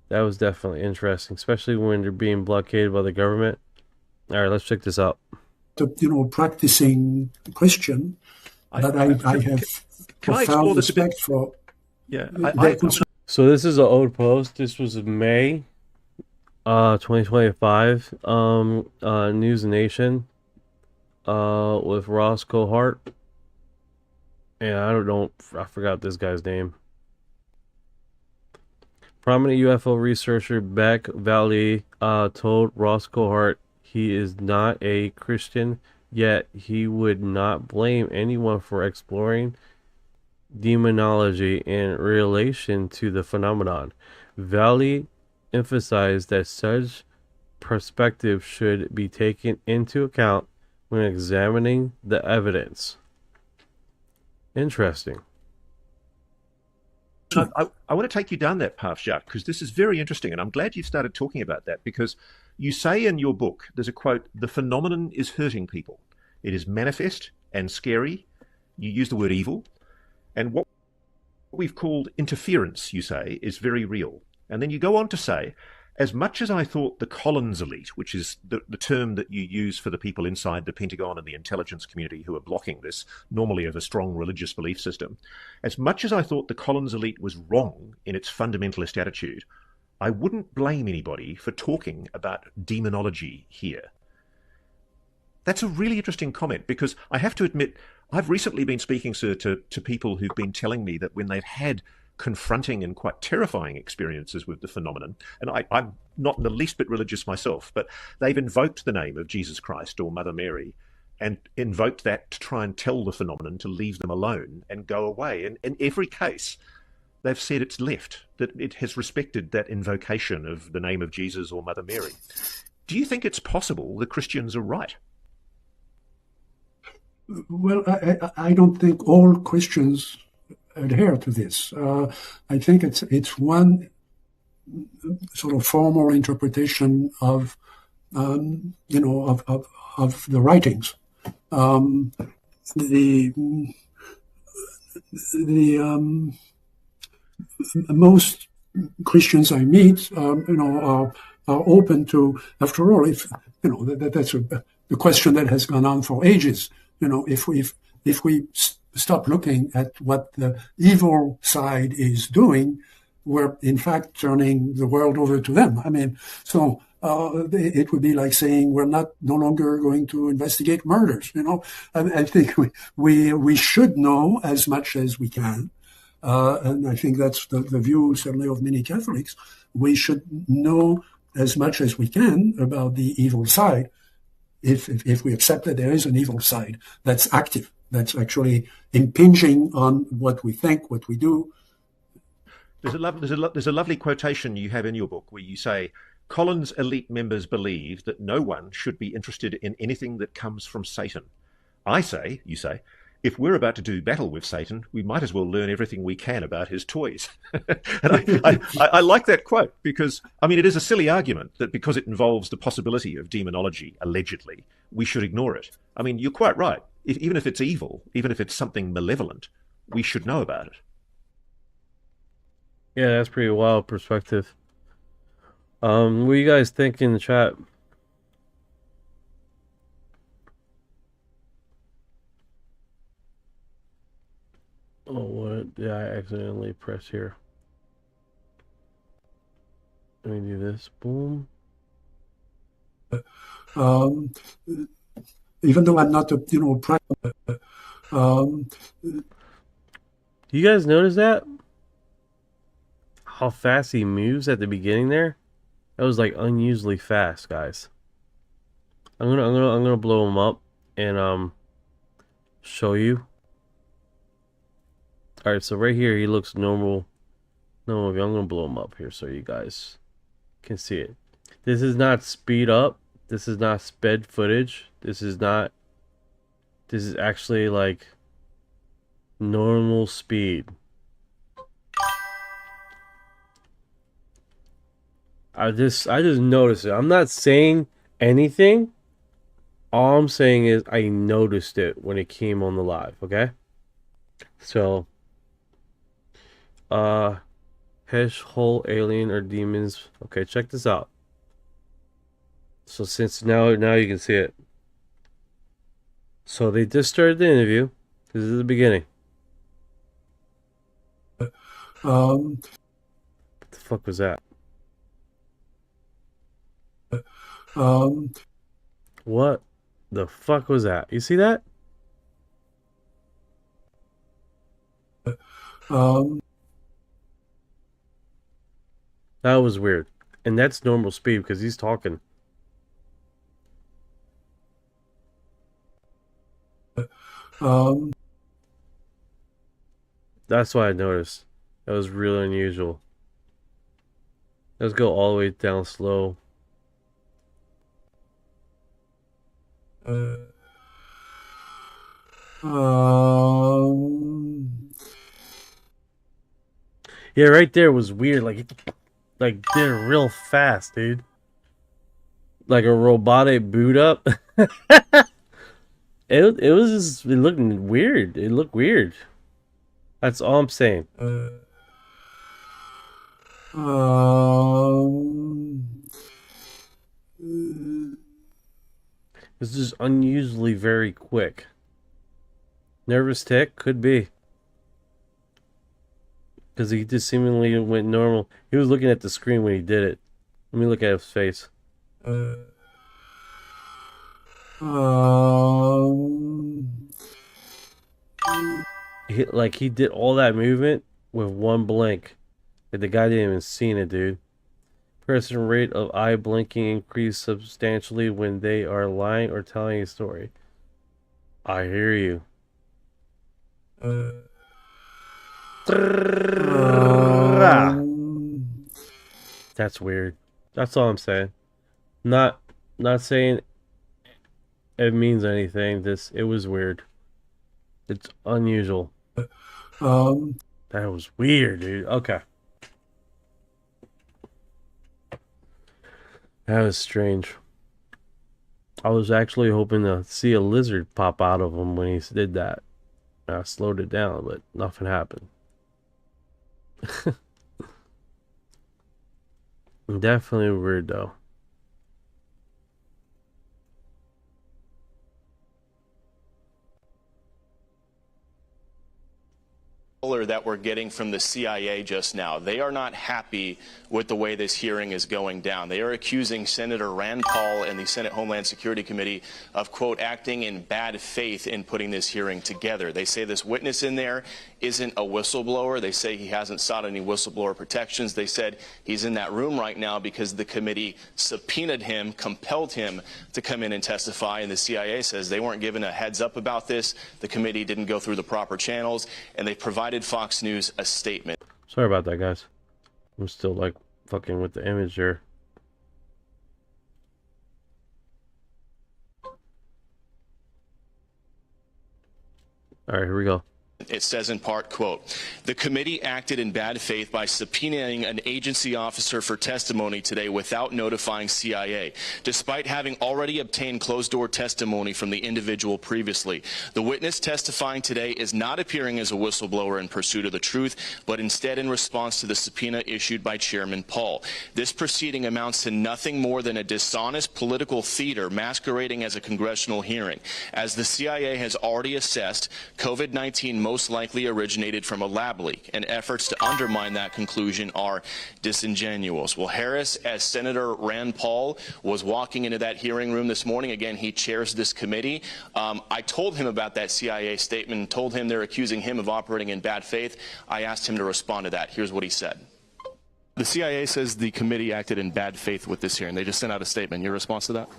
That was definitely interesting, especially when they're being blockaded by the government. All right, let's check this out. Practicing Christian, but I have profound respect for. Yeah. So this is an old post. This was May 2025. News Nation with Ross Cohart. And I forgot this guy's name. Prominent UFO researcher Beck Valley told Ross Cohart he is not a Christian, yet he would not blame anyone for exploring demonology in relation to the phenomenon. Valley emphasized that such perspective should be taken into account when examining the evidence. Interesting. I want to take you down that path, Jacques, because this is very interesting, and I'm glad you've started talking about that, because you say in your book, there's a quote, "The phenomenon is hurting people. It is manifest and scary." You use the word evil. And what we've called interference, you say, is very real. And then you go on to say, as much as I thought the Collins elite, which is the term that you use for the people inside the Pentagon and the intelligence community who are blocking this, normally of a strong religious belief system, as much as I thought the Collins elite was wrong in its fundamentalist attitude, I wouldn't blame anybody for talking about demonology here. That's a really interesting comment, because I have to admit, I've recently been speaking, sir, to people who've been telling me that when they've had confronting and quite terrifying experiences with the phenomenon, and I'm not in the least bit religious myself, but they've invoked the name of Jesus Christ or Mother Mary and invoked that to try and tell the phenomenon to leave them alone and go away. And in every case, they've said it's left, that it has respected that invocation of the name of Jesus or Mother Mary. Do you think it's possible the Christians are right? Well, I don't think all Christians adhere to this. I think it's one sort of formal interpretation of of the writings. Most Christians I meet, are open to. After all, if that's the question that has gone on for ages. If we stop looking at what the evil side is doing, we're in fact turning the world over to them. I mean, so it would be like saying we're no longer going to investigate murders. I think we should know as much as we can, and I think that's the view certainly of many Catholics. We should know as much as we can about the evil side. If we accept that there is an evil side that's active, that's actually impinging on what we think, what we do. There's a lovely quotation you have in your book where you say, Collins elite members believe that no one should be interested in anything that comes from Satan. I say, you say, if we're about to do battle with Satan, we might as well learn everything we can about his toys. And I like that quote because, I mean, it is a silly argument that because it involves the possibility of demonology, allegedly, we should ignore it. I mean, you're quite right. Even if it's evil, even if it's something malevolent, we should know about it. Yeah, that's pretty wild perspective. What do you guys think in the chat? Oh, what did I accidentally press here? Let me do this. Boom. Even though I'm not a, do you guys notice that? How fast he moves at the beginning there? That was like unusually fast, guys. I'm gonna blow him up and show you. All right, so right here he looks normal. No, I'm gonna blow him up here so you guys can see it. This is not speed up. This is not sped footage. This is actually like normal speed. I just noticed it. I'm not saying anything. All I'm saying is I noticed it when it came on the live, okay? So Hesh, hole, alien, or demons. Okay, check this out. So since now you can see it. So they just started the interview. This is the beginning. What the fuck was that? What the fuck was that? You see that? That was weird. And that's normal speed because he's talking. That's what I noticed. That was really unusual. Let's go all the way down slow. Yeah, right there was weird. Like did it real fast, dude. Like a robotic boot up. It was just looking weird. It looked weird. That's all I'm saying. This is unusually very quick. Nervous tick? Could be. Because he just seemingly went normal. He was looking at the screen when he did it. Let me look at his face. He did all that movement with one blink. Like the guy didn't even see it, dude. Person rate of eye blinking increased substantially when they are lying or telling a story. I hear you. That's weird. That's all I'm saying. Not saying it means anything. It was weird. It's unusual. That was weird, dude. Okay. That was strange. I was actually hoping to see a lizard pop out of him when he did that. I slowed it down, but nothing happened. Definitely weird, though. That we're getting from the CIA just now. They are not happy with the way this hearing is going down. They are accusing Senator Rand Paul and the Senate Homeland Security Committee of, quote, acting in bad faith in putting this hearing together. They say this witness in there isn't a whistleblower. They say he hasn't sought any whistleblower protections. They said he's in that room right now because the committee subpoenaed him, compelled him to come in and testify, and the CIA says they weren't given a heads up about this. The committee didn't go through the proper channels, and they provided Fox News a statement. Sorry about that, guys. I'm still like fucking with the image here. All right, here we go. It says in part, quote, the committee acted in bad faith by subpoenaing an agency officer for testimony today without notifying CIA, despite having already obtained closed-door testimony from the individual previously. The witness testifying today is not appearing as a whistleblower in pursuit of the truth, but instead in response to the subpoena issued by Chairman Paul. This proceeding amounts to nothing more than a dishonest political theater masquerading as a congressional hearing. As the CIA has already assessed, COVID-19 most likely originated from a lab leak, and efforts to undermine that conclusion are disingenuous. Well, Harris, as Senator Rand Paul was walking into that hearing room this morning, again, he chairs this committee. I told him about that CIA statement and told him they're accusing him of operating in bad faith. I asked him to respond to that. Here's what he said. The CIA says the committee acted in bad faith with this hearing. They just sent out a statement. Your response to that?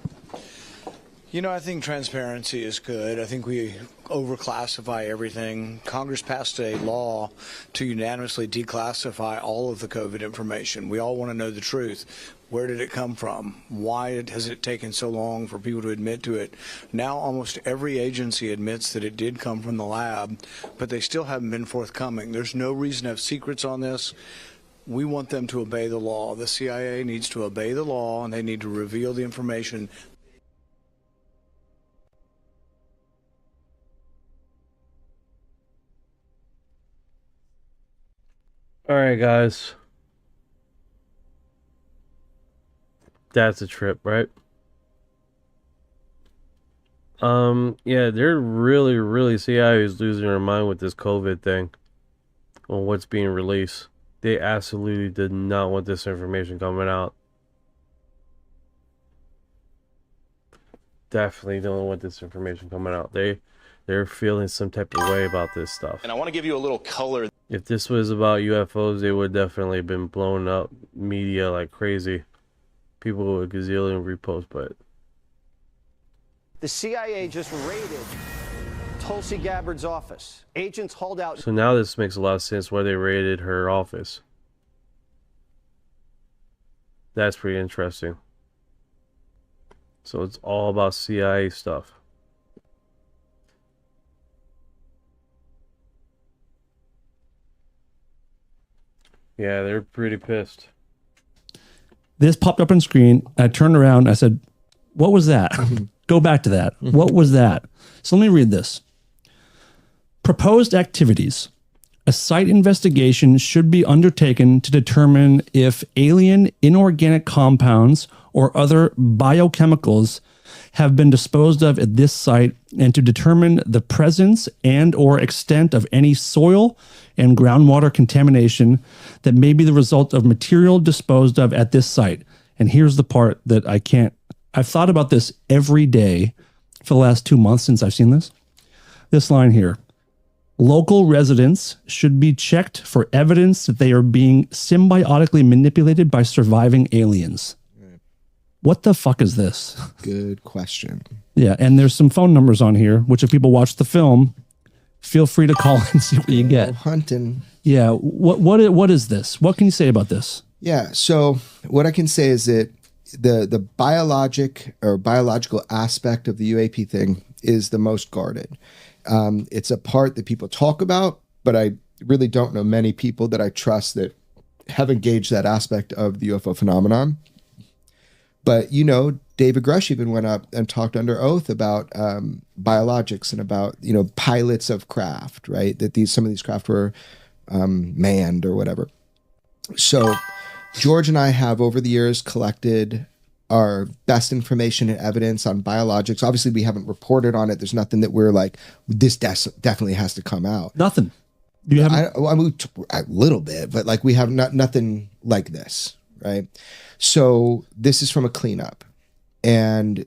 You know, I think transparency is good. I think we overclassify everything. Congress passed a law to unanimously declassify all of the COVID information. We all want to know the truth. Where did it come from? Why has it taken so long for people to admit to it? Now almost every agency admits that it did come from the lab, but they still haven't been forthcoming. There's no reason to have secrets on this. We want them to obey the law. The CIA needs to obey the law, and they need to reveal the information. All right, guys. That's a trip, right? Yeah, they're really CIA is losing their mind with this COVID thing on what's being released. They absolutely did not want this information coming out. Definitely don't want this information coming out. They're feeling some type of way about this stuff. And I want to give you a little color. If this was about UFOs, they would definitely have been blowing up media like crazy. People with gazillion reposts, but The CIA just raided Tulsi Gabbard's office. Agents hauled out. so now this makes a lot of sense why they raided her office. That's pretty interesting. So it's all about CIA stuff. Yeah, they're pretty pissed. This popped up on screen. I turned around. I said, what was that? Go back to that. What was that? So let me read this. Proposed activities. A site investigation should be undertaken to determine if alien inorganic compounds or other biochemicals have been disposed of at this site, and to determine the presence and or extent of any soil and groundwater contamination that may be the result of material disposed of at this site. And here's the part that I've thought about this every day for the last 2 months since I've seen this. This line here. Local residents should be checked for evidence that they are being symbiotically manipulated by surviving aliens. What the fuck is this? Good question. Yeah, and there's some phone numbers on here, which if people watch the film, feel free to call and see what you get. Hunting. Yeah, what is this? What can you say about this? Yeah, so what I can say is that the biological aspect of the UAP thing is the most guarded. It's a part that people talk about, but I really don't know many people that I trust that have engaged that aspect of the UFO phenomenon. But, you know, David Grush even went up and talked under oath about biologics and about, you know, pilots of craft, right? That some of these craft were manned or whatever. So George and I have over the years collected our best information and evidence on biologics. Obviously, we haven't reported on it. There's nothing that we're like, this definitely has to come out. Nothing. You haven't? I mean, a little bit, but like we have nothing like this, right? So this is from a cleanup. And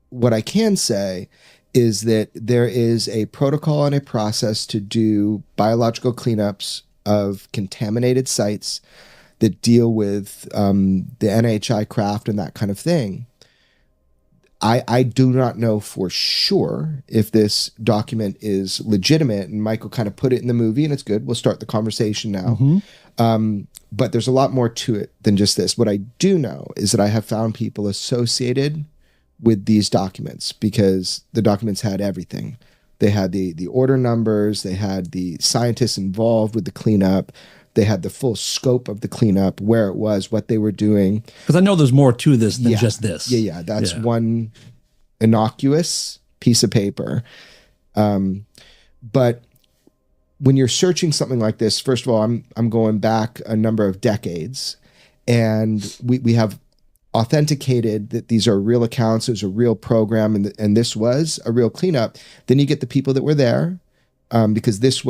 what I can say is that there is a protocol and a process to do biological cleanups of contaminated sites that deal with the NHI craft and that kind of thing. I do not know for sure if this document is legitimate, and Michael kind of put it in the movie, and it's good. We'll start the conversation now. But there's a lot more to it than just this. What I do know is that I have found people associated with these documents because the documents had everything. They had the order numbers, they had the scientists involved with the cleanup, they had the full scope of the cleanup, where it was, what they were doing. Because I know there's more to this than just this. Yeah. That's one innocuous piece of paper. But when you're searching something like this, first of all, I'm going back a number of decades, and we have authenticated that these are real accounts, it was a real program, and this was a real cleanup. Then you get the people that were there, because this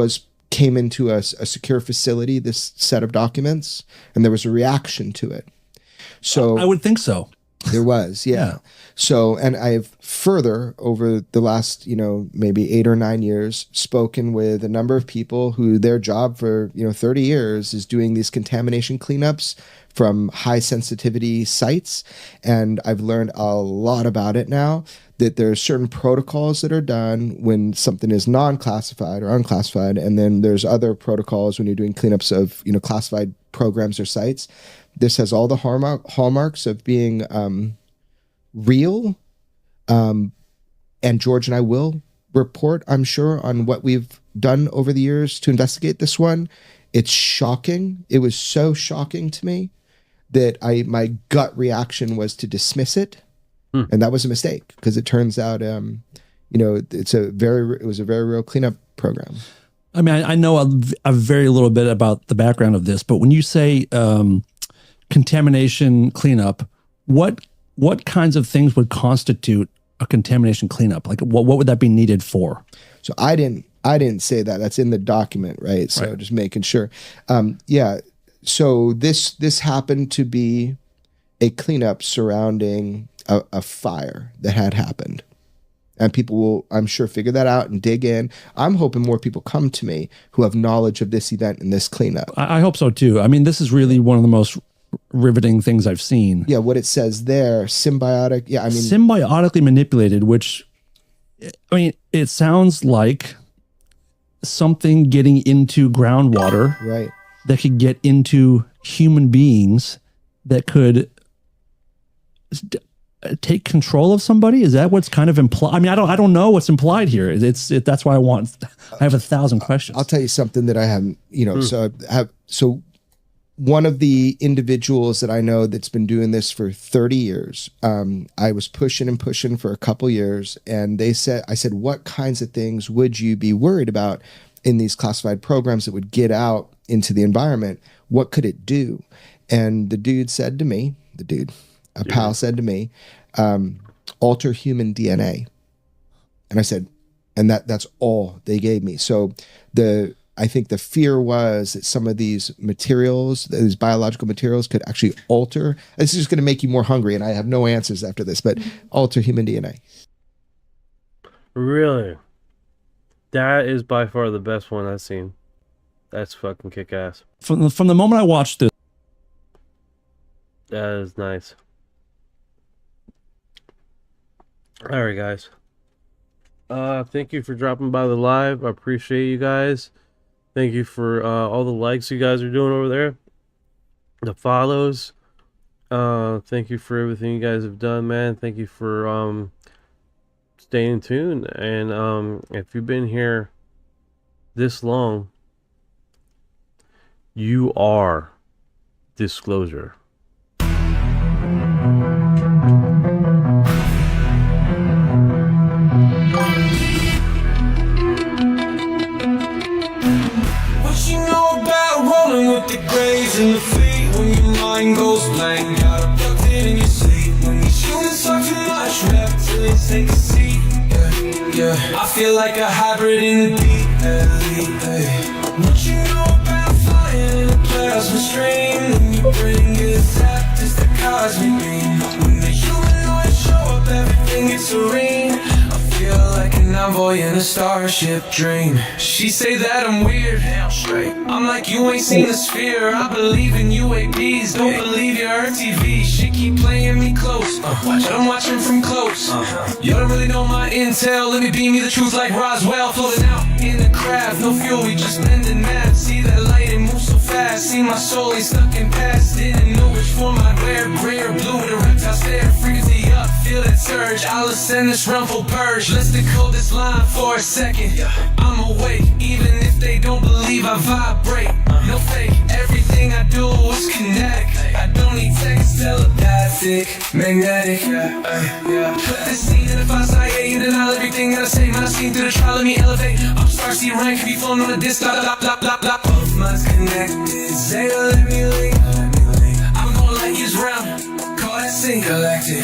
came into a secure facility, this set of documents, and there was a reaction to it. So I would think so. There was, yeah. So, and I've further over the last, maybe 8 or 9 years spoken with a number of people who their job for, 30 years is doing these contamination cleanups from high sensitivity sites. And I've learned a lot about it now, that there are certain protocols that are done when something is non-classified or unclassified. And then there's other protocols when you're doing cleanups of, classified programs or sites. This has all the hallmarks of being real. And George and I will report, I'm sure, on what we've done over the years to investigate this one. It's shocking. It was so shocking to me that my gut reaction was to dismiss it. And that was a mistake, because it turns out, it was a very real cleanup program. I mean, I know a very little bit about the background of this, but when you say contamination cleanup, what kinds of things would constitute a contamination cleanup? Like, what would that be needed for? So I didn't say that. That's in the document, right? So just making sure. Yeah. So this happened to be a cleanup surrounding a fire that had happened. And people will, I'm sure, figure that out and dig in. I'm hoping more people come to me who have knowledge of this event and this cleanup. I hope so too. I mean, this is really one of the most riveting things I've seen. Yeah, what it says there, symbiotic. Yeah, I mean, symbiotically manipulated, which, I mean, it sounds like something getting into groundwater, right, that could get into human beings, that could take control of somebody. Is that what's kind of implied? I mean, I don't know what's implied here. That's why I have 1,000 questions. I'll tell you something that I haven't, so one of the individuals that I know that's been doing this for 30 years, I was pushing for a couple years, and I said, what kinds of things would you be worried about in these classified programs that would get out into the environment? What could it do? And the dude said to me, a pal said to me, alter human DNA. And I said, and that's all they gave me. So I think the fear was that some of these materials, these biological materials, could actually alter. This is just going to make you more hungry, and I have no answers after this, but alter human DNA. Really? That is by far the best one I've seen. That's fucking kick-ass. From the moment I watched this. That is nice. All right, guys. Thank you for dropping by the live. I appreciate you guys. Thank you for all the likes you guys are doing over there. The follows. Thank you for everything you guys have done, man. Thank you for staying tuned. And if you've been here this long, you are disclosure. With the graves in the fleet, when your mind goes blank, got abducted in your sleep. When these humans talk too much, reptilians take a seat. Yeah. I feel like a hybrid in the deep. What you know about flying in a plasma stream? When you bring it zapped, it's the cosmic beam. When the humanoids show up, everything gets serene. I feel like an envoy in a starship dream. She say that I'm weird. I'm like, you ain't seen the sphere. I believe in UAPs, don't believe your TV. She keep playing me close, but I'm watching from close. You don't really know my intel. Let me beam you the truth like Roswell. Floating out in the craft, no fuel, we just bending math. See that light, it moves so fast. See my soul, ain't stuck in past. Didn't know which form I'd wear. Gray or blue with a reptile stare. Frequency up, feel that surge. I'll ascend this rumble purge. Let's decode this line for a second. I'm awake, even if they don't believe I vibrate. No fake, everything I do is kinetic. I don't need text, telepathic, magnetic. Put this scene in a fast IA and denial everything that I say. When I see through the trial, let me elevate. I'm star, see rank, be flown on a disc. Both minds connected. Zeta, let me link. I'm going like years round. Call that sync galactic.